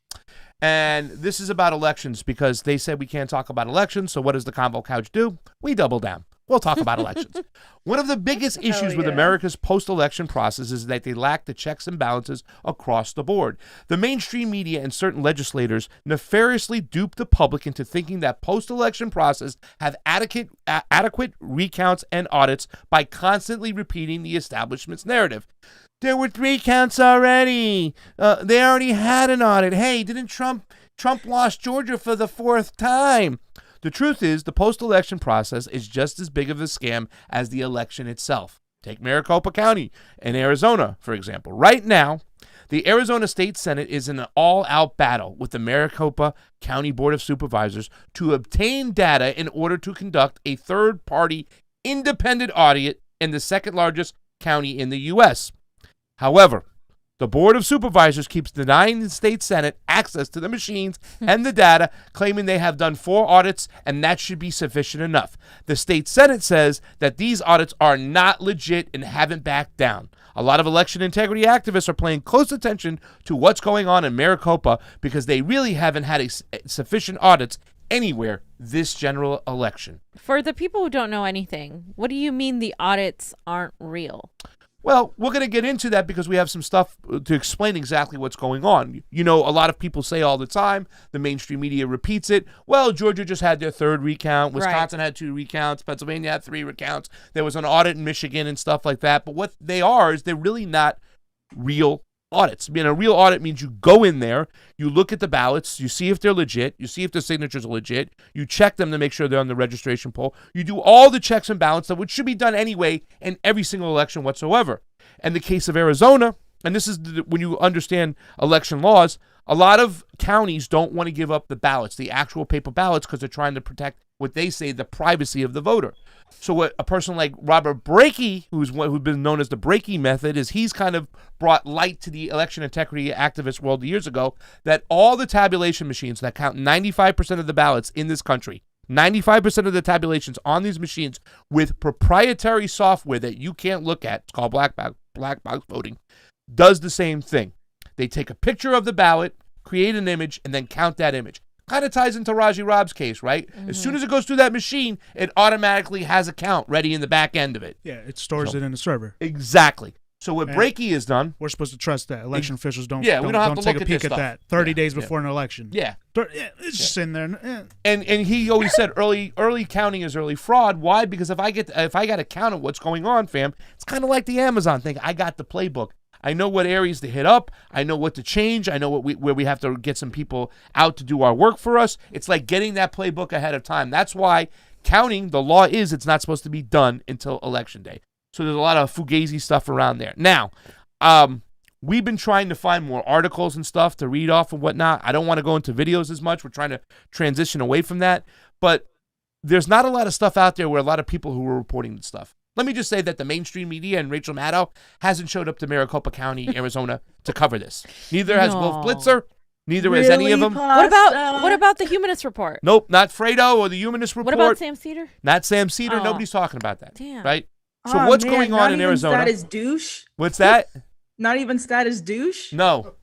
And this is about elections because they said we can't talk about elections. So what does the Convo Couch do? We double down. We'll talk about elections. One of the biggest issues with America's post-election process is that they lack the checks and balances across the board. The mainstream media and certain legislators nefariously dupe the public into thinking that post-election process have adequate recounts and audits by constantly repeating the establishment's narrative. There were 3 counts already. They already had an audit. Hey, didn't Trump lost Georgia for the 4th time? The truth is, the post-election process is just as big of a scam as the election itself. Take Maricopa County in Arizona, for example. Right now, the Arizona State Senate is in an all-out battle with the Maricopa County Board of Supervisors to obtain data in order to conduct a third-party independent audit in the second-largest county in the U.S. However, the Board of Supervisors keeps denying the state Senate access to the machines and the data, claiming they have done 4 audits and that should be sufficient enough. The state Senate says that these audits are not legit and haven't backed down. A lot of election integrity activists are paying close attention to what's going on in Maricopa because they really haven't had sufficient audits anywhere this general election. For the people who don't know anything, what do you mean the audits aren't real? Well, we're going to get into that because we have some stuff to explain exactly what's going on. You know, a lot of people say all the time, the mainstream media repeats it. Well, Georgia just had their 3rd recount. Wisconsin had 2 recounts. Pennsylvania had 3 recounts. There was an audit in Michigan and stuff like that. But what they are is they're really not real audits. I mean, a real audit means you go in there, you look at the ballots, you see if they're legit, you see if the signatures are legit, you check them to make sure they're on the registration poll, you do all the checks and balances, which should be done anyway in every single election whatsoever. In the case of Arizona, and this is when you understand election laws, a lot of counties don't want to give up the ballots, the actual paper ballots, because they're trying to protect what they say the privacy of the voter. So what a person like Robert Brakey, who's been known as the Brakey method, is he's kind of brought light to the election integrity activist world years ago that all the tabulation machines that count 95% of the ballots in this country, 95% of the tabulations on these machines with proprietary software that you can't look at, it's called black box voting, does the same thing. They take a picture of the ballot, create an image, and then count that image. Kind of ties into Raji Rob's case, right? Mm-hmm. As soon as it goes through that machine, it automatically has a count ready in the back end of it. Yeah, it stores it in the server. Exactly. So what Brakey has done... We're supposed to trust that. Election officials don't, we don't have to take look a peek at that 30 days before an election. Yeah. It's just in there. And he always said early counting is early fraud. Why? Because if I got a count of what's going on, fam, it's kind of like the Amazon thing. I got the playbook. I know what areas to hit up. I know what to change. I know where we have to get some people out to do our work for us. It's like getting that playbook ahead of time. That's why counting, the law is it's not supposed to be done until Election Day. So there's a lot of fugazi stuff around there. Now, we've been trying to find more articles and stuff to read off and whatnot. I don't want to go into videos as much. We're trying to transition away from that. But there's not a lot of stuff out there where a lot of people who are reporting the stuff. Let me just say that the mainstream media and Rachel Maddow hasn't showed up to Maricopa County, Arizona to cover this. Neither has Wolf Blitzer. Neither has any of them. What about the Humanist Report? Nope, not Fredo or the Humanist Report. What about Sam Cedar? Not Sam Cedar. Nobody's talking about that. Damn. Right? So what's going on in Arizona? Not even status douche. What's that? Not even status douche? No.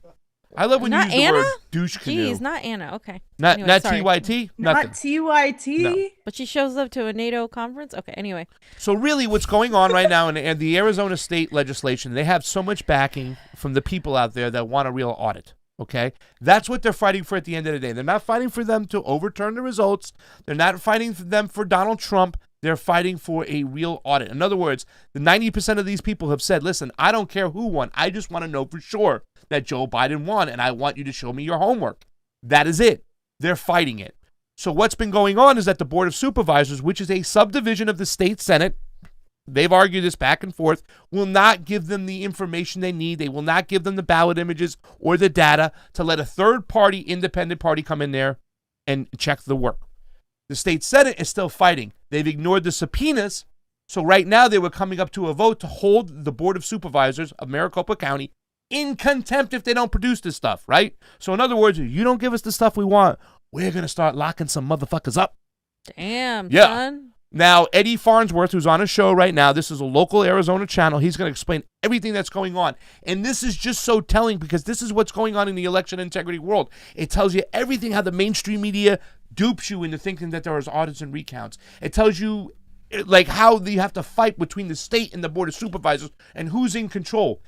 I love when you use the word douche canoe. Jeez, not Anna. Okay. Not anyway, TYT? Not TYT? No. But she shows up to a NATO conference? Okay, anyway. So really what's going on right now in the Arizona state legislation, they have so much backing from the people out there that want a real audit. Okay? That's what they're fighting for at the end of the day. They're not fighting for them to overturn the results. They're not fighting for them for Donald Trump. They're fighting for a real audit. In other words, the 90% of these people have said, listen, I don't care who won. I just want to know for sure that Joe Biden won, and I want you to show me your homework. That is it. They're fighting it. So what's been going on is that the Board of Supervisors, which is a subdivision of the state Senate, they've argued this back and forth, will not give them the information they need. They will not give them the ballot images or the data to let a third-party, independent party come in there and check the work. The state Senate is still fighting. They've ignored the subpoenas. So right now they were coming up to a vote to hold the Board of Supervisors of Maricopa County in contempt if they don't produce this stuff, right? So in other words, if you don't give us the stuff we want, we're going to start locking some motherfuckers up. Damn, yeah. son. Now, Eddie Farnsworth, who's on a show right now, this is a local Arizona channel. He's going to explain everything that's going on. And this is just so telling because this is what's going on in the election integrity world. It tells you everything how the mainstream media dupes you into thinking that there is audits and recounts. It tells you like how you have to fight between the state and the Board of Supervisors and who's in control.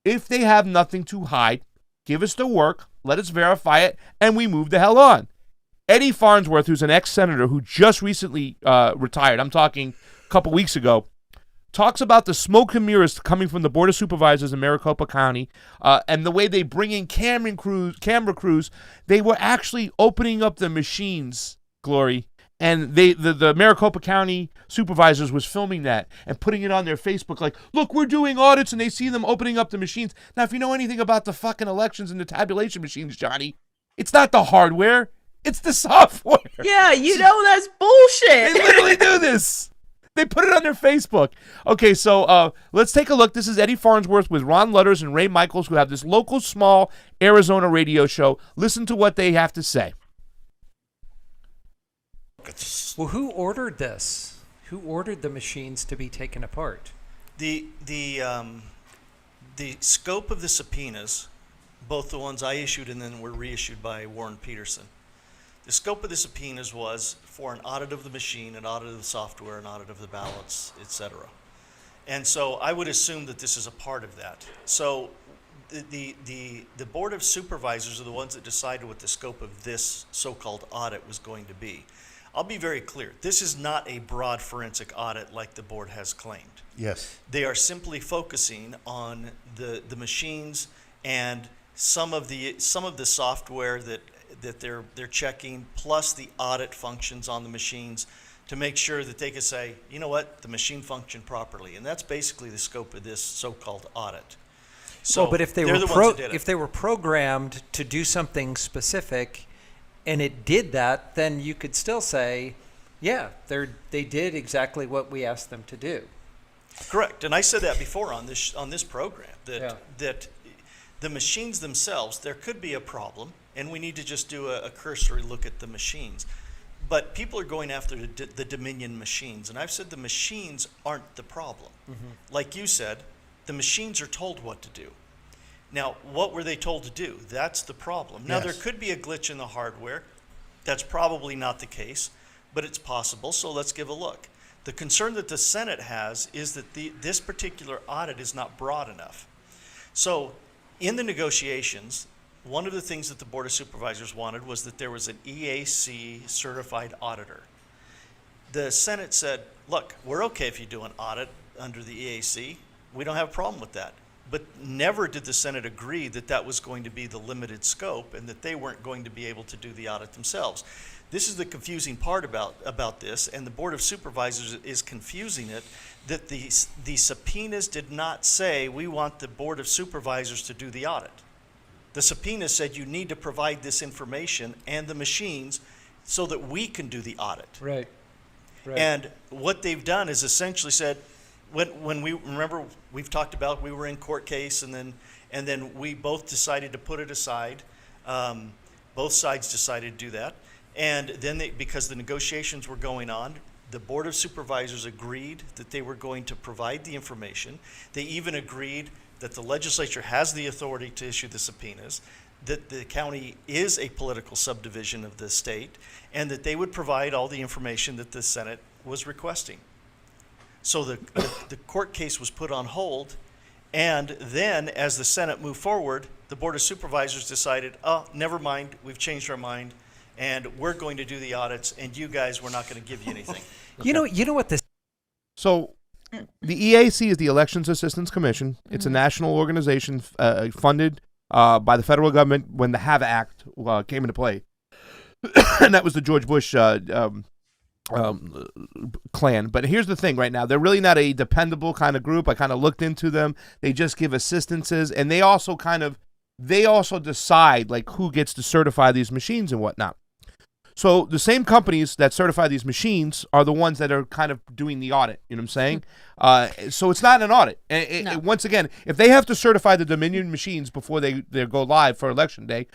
If they have nothing to hide, give us the work, let us verify it, and we move the hell on. Eddie Farnsworth, who's an ex-senator who just recently retired, I'm talking a couple weeks ago, talks about the smoke and mirrors coming from the Board of Supervisors in Maricopa County and the way they bring in camera crews. They were actually opening up the machines, Glory, and the Maricopa County supervisors was filming that and putting it on their Facebook like, look, we're doing audits, and they see them opening up the machines. Now, if you know anything about the fucking elections and the tabulation machines, Johnny, it's not the hardware, it's the software. Yeah, you know that's bullshit. They literally do this. They put it on their Facebook. Okay, so let's take a look. This is Eddie Farnsworth with Ron Lutters and Ray Michaels, who have this local, small Arizona radio show. Listen to what they have to say. Well, who ordered this? Who ordered the machines to be taken apart? The scope of the subpoenas, both the ones I issued and then were reissued by Warren Peterson, The scope of the subpoenas was for an audit of the machine, an audit of the software, an audit of the ballots, etc. And so I would assume that this is a part of that. So the Board of Supervisors are the ones that decided what the scope of this so-called audit was going to be. I'll be very clear. This is not a broad forensic audit like the board has claimed. Yes. They are simply focusing on the machines and some of the software that they're checking, plus the audit functions on the machines to make sure that they can say, you know what, the machine functioned properly. And that's basically the scope of this so-called audit. So well, but if they they're were the ones that did it. if they were programmed to do something specific, and it did that, then you could still say, yeah, they did exactly what we asked them to do. Correct, and I said that before on this program that the machines themselves, there could be a problem, and we need to just do a cursory look at the machines. But people are going after the Dominion machines, and I've said the machines aren't the problem. Mm-hmm. Like you said, the machines are told what to do. Now, what were they told to do? That's the problem. Now, there could be a glitch in the hardware. That's probably not the case, but it's possible, so let's give a look. The concern that the Senate has is that this particular audit is not broad enough. So, in the negotiations, one of the things that the Board of Supervisors wanted was that there was an EAC certified auditor. The Senate said, look, we're okay if you do an audit under the EAC. We don't have a problem with that. But never did the Senate agree that that was going to be the limited scope and that they weren't going to be able to do the audit themselves. This is the confusing part about this, and the Board of Supervisors is confusing it, that the subpoenas did not say we want the Board of Supervisors to do the audit. The subpoena said you need to provide this information and the machines so that we can do the audit. Right. And what they've done is essentially said, when we remember we've talked about we were in court case and then we both decided to put it aside. Both sides decided to do that, and then because the negotiations were going on, the Board of Supervisors agreed that they were going to provide the information. They even agreed that the legislature has the authority to issue the subpoenas, that the county is a political subdivision of the state, and that they would provide all the information that the Senate was requesting. So the court case was put on hold, and then as the Senate moved forward, the Board of Supervisors decided, oh, never mind, we've changed our mind, and we're going to do the audits, and you guys, we're not going to give you anything. Okay. You know what this... So the EAC is the Elections Assistance Commission. It's a national organization funded by the federal government when the HAVA Act came into play. And that was the George Bush clan. But here's the thing right now. They're really not a dependable kind of group. I kind of looked into them. They just give assistances, and they also decide like who gets to certify these machines and whatnot. So the same companies that certify these machines are the ones that are kind of doing the audit. You know what I'm saying? So it's not an audit. Once again, if they have to certify the Dominion machines before they go live for Election Day,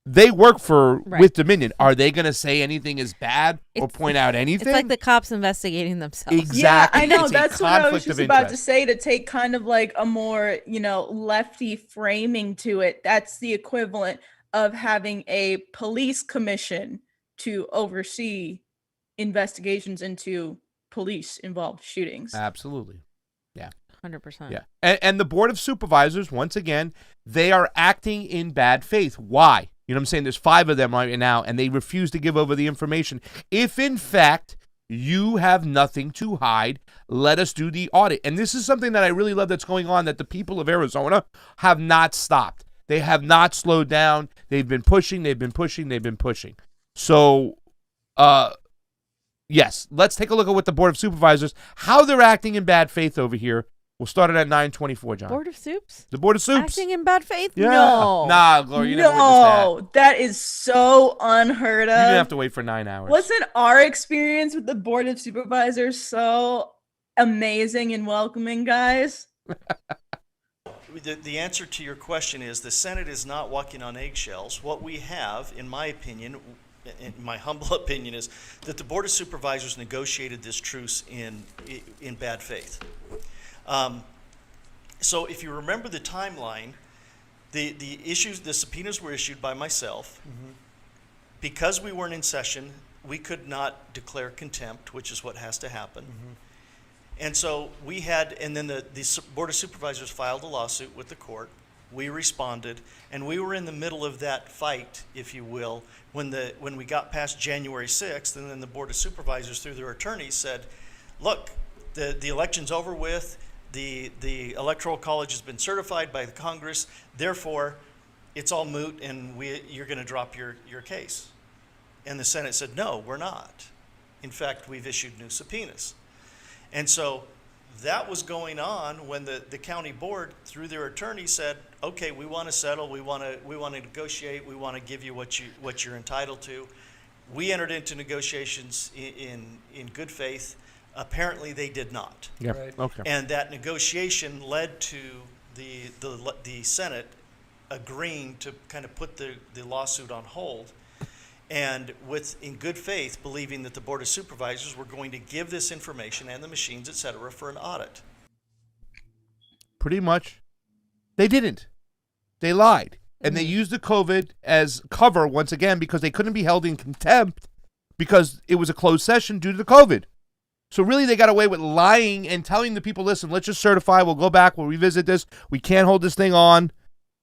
they work with Dominion. Are they going to say anything is bad or point out anything? It's like the cops investigating themselves. Exactly. Yeah, I know. It's That's what I was just about to say, to take kind of like a more, lefty framing to it. That's the equivalent of having a police commission to oversee investigations into police-involved shootings. Absolutely. Yeah. 100%. Yeah. And the Board of Supervisors, once again, they are acting in bad faith. Why? You know what I'm saying? There's 5 of them right now, and they refuse to give over the information. If, in fact, you have nothing to hide, let us do the audit. And this is something that I really love that's going on, that the people of Arizona have not stopped. They have not slowed down. They've been pushing. So, yes, let's take a look at what the Board of Supervisors, how they're acting in bad faith over here. We'll start it at 9:24, John. Board of Soups? The Board of Soups. Acting in bad faith? Yeah. No. Nah, Gloria, you never witnessed No, that is so unheard of. You didn't have to wait for 9 hours. Wasn't our experience with the Board of Supervisors so amazing and welcoming, guys? The answer to your question is the Senate is not walking on eggshells. What we have, in my opinion, in my humble opinion, is that the Board of Supervisors negotiated this truce in bad faith. So if you remember the timeline, the subpoenas were issued by myself. Mm-hmm. because we weren't in session, we could not declare contempt, which is what has to happen. And so we had, and then the Board of Supervisors filed a lawsuit with the court. We responded, and we were in the middle of that fight, if you will, when we got past January 6th, and then the Board of Supervisors, through their attorneys, said, look, the election's over with, the Electoral College has been certified by the Congress, therefore, it's all moot, and you're going to drop your case. And the Senate said, no, we're not. In fact, we've issued new subpoenas. And so that was going on when the county board, through their attorney, said, okay, we want to settle, we want to negotiate, we want to give you what you're entitled to. We entered into negotiations in good faith. Apparently they did not. Yeah. Right. Okay. And that negotiation led to the Senate agreeing to kind of put the lawsuit on hold, and in good faith believing that the Board of Supervisors were going to give this information and the machines, et cetera, for an audit. Pretty much. They didn't. They lied. And they used the COVID as cover once again because they couldn't be held in contempt because it was a closed session due to the COVID. So really they got away with lying and telling the people, listen, let's just certify. We'll go back. We'll revisit this. We can't hold this thing on.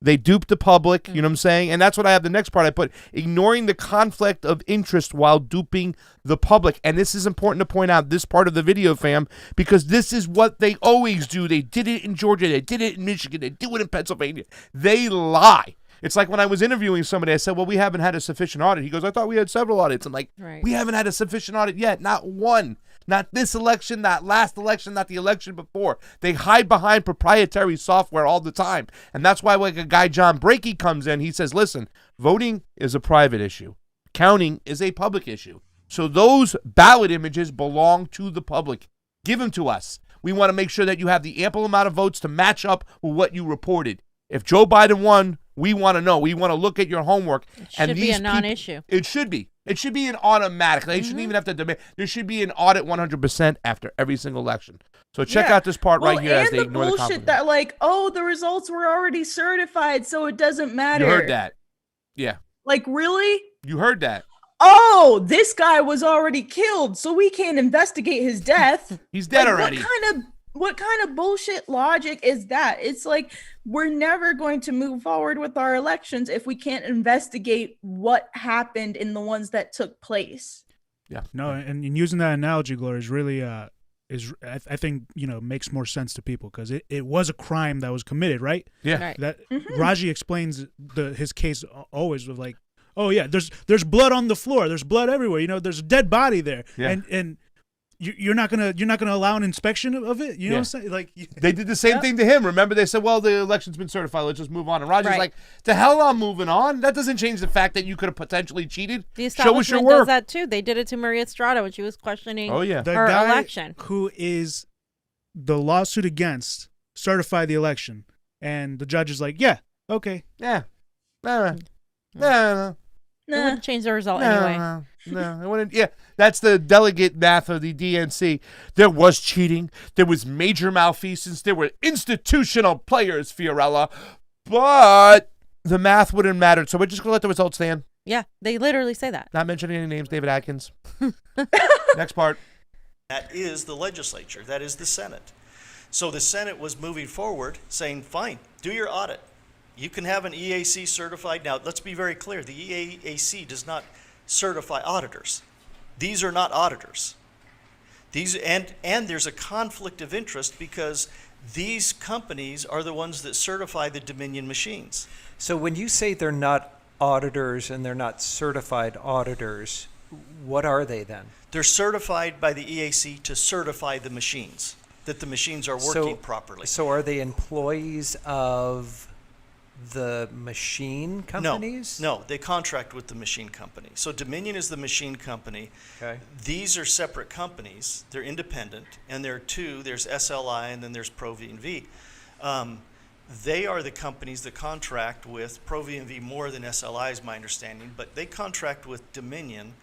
They duped the public, you know what I'm saying? And that's what I have the next part I put, ignoring the conflict of interest while duping the public. And this is important to point out, this part of the video, fam, because this is what they always do. They did it in Georgia. They did it in Michigan. They do it in Pennsylvania. They lie. It's like when I was interviewing somebody, I said, well, we haven't had a sufficient audit. He goes, I thought we had several audits. I'm like, we haven't had a sufficient audit yet. Not one. Not this election, not last election, not the election before. They hide behind proprietary software all the time. And that's why like a guy, John Brakey, comes in. He says, listen, voting is a private issue. Counting is a public issue. So those ballot images belong to the public. Give them to us. We want to make sure that you have the ample amount of votes to match up with what you reported. If Joe Biden won, we want to know. We want to look at your homework. It should be a non-issue. It should be. It should be an automatic. They shouldn't even have to debate. There should be an audit 100% after every single election. So check out this part right here as they ignore the conflict. That like, oh, the results were already certified, so it doesn't matter. You heard that. Yeah. Like, really? You heard that. Oh, this guy was already killed, so we can't investigate his death. He's dead already. What kind of bullshit logic is that? It's like, we're never going to move forward with our elections if we can't investigate what happened in the ones that took place. Yeah. No, and using that analogy, Gloria, is really I think, makes more sense to people because it was a crime that was committed, right? Yeah. Right. That Raji explains his case always with like, oh yeah, there's blood on the floor, there's blood everywhere, there's a dead body there, and you're not gonna allow an inspection of it. You know what I'm saying? Like they did the same thing to him. Remember, they said, "Well, the election's been certified. Let's just move on." And Roger's like, "The hell, I'm moving on." That doesn't change the fact that you could have potentially cheated. The Show us your establishment work. does that too. They did it to Maria Estrada when she was questioning the her guy election. Who is the lawsuit against certified the election, and the judge is like, "Yeah, okay, yeah, no. It wouldn't change the result anyway. No, it wouldn't. Yeah, that's the delegate math of the DNC. There was cheating. There was major malfeasance. There were institutional players, Fiorella. But the math wouldn't matter. So we're just going to let the results stand. Yeah, they literally say that. Not mentioning any names, David Atkins. Next part. That is the legislature. That is the Senate. So the Senate was moving forward saying, fine, do your audit. You can have an EAC certified. Now, let's be very clear. The EAC does not certify auditors. These are not auditors. And there's a conflict of interest because these companies are the ones that certify the Dominion machines. So when you say they're not auditors and they're not certified auditors, what are they then? They're certified by the EAC to certify the machines, that the machines are working properly. So are they employees of the machine companies? No, they contract with the machine company. So Dominion is the machine company. Okay. These are separate companies. They're independent, and there are two. There's SLI, and then there's Pro V&V. They are the companies that contract with Pro V&V more than SLI, is my understanding, but they contract with Dominion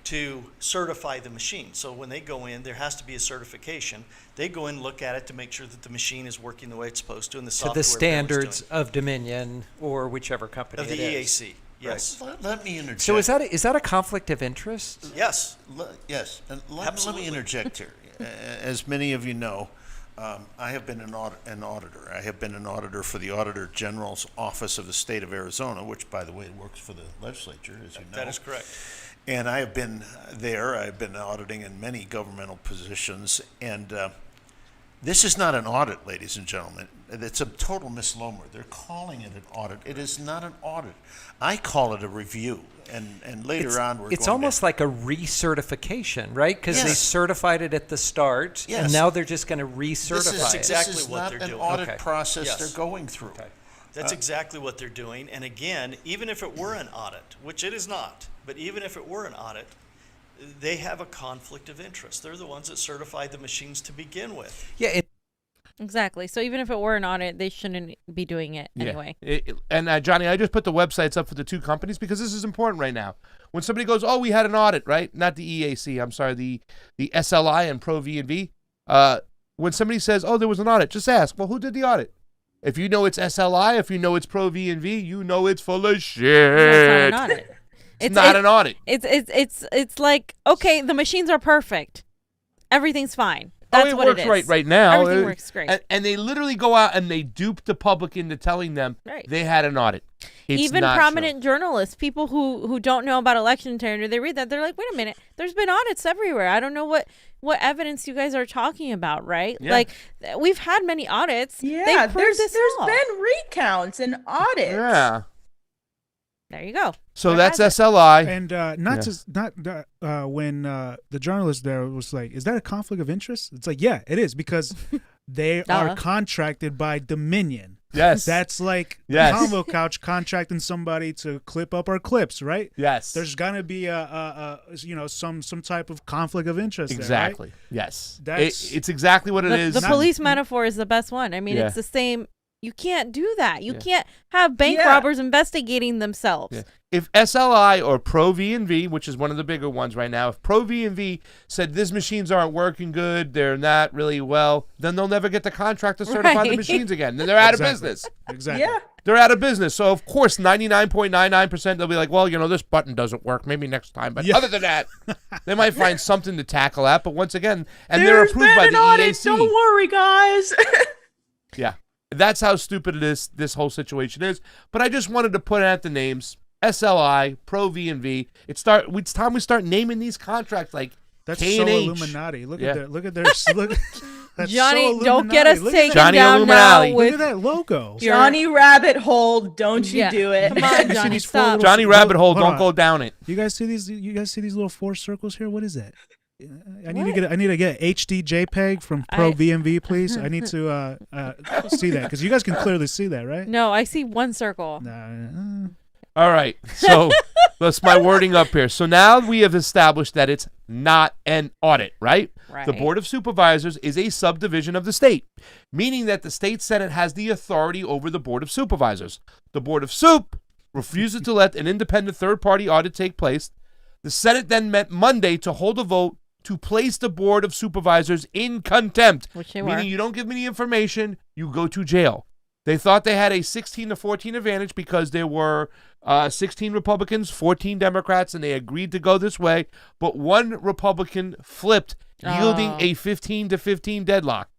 to certify the machine. So when they go in, there has to be a certification. They go in, look at it to make sure that the machine is working the way it's supposed to, and the software. To the standards of Dominion or whichever company of the it is. EAC. Yes. Let me interject. So is that a conflict of interest? Yes. Yes. And let Absolutely. me interject here. As many of you know, I have been an auditor. I have been an auditor for the Auditor General's Office of the State of Arizona, which, by the way, works for the legislature, as you know. That is correct. And I have been there. I've been auditing in many governmental positions. And this is not an audit, ladies and gentlemen. It's a total misnomer. They're calling it an audit. It is not an audit. I call it a review. And later on, it's almost like a recertification, right? Because they certified it at the start, and now they're just going to recertify it. Exactly this is what not they're an doing. audit process they're going through. That's exactly what they're doing. And again, even if it were an audit, which it is not, but even if it were an audit, they have a conflict of interest. They're the ones that certified the machines to begin with. Yeah. Exactly. So even if it were an audit, they shouldn't be doing it anyway. And Johnny, I just put the websites up for the two companies because this is important right now. When somebody goes, "Oh, we had an audit," right? Not the EAC. I'm sorry, the SLI and Pro V&V. When somebody says, "Oh, there was an audit," just ask, "Well, who did the audit?" If you know it's SLI, if you know it's Pro V&V, you know it's full of shit. It's not an audit. It's not an audit. It's like, okay, the machines are perfect. Everything's fine. That's it what works it is. right now. Everything works great. And they literally go out and they dupe the public into telling them they had an audit. It's Even not prominent journalists, people who don't know about election integrity, they read that, they're like, wait a minute, there's been audits everywhere. I don't know what evidence you guys are talking about, right? Yeah. Like, we've had many audits. Yeah, there's been recounts and audits. Yeah. There you go. So that's SLI. And when the journalist there was like, "Is that a conflict of interest?" It's like, yeah, it is, because they are contracted by Dominion. Yes. That's like Convo Couch contracting somebody to clip up our clips, right? Yes. There's gonna be some type of conflict of interest. Exactly. There, right? Yes. It's exactly what it is. The police metaphor is the best one. I mean, it's the same. You can't do that. You can't have bank robbers investigating themselves. Yeah. If SLI or Pro V&V, which is one of the bigger ones right now, if Pro V&V said these machines aren't working good, they're not really well, then they'll never get the contract to certify the machines again. Then they're out of business. Exactly. Yeah. They're out of business. So, of course, 99.99% they'll be like, well, this button doesn't work. Maybe next time. But other than that, they might find something to tackle at. But once again, and they're approved by the EAC. Don't worry, guys. Yeah. That's how stupid this whole situation is. But I just wanted to put out the names. SLI, Pro V&V. It's time we start naming these contracts like that's K so and H. Illuminati. Look at their look. That's Johnny, so don't get us taken Johnny down Illuminati. now Look with at that logo. Johnny Rabbit Hole, don't you do it. Come on, Johnny, stop. Johnny Rabbit Hole, Hold don't on. go down it. You guys see these? You guys see these little 4 circles here? What is that? I need to get HD JPEG from Pro V&V, please. I need to see that, because you guys can clearly see that, right? No, I see one circle. All right, so that's my wording up here. So now we have established that it's not an audit, right? The Board of Supervisors is a subdivision of the state, meaning that the state Senate has the authority over the Board of Supervisors. The Board of Soup refuses to let an independent third-party audit take place. The Senate then met Monday to hold a vote to place the Board of Supervisors in contempt, Which they meaning were. you don't give me the information, you go to jail. They thought they had a 16-14 advantage because there were 16 Republicans, 14 Democrats, and they agreed to go this way. But one Republican flipped, yielding a 15-15 deadlock.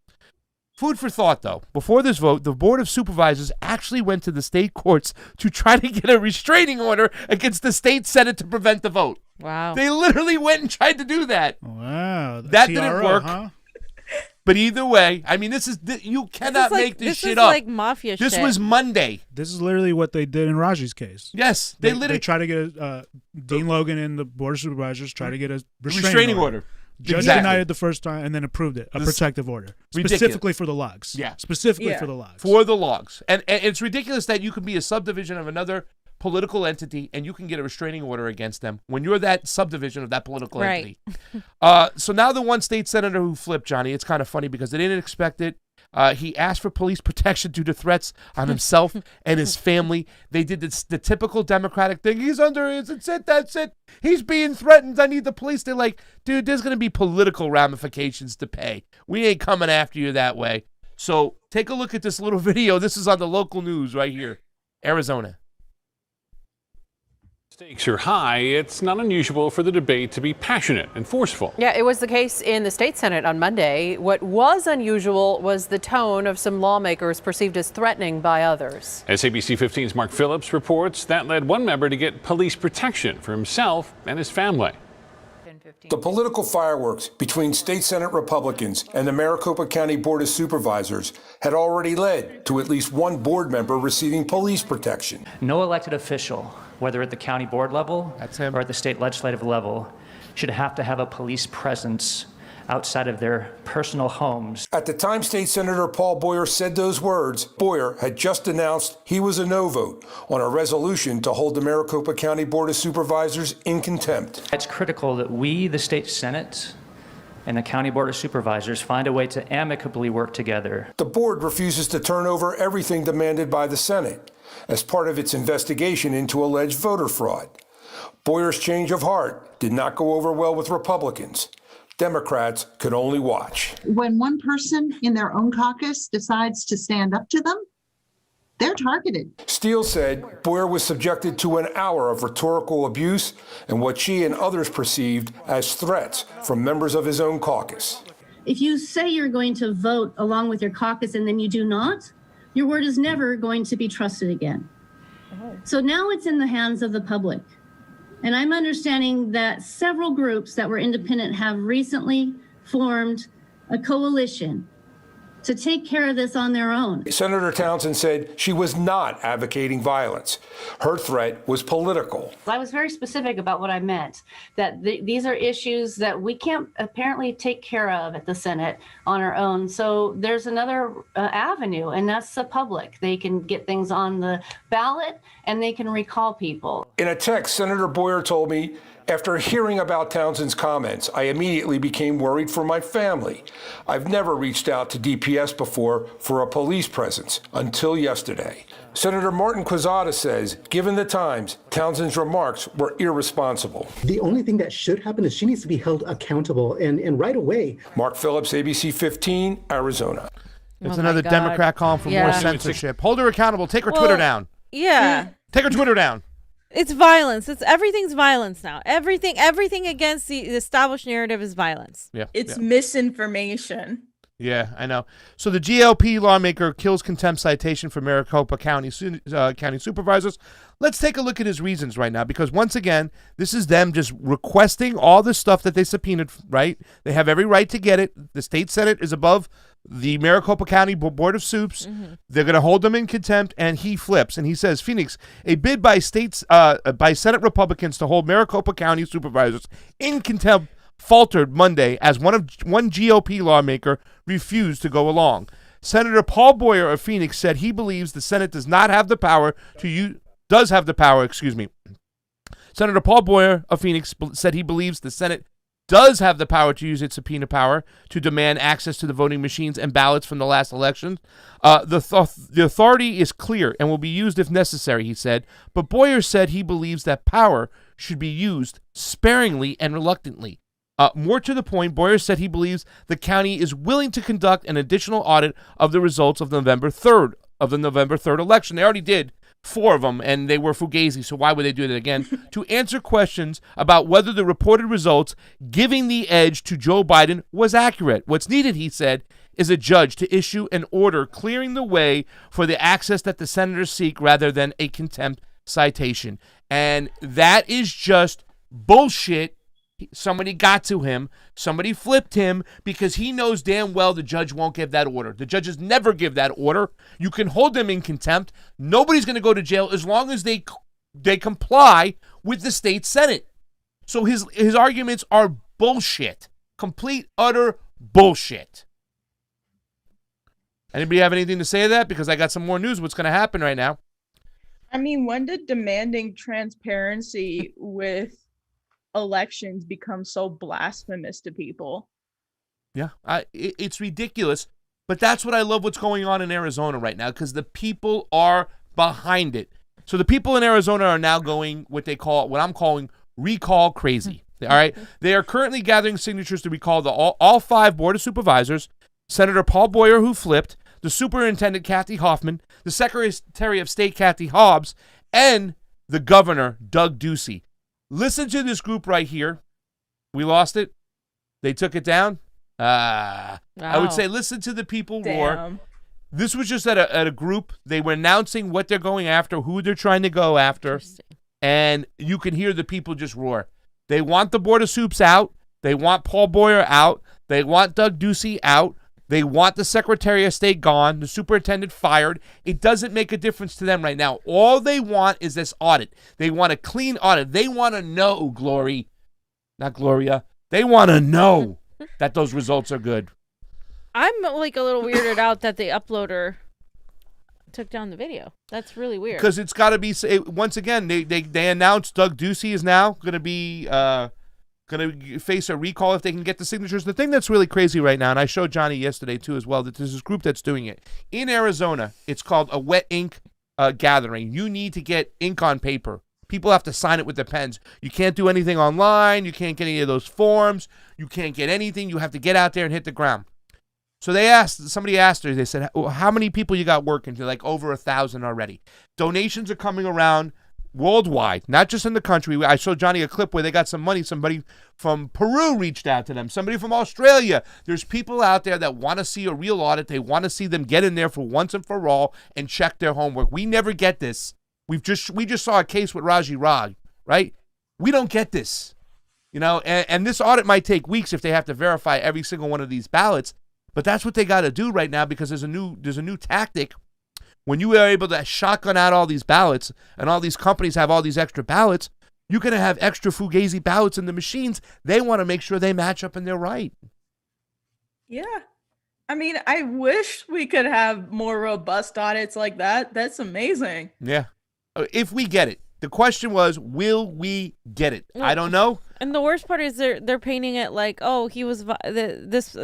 Food for thought, though. Before this vote, the Board of Supervisors actually went to the state courts to try to get a restraining order against the state Senate to prevent the vote. Wow. They literally went and tried to do that. Wow. That TRO, didn't work. Huh? But either way, I mean, you cannot make this shit up. This is like mafia shit. This was Monday. This is literally what they did in Raji's case. Yes, They literally tried to get Dean Logan and the Board of Supervisors tried to get a restraining order. Judge denied it the first time and then approved it. A protective order. Ridiculous. Specifically for the logs. Yeah. Specifically for the logs. For the logs. And it's ridiculous that you can be a subdivision of another political entity and you can get a restraining order against them when you're that subdivision of that political entity. So now the one state senator who flipped, Johnny, it's kind of funny because they didn't expect it. He asked for police protection due to threats on himself and his family. They did the typical Democratic thing. He's under, that's it. He's being threatened. I need the police. They're like, dude, there's going to be political ramifications to pay. We ain't coming after you that way. So take a look at this little video. This is on the local news right here, Arizona. Stakes are high. It's not unusual for the debate to be passionate and forceful. Yeah, it was the case in the state Senate on Monday. What was unusual was the tone of some lawmakers perceived as threatening by others. As ABC 15's Mark Phillips reports, that led one member to get police protection for himself and his family. The political fireworks between state Senate Republicans and the Maricopa County Board of Supervisors had already led to at least one board member receiving police protection. No elected official, whether at the county board level or at the state legislative level, should have to have a police presence outside of their personal homes. At the time State Senator Paul Boyer said those words, Boyer had just announced he was a no vote on a resolution to hold the Maricopa County Board of Supervisors in contempt. It's critical that we, the state Senate, and the County Board of Supervisors find a way to amicably work together. The board refuses to turn over everything demanded by the Senate as part of its investigation into alleged voter fraud. Boyer's change of heart did not go over well with Republicans. Democrats could only watch. When one person in their own caucus decides to stand up to them, they're targeted. Steele said Boyer was subjected to an hour of rhetorical abuse and what she and others perceived as threats from members of his own caucus. If you say you're going to vote along with your caucus and then you do not, your word is never going to be trusted again. So now it's in the hands of the public. And I'm understanding that several groups that were independent have recently formed a coalition to take care of this on their own. Senator Townsend said she was not advocating violence. Her threat was political. I was very specific about what I meant, that these are issues that we can't apparently take care of at the Senate on our own. So there's another avenue, and that's the public. They can get things on the ballot and they can recall people. In a text, Senator Boyer told me, after hearing about Townsend's comments, I immediately became worried for my family. I've never reached out to DPS before for a police presence until yesterday. Senator Martin Quezada says, given the times, Townsend's remarks were irresponsible. The only thing that should happen is she needs to be held accountable and right away. Mark Phillips, ABC 15, Arizona. It's another Democrat calling for more censorship. Hold her accountable. Take her Twitter down. Yeah. Take her Twitter down. It's violence. Everything's violence now. Everything against the established narrative is violence. Yeah. It's misinformation. Yeah, I know. So the GLP lawmaker kills contempt citation for Maricopa County supervisors. Let's take a look at his reasons right now, because once again, this is them just requesting all the stuff that they subpoenaed, right? They have every right to get it. The state Senate is above the Maricopa County Board of Soups. They're going to hold them in contempt, and he flips. And he says, Phoenix, a bid by Senate Republicans to hold Maricopa County supervisors in contempt faltered Monday as one GOP lawmaker refused to go along. Senator Paul Boyer of Phoenix said he believes the Senate does have the power. Senator Paul Boyer of Phoenix said he believes the Senate does have the power to use its subpoena power to demand access to the voting machines and ballots from the last election. The authority is clear and will be used if necessary, he said. But Boyer said he believes that power should be used sparingly and reluctantly. More to the point, Boyer said he believes the county is willing to conduct an additional audit of the results of the November 3rd election. They already did 4 of them, and they were fugazi, so why would they do that again? To answer questions about whether the reported results giving the edge to Joe Biden was accurate. What's needed, he said, is a judge to issue an order clearing the way for the access that the senators seek rather than a contempt citation. And that is just bullshit. Somebody got to him. Somebody flipped him because he knows damn well the judge won't give that order. The judges never give that order. You can hold them in contempt. Nobody's going to go to jail as long as they comply with the state Senate. So his arguments are bullshit. Complete, utter bullshit. Anybody have anything to say to that? Because I got some more news what's going to happen right now. I mean, when did demanding transparency with elections become so blasphemous to people? Yeah, it's ridiculous. But that's what I love what's going on in Arizona right now, because the people are behind it. So the people in Arizona are now going what I'm calling recall crazy. All right. They are currently gathering signatures to recall all 5 Board of Supervisors, Senator Paul Boyer, who flipped, the Superintendent Kathy Hoffman, the Secretary of State Kathy Hobbs, and the governor, Doug Ducey. Listen to this group right here. We lost it. They took it down. I would say listen to the people roar. This was just at a group. They were announcing what they're going after, who they're trying to go after, and you can hear the people just roar. They want the Board of Soups out. They want Paul Boyer out. They want Doug Ducey out. They want the Secretary of State gone, the superintendent fired. It doesn't make a difference to them right now. All they want is this audit. They want a clean audit. They want to know, not Gloria. They want to know that those results are good. I'm like a little weirded out that the uploader took down the video. That's really weird. Because it's got to be, once again, they announced Doug Ducey is now going to be going to face a recall if they can get the signatures. The thing that's really crazy right now, and I showed Johnny yesterday too as well, that there's this group that's doing it. In Arizona, it's called a wet ink gathering. You need to get ink on paper. People have to sign it with their pens. You can't do anything online. You can't get any of those forms. You can't get anything. You have to get out there and hit the ground. So somebody asked her, they said, how many people you got working? They're like over 1,000 already. Donations are coming around worldwide, not just in the country. I showed Johnny a clip where they got some money. Somebody from Peru reached out to them. Somebody from Australia. There's people out there that want to see a real audit. They want to see them get in there for once and for all and check their homework. We never get this. We just saw a case with Raji Rag, right? We don't get this, and this audit might take weeks if they have to verify every single one of these ballots. But that's what they got to do right now, because there's a new tactic. When you are able to shotgun out all these ballots and all these companies have all these extra ballots, you're going to have extra Fugazi ballots in the machines. They want to make sure they match up and they're right. Yeah. I mean, I wish we could have more robust audits like that. That's amazing. Yeah. If we get it. The question was, will we get it? I don't know. And the worst part is they're painting it like, oh, he was this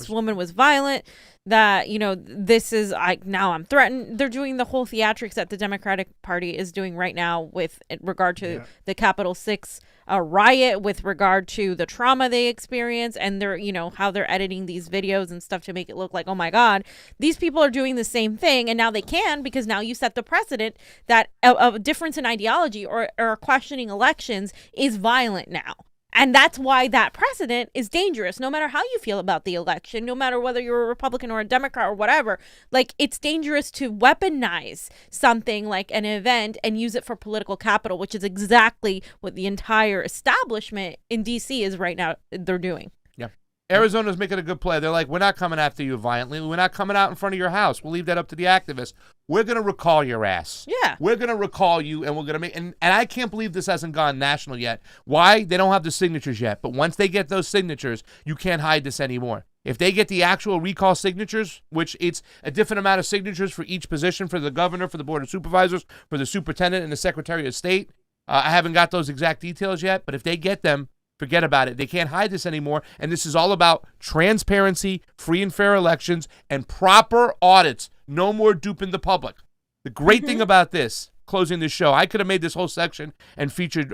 woman was violent. That this is now I'm threatened. They're doing the whole theatrics that the Democratic Party is doing right now with regard to the Capitol 6 riot, with regard to the trauma they experience, and they're how they're editing these videos and stuff to make it look like, oh my God, these people are doing the same thing, and now they can, because now you set the precedent that a difference in ideology or questioning elections is violent now. And that's why that precedent is dangerous, no matter how you feel about the election, no matter whether you're a Republican or a Democrat or whatever. Like, it's dangerous to weaponize something like an event and use it for political capital, which is exactly what the entire establishment in D.C. is right now. They're doing. Yeah. Arizona's making a good play. They're like, we're not coming after you violently. We're not coming out in front of your house. We'll leave that up to the activists. We're going to recall your ass. Yeah. We're going to recall you, and we're going to make... And I can't believe this hasn't gone national yet. Why? They don't have the signatures yet. But once they get those signatures, you can't hide this anymore. If they get the actual recall signatures, which it's a different amount of signatures for each position, for the governor, for the Board of Supervisors, for the superintendent, and the Secretary of State. I haven't got those exact details yet, but if they get them, forget about it. They can't hide this anymore. And this is all about transparency, free and fair elections, and proper audits. No more duping the public. The great thing about this, closing this show, I could have made this whole section and featured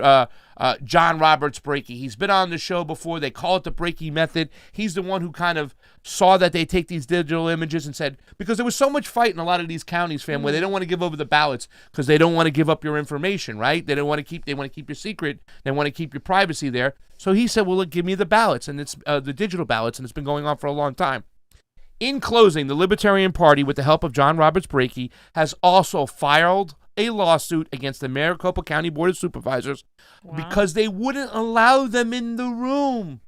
John Roberts Brakey. He's been on the show before. They call it the Brakey method. He's the one who kind of saw that they take these digital images and said, because there was so much fight in a lot of these counties, fam, where they don't want to give over the ballots because they don't want to give up your information, right? They want to keep your secret. They want to keep your privacy there. So he said, well, look, give me the ballots, and it's the digital ballots, and it's been going on for a long time. In closing, the Libertarian Party, with the help of John Roberts Brakey, has also filed a lawsuit against the Maricopa County Board of Supervisors because they wouldn't allow them in the room.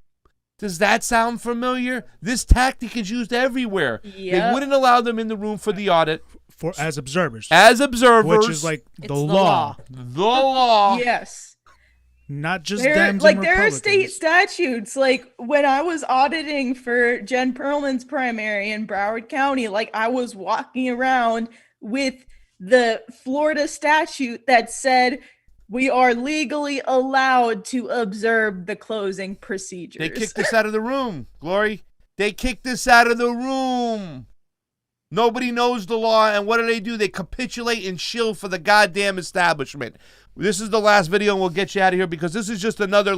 Does that sound familiar? This tactic is used everywhere. Yep. They wouldn't allow them in the room for the audit. As observers. As observers. Which is like the law. The law. Yes. Not just there are state statutes. Like when I was auditing for Jen Perlman's primary in Broward County, like I was walking around with the Florida statute that said we are legally allowed to observe the closing procedures. They kicked us out of the room, Glory. They kicked us out of the room. Nobody knows the law, and what do? They capitulate and shill for the goddamn establishment. This is the last video, and we'll get you out of here, because this is just another,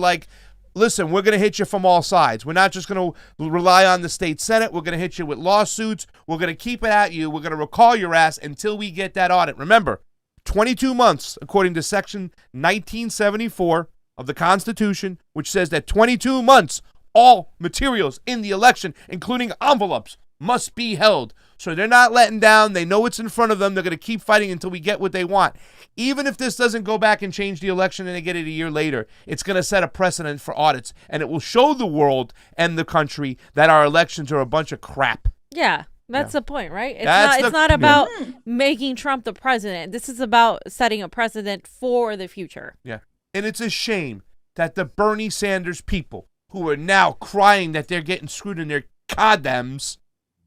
listen, we're going to hit you from all sides. We're not just going to rely on the state Senate. We're going to hit you with lawsuits. We're going to keep it at you. We're going to recall your ass until we get that audit. Remember, 22 months, according to Section 1974 of the Constitution, which says that 22 months, all materials in the election, including envelopes, must be held. So they're not letting down. They know what's in front of them. They're going to keep fighting until we get what they want. Even if this doesn't go back and change the election and they get it a year later, it's going to set a precedent for audits, and it will show the world and the country that our elections are a bunch of crap. Yeah. That's the point, right? It's not about making Trump the president. This is about setting a precedent for the future. Yeah. And it's a shame that the Bernie Sanders people who are now crying that they're getting screwed in their goddams,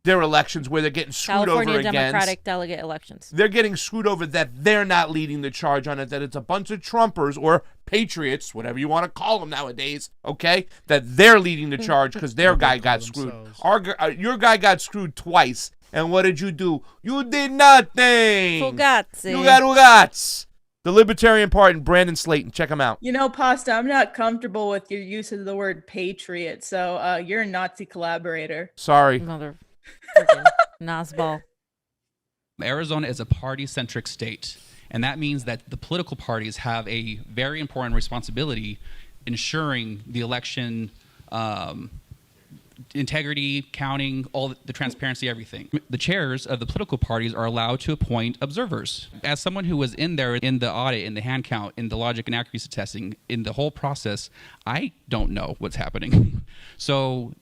their elections where they're getting screwed California over again. Democratic delegate elections. They're getting screwed over that they're not leading the charge on it, that it's a bunch of Trumpers or patriots, whatever you want to call them nowadays, okay, that they're leading the charge because their guy got screwed. Your guy got screwed twice, and what did you do? You did nothing. Fugazi. You got ugats. The Libertarian Party and Brandon Slayton. Check them out. You know, Pasta, I'm not comfortable with your use of the word patriot, so you're a Nazi collaborator. Sorry. Mother Nazball. Arizona is a party-centric state, and that means that the political parties have a very important responsibility ensuring the election integrity, counting, all the transparency, everything. The chairs of the political parties are allowed to appoint observers. As someone who was in there in the audit, in the hand count, in the logic and accuracy testing, in the whole process, I don't know what's happening. So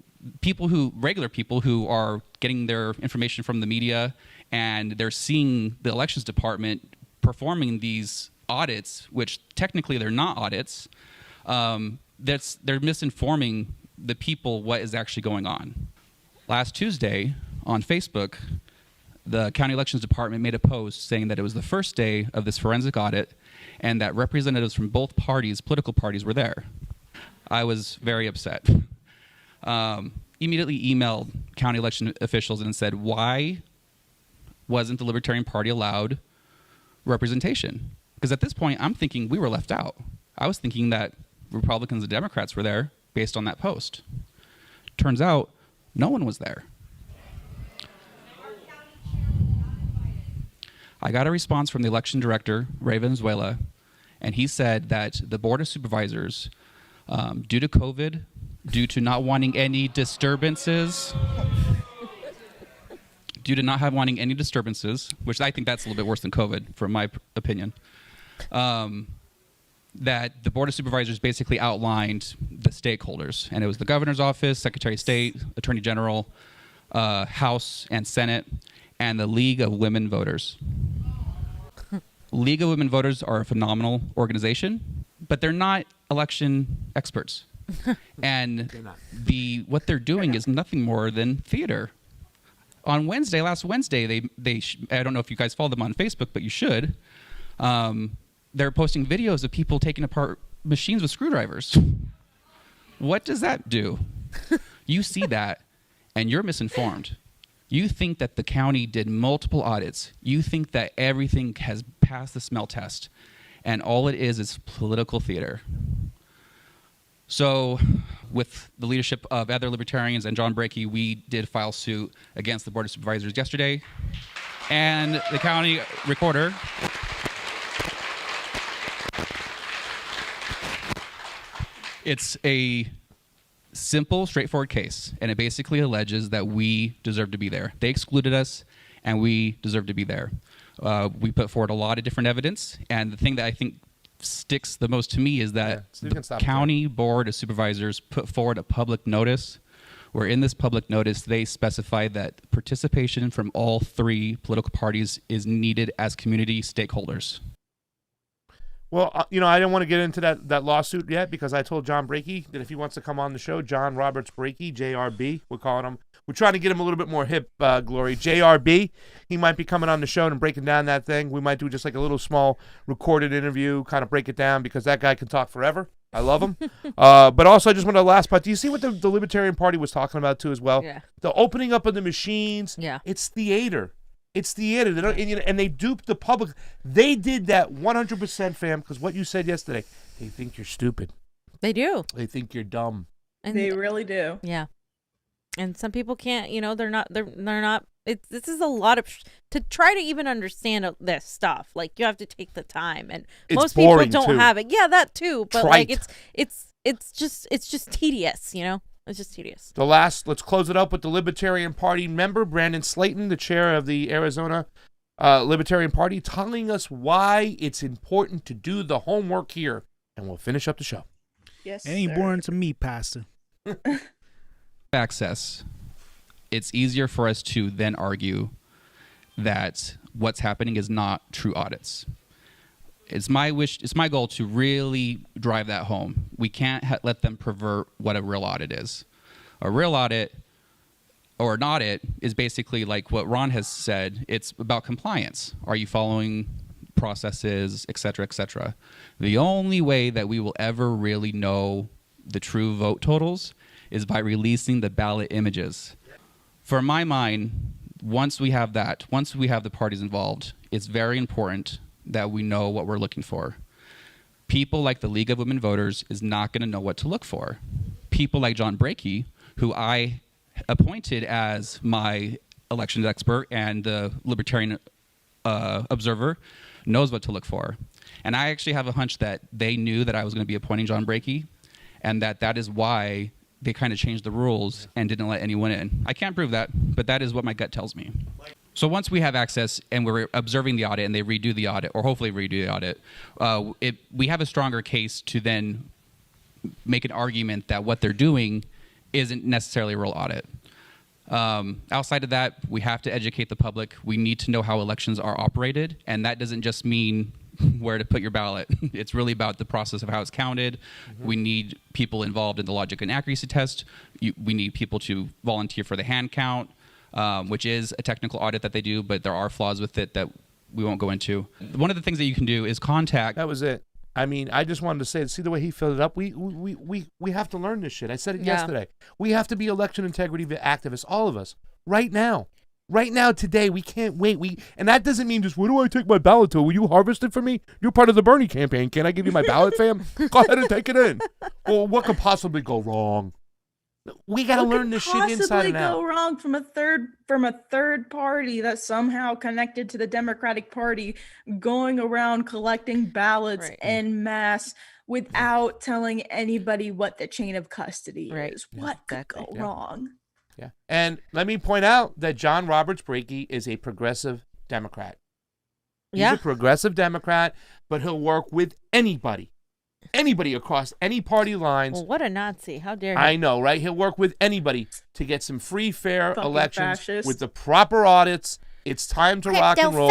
regular people who are getting their information from the media and they're seeing the elections department performing these audits, which technically they're not audits, they're misinforming the people what is actually going on. Last Tuesday on Facebook, the county elections department made a post saying that it was the first day of this forensic audit and that representatives from both parties, political parties, were there. I was very upset. Immediately emailed county election officials and said, why wasn't the Libertarian Party allowed representation? Because at this point, I'm thinking we were left out. I was thinking that Republicans and Democrats were there based on that post. Turns out, no one was there. I got a response from the election director, Ray Valenzuela, and he said that the Board of Supervisors, due to COVID, due to not wanting any disturbances, which I think that's a little bit worse than COVID, from my opinion, that the Board of Supervisors basically outlined the stakeholders, and it was the governor's office, Secretary of State, Attorney General, House and Senate, and the League of Women Voters. League of Women Voters are a phenomenal organization, but they're not election experts. And what they're doing is nothing more than theater. On last Wednesday, they I don't know if you guys follow them on Facebook, but you should. They're posting videos of people taking apart machines with screwdrivers. What does that do? You see that, and you're misinformed. You think that the county did multiple audits. You think that everything has passed the smell test, and all it is political theater. So, with the leadership of other libertarians and John Brakey, we did file suit against the Board of Supervisors yesterday, and the county recorder. It's a simple, straightforward case, and it basically alleges that we deserve to be there. They excluded us, and we deserve to be there. We put forward a lot of different evidence, and the thing that I think sticks the most to me is that the county board of supervisors put forward a public notice, where in this public notice they specified that participation from all three political parties is needed as community stakeholders. Well, I didn't want to get into that lawsuit yet because I told John Brakey that if he wants to come on the show, John Roberts Brakey, JRB, we're calling him. We're trying to get him a little bit more hip, Glory. JRB, he might be coming on the show and breaking down that thing. We might do just like a little small recorded interview, kind of break it down because that guy can talk forever. I love him. But also, I just want to last part. Do you see what the Libertarian Party was talking about too as well? Yeah. The opening up of the machines. Yeah. It's theater. It's theater. They don't, and they duped the public. They did that 100%, fam, because what you said yesterday, they think you're stupid. They do. They think you're dumb. And they really do. Yeah. And some people can't, they're not This is a lot of to try to even understand this stuff. Like, you have to take the time, and most people don't have it. Yeah, that too. But like, it's just tedious. You know, it's just tedious. Let's close it up with the Libertarian Party member Brandon Slayton, the chair of the Arizona Libertarian Party, telling us why it's important to do the homework here, and we'll finish up the show. Yes, it ain't boring to me, Pastor. Access. It's easier for us to then argue that what's happening is not true audits. It's my goal to really drive that home. We can't let them pervert what a real audit is. A real audit, or an audit, is basically like what Ron has said. It's about compliance. Are you following processes, et cetera, et cetera? The only way that we will ever really know the true vote totals is by releasing the ballot images. For my mind, once we have the parties involved, it's very important that we know what we're looking for. People like the League of Women Voters is not going to know what to look for. People like John Brakey, who I appointed as my elections expert and the Libertarian Observer, knows what to look for. And I actually have a hunch that they knew that I was going to be appointing John Brakey, and that is why they kind of changed the rules and didn't let anyone in. I can't prove that, but that is what my gut tells me. So once we have access and we're observing the audit and they redo the audit, or hopefully redo the audit, we have a stronger case to then make an argument that what they're doing isn't necessarily a real audit. Outside of that, we have to educate the public. We need to know how elections are operated, and that doesn't just mean where to put your ballot. It's really about the process of how it's counted. We need people involved in the logic and accuracy test. We need people to volunteer for the hand count, which is a technical audit that they do, but there are flaws with it that we won't go into. One of the things that you can do is contact. That was it. I mean, I just wanted to say, see the way he filled it up. We have to learn this shit. I said it yesterday. We have to be election integrity activists, all of us, right now. Right now, today, we can't wait. And that doesn't mean just, where do I take my ballot to? Will you harvest it for me? You're part of the Bernie campaign. Can I give you my ballot, fam? Go ahead and take it in. Well, what could possibly go wrong? We got to learn this shit inside and out. Possibly go wrong from a third party that's somehow connected to the Democratic Party, going around collecting ballots en masse without telling anybody what the chain of custody is. What could go wrong? Yeah. And let me point out that John Roberts Brakey is a progressive Democrat. He's a progressive Democrat, but he'll work with anybody across any party lines. Well, what a Nazi. How dare he? I know, right? He'll work with anybody to get some free, fair elections fascist. with the proper audits. It's time to rock and roll.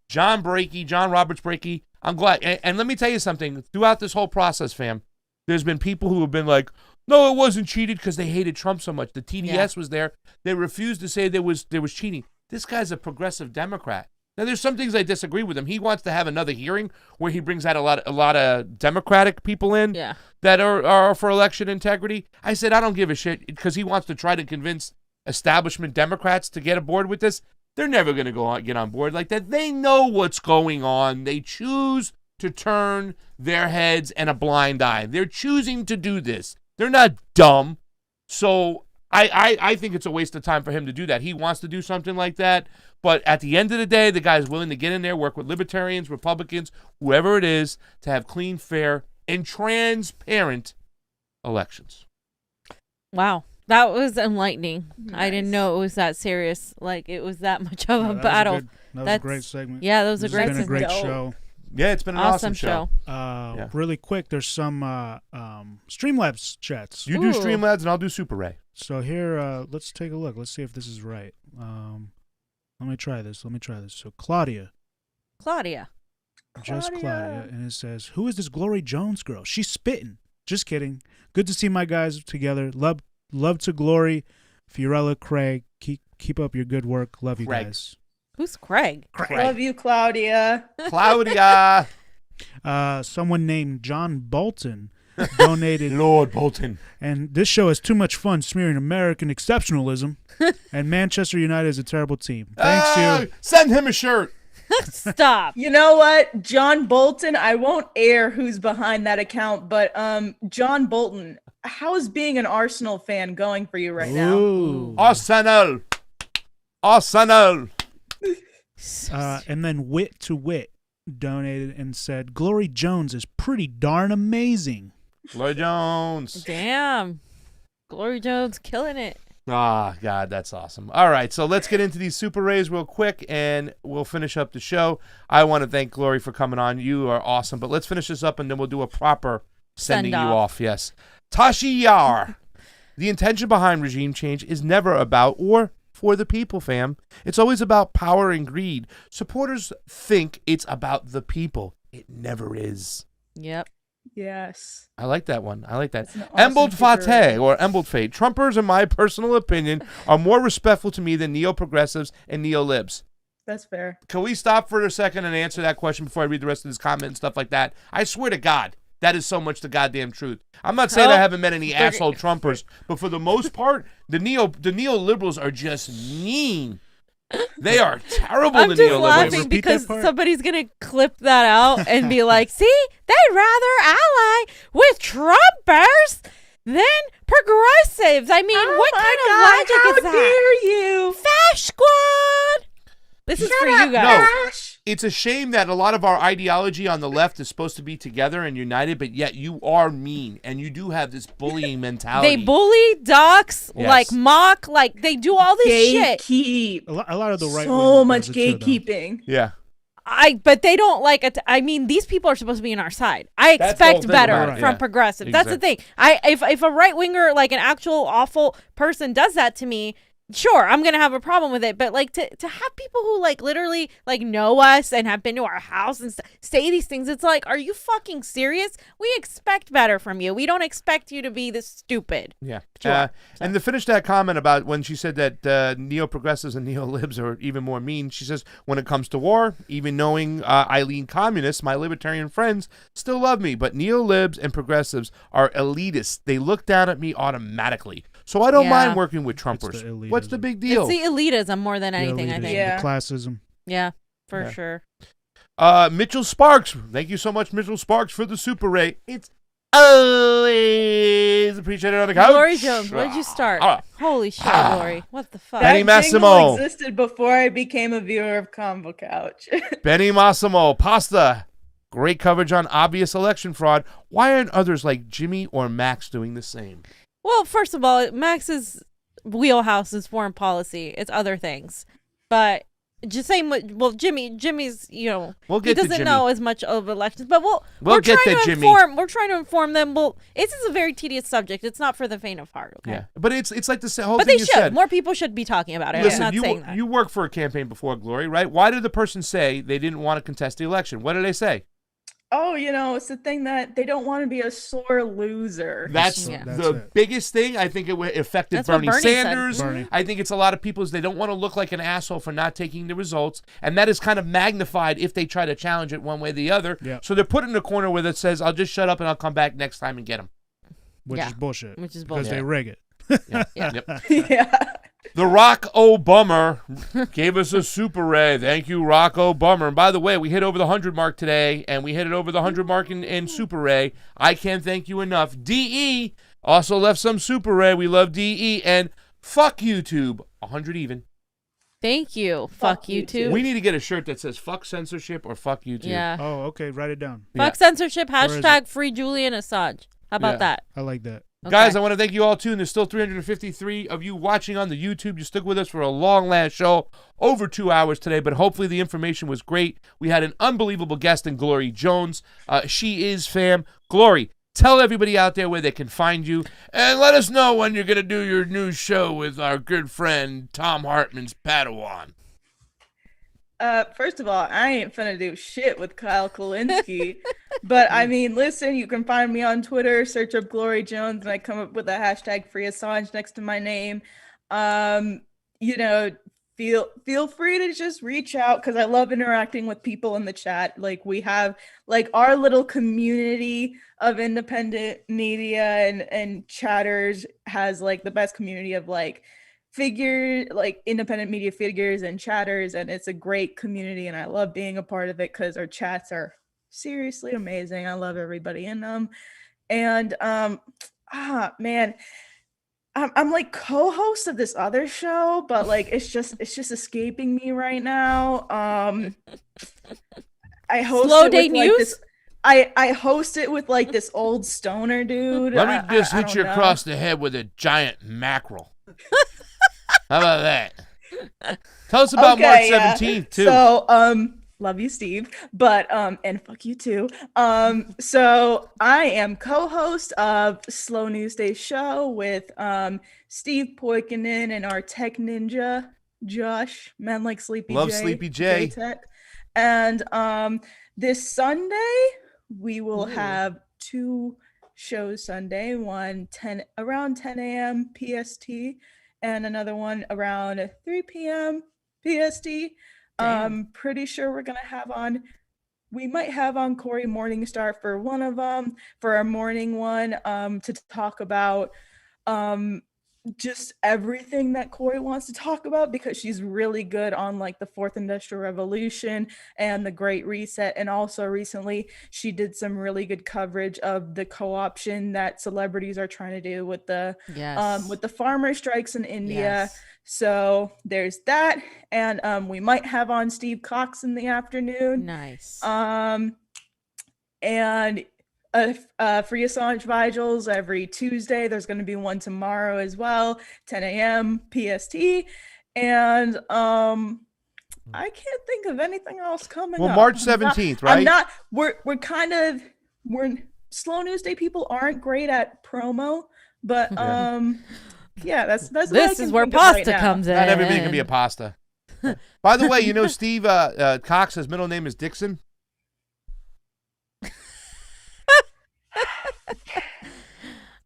John Roberts Brakey. I'm glad. And let me tell you something. Throughout this whole process, fam, there's been people who have been like, no, it wasn't cheated because they hated Trump so much. The TDS was there. They refused to say there was cheating. This guy's a progressive Democrat. Now, there's some things I disagree with him. He wants to have another hearing where he brings out a lot of Democratic people in that are for election integrity. I said, I don't give a shit, because he wants to try to convince establishment Democrats to get aboard with this. They're never going to get on board like that. They know what's going on. They choose to turn their heads and a blind eye. They're choosing to do this. They're not dumb. So I think it's a waste of time for him to do that. He wants to do something like that. But at the end of the day, the guy's willing to get in there, work with libertarians, Republicans, whoever it is, to have clean, fair, and transparent elections. Wow. That was enlightening. Nice. I didn't know it was that serious. Like, it was that much of a battle. That was a great segment. Yeah, that was a great segment. It's been a great show. Yeah, it's been an awesome show. Really quick, there's some Streamlabs chats. You do Streamlabs and I'll do Super Ray. So here, let's take a look. Let's see if this is right. Let me try this. So Claudia. Just Claudia. And it says, who is this Glory Jones girl? She's spitting. Just kidding. Good to see my guys together. Love to Glory. Fiorella, Craig. Keep up your good work. Love you guys. Who's Craig? Love you, Claudia. Someone named John Bolton donated. Lord Bolton. And this show has too much fun smearing American exceptionalism. And Manchester United is a terrible team. Thanks, you. Send him a shirt. Stop. You know what? John Bolton, I won't air who's behind that account, but John Bolton, how is being an Arsenal fan going for you right now? Arsenal. Arsenal. And then Wit to Wit donated and said, Glory Jones is pretty darn amazing. Glory Jones. Damn. Glory Jones killing it. Ah, God, that's awesome. All right, so let's get into these Super Rays real quick, and we'll finish up the show. I want to thank Glory for coming on. You are awesome. But let's finish this up, and then we'll do a proper sending you off. Yes. Tashi Yar. The intention behind regime change is never about or for the people, fam. It's always about power and greed. Supporters think it's about the people. It never is. Yep. Yes. I like that one. I like that. Awesome Embled Fate or Embled Fate. Trumpers, in my personal opinion, are more respectful to me than neo-progressives and neo-libs. That's fair. Can we stop for a second and answer that question before I read the rest of this comment and stuff like that? I swear to God, that is so much the goddamn truth. I'm not saying I haven't met any asshole Trumpers, but for the most part, the neoliberals are just mean. They are terrible. I'm just laughing because somebody's going to clip that out and be like, see, they'd rather ally with Trumpers than progressives. I mean, what kind of logic is that? How dare you? Fash Squad! This is for you guys. No, it's a shame that a lot of our ideology on the left is supposed to be together and united, but yet you are mean, and you do have this bullying mentality. They bully, dox, Yes. like mock, like they do all this shit. Gatekeep. A lot of the right. So much gatekeeping. Yeah. But they don't like it. I mean, these people are supposed to be on our side. I That's the whole expect thing better about it, from yeah. progressives. That's the thing. If a right winger, like an actual awful person, does that to me, sure, I'm gonna have a problem with it. But like to have people who like literally like know us and have been to our house and say these things, it's like, are you fucking serious? We expect better from you. We don't expect you to be this stupid. Yeah. Sure. And to finish that comment about when she said that neo-progressives and neo-libs are even more mean, she says, when it comes to war, even knowing I lean communist, my libertarian friends still love me, but neo-libs and progressives are elitists. They look down at me automatically. So I don't mind working with Trumpers. What's the big deal? It's the elitism more than anything, I think. The classism. Yeah, for sure. Mitchell Sparks. Thank you so much, Mitchell Sparks, for the Super Ray. It's always appreciated on the couch. Glory Jones, where did you start? Holy shit, Glory. What the fuck? Benny That jingle Massimo. existed before I became a viewer of Convo Couch. Benny Massimo. Pasta. Great coverage on obvious election fraud. Why aren't others like Jimmy or Max doing the same? Well, first of all, Max's wheelhouse is foreign policy. It's other things. But just saying, well, Jimmy's, he doesn't know as much of elections. But we're get trying to to Jimmy. We're trying to inform them. Well, this is a very tedious subject. It's not for the faint of heart. Okay. Yeah, but it's like the whole But thing they you should. said. More people should be talking about it. Listen, I'm not saying that. you worked for a campaign before, Glory, right? Why did the person say they didn't want to contest the election? What did they say? Oh, it's the thing that they don't want to be a sore loser. That's the biggest thing. I think it affected That's what Bernie Bernie said. Sanders. Bernie. I think it's a lot of people is they don't want to look like an asshole for not taking the results, and that is kind of magnified if they try to challenge it one way or the other. Yeah. So they're put in a corner where it says, "I'll just shut up and I'll come back next time and get them." Which is bullshit. Because they rig it. Yep. Yeah. The Rock O'Bummer gave us a Super Ray. Thank you, Rock O'Bummer. And by the way, we hit over the 100 mark today, and we hit it over the 100 mark in Super Ray. I can't thank you enough. DE also left some Super Ray. We love DE. And fuck YouTube. 100 even. Thank you. Fuck YouTube. We need to get a shirt that says fuck censorship or fuck YouTube. Yeah. Oh, okay. Write it down. Fuck censorship. Where is Hashtag free Julian Assange. How about that? I like that. Guys, I want to thank you all, too. And there's still 353 of you watching on the YouTube. You stuck with us for a long last show, over 2 hours today, but hopefully the information was great. We had an unbelievable guest in Glory Jones. She is fam. Glory, tell everybody out there where they can find you, and let us know when you're going to do your new show with our good friend Tom Hartman's Padawan. First of all, I ain't finna do shit with Kyle Kulinski. But I mean, listen, you can find me on Twitter, search up Glory Jones, and I come up with a hashtag free Assange next to my name. Feel free to just reach out because I love interacting with people in the chat. Like we have like our little community of independent media and chatters has like the best community of like figure like independent media figures and chatters, and it's a great community and I love being a part of it because our chats are seriously amazing. I love everybody in them. And man, I'm like co-host of this other show, but like it's just escaping me right now. I host Slow it Day with, like, News? this. I host it with like this old stoner dude. Let me just I hit don't you know. across the head with a giant mackerel. How about that? Tell us about March 17th too. So, love you, Steve, but and fuck you too. So I am co-host of Slow News Day show with Steve Poikinen and our tech ninja Josh. Men like Sleepy Love J. Sleepy J. Tech. And this Sunday we will have two shows Sunday. One around 10 a.m. PST, and another one around 3 p.m. PST. Pretty sure we might have on Corey Morningstar for one of them, for our morning one, to talk about just everything that Corey wants to talk about, because she's really good on like the Fourth Industrial Revolution and the Great Reset. And also recently she did some really good coverage of the co-option that celebrities are trying to do with the farmer strikes in India. Yes. So there's that. And we might have on Steve Cox in the afternoon. Nice. And Free Assange Vigils every Tuesday. There's going to be one tomorrow as well, 10 a.m. PST. And I can't think of anything else coming up. Well, March 17th, right? We're Slow News Day people aren't great at promo, but yeah, that's This is where pasta comes in. Not everything can be a pasta. By the way, you know Steve Cox, his middle name is Dixon.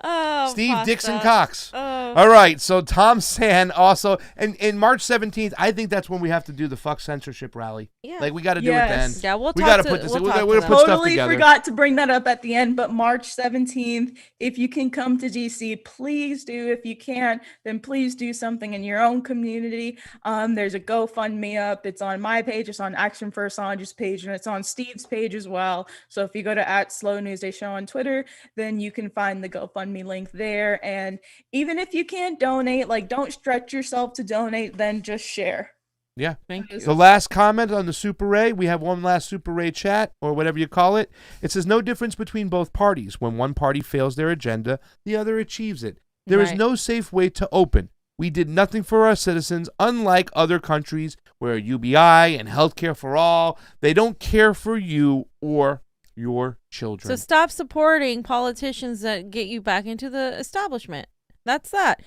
Oh, Steve pasta. Dixon Cox. Oh. All right, so Tom Sand also, and in March 17th, I think that's when we have to do the fuck censorship rally. Yeah. Like we got to do it then. Yeah, we'll we talk got to- put this. we'll We're talk gonna to put them. stuff together. Forgot to bring that up at the end, but March 17th, if you can come to DC, please do. If you can't, then please do something in your own community. There's a GoFundMe up. It's on my page, it's on Action for Assange's page, and it's on Steve's page as well. So if you go to @SlowNewsDayShow on Twitter, then you can find the GoFundMe link there. And even if you can't donate, like, don't stretch yourself to donate, then just share. Yeah. Thank you. The last comment on the Super Ray, we have one last Super Ray chat, or whatever you call it. It says, no difference between both parties. When one party fails their agenda, the other achieves it. There is Right. no safe way to open. We did nothing for our citizens, unlike other countries where UBI and healthcare for all, they don't care for you or your children. So stop supporting politicians that get you back into the establishment. That's that.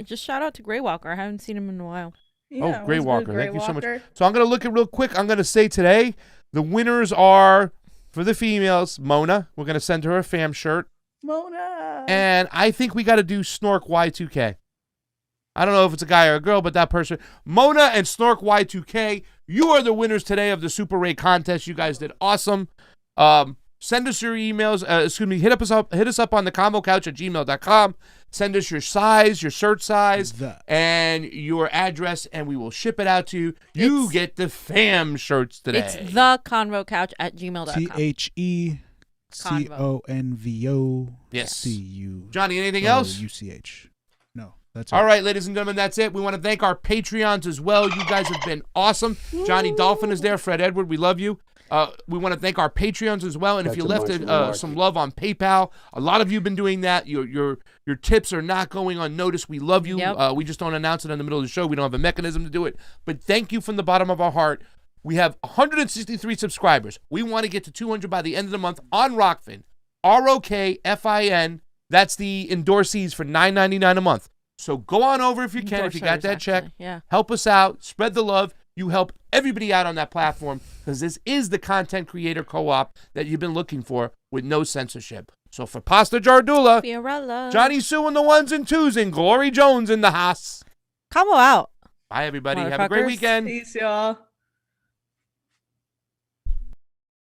Just shout out to Grey Walker. I haven't seen him in a while. Yeah, Grey what's Walker. good, Grey Thank you so much. Walker? So I'm going to look at real quick. I'm going to say today, the winners are, for the females, Mona. We're going to send her a fam shirt. Mona. And I think we got to do Snork Y2K. I don't know if it's a guy or a girl, but that person, Mona and Snork Y2K, you are the winners today of the Super Ray contest. You guys did awesome. Send us your emails. Hit us up on the Convo Couch at gmail.com. Send us your size, your shirt size, and your address, and we will ship it out to you. You get the fam shirts today. It's the Convo Couch at gmail.com. TheConvo. Yes. CU. Johnny, anything else? UCH. No, that's all right, ladies and gentlemen, that's it. We want to thank our Patreons as well. You guys have been awesome. Johnny Dolphin is there. Fred Edward, we love you. We want to thank our Patreons as well. And if you left some love on PayPal, a lot of you have been doing that. Your tips are not going unnoticed. We love you. Yep. We just don't announce it in the middle of the show. We don't have a mechanism to do it. But thank you from the bottom of our heart. We have 163 subscribers. We want to get to 200 by the end of the month on Rokfin. ROKFIN. That's the endorsees for $9.99 a month. So go on over if you can, if you got that check. Yeah. Help us out. Spread the love. You help everybody out on that platform, because this is the content creator co-op that you've been looking for with no censorship. So for Pasta Jardula, Fiorella, Johnny Sue and the ones and twos, and Glory Jones in the house. Combo out. Bye, everybody. Have a great Motherfuckers. weekend. Peace, y'all.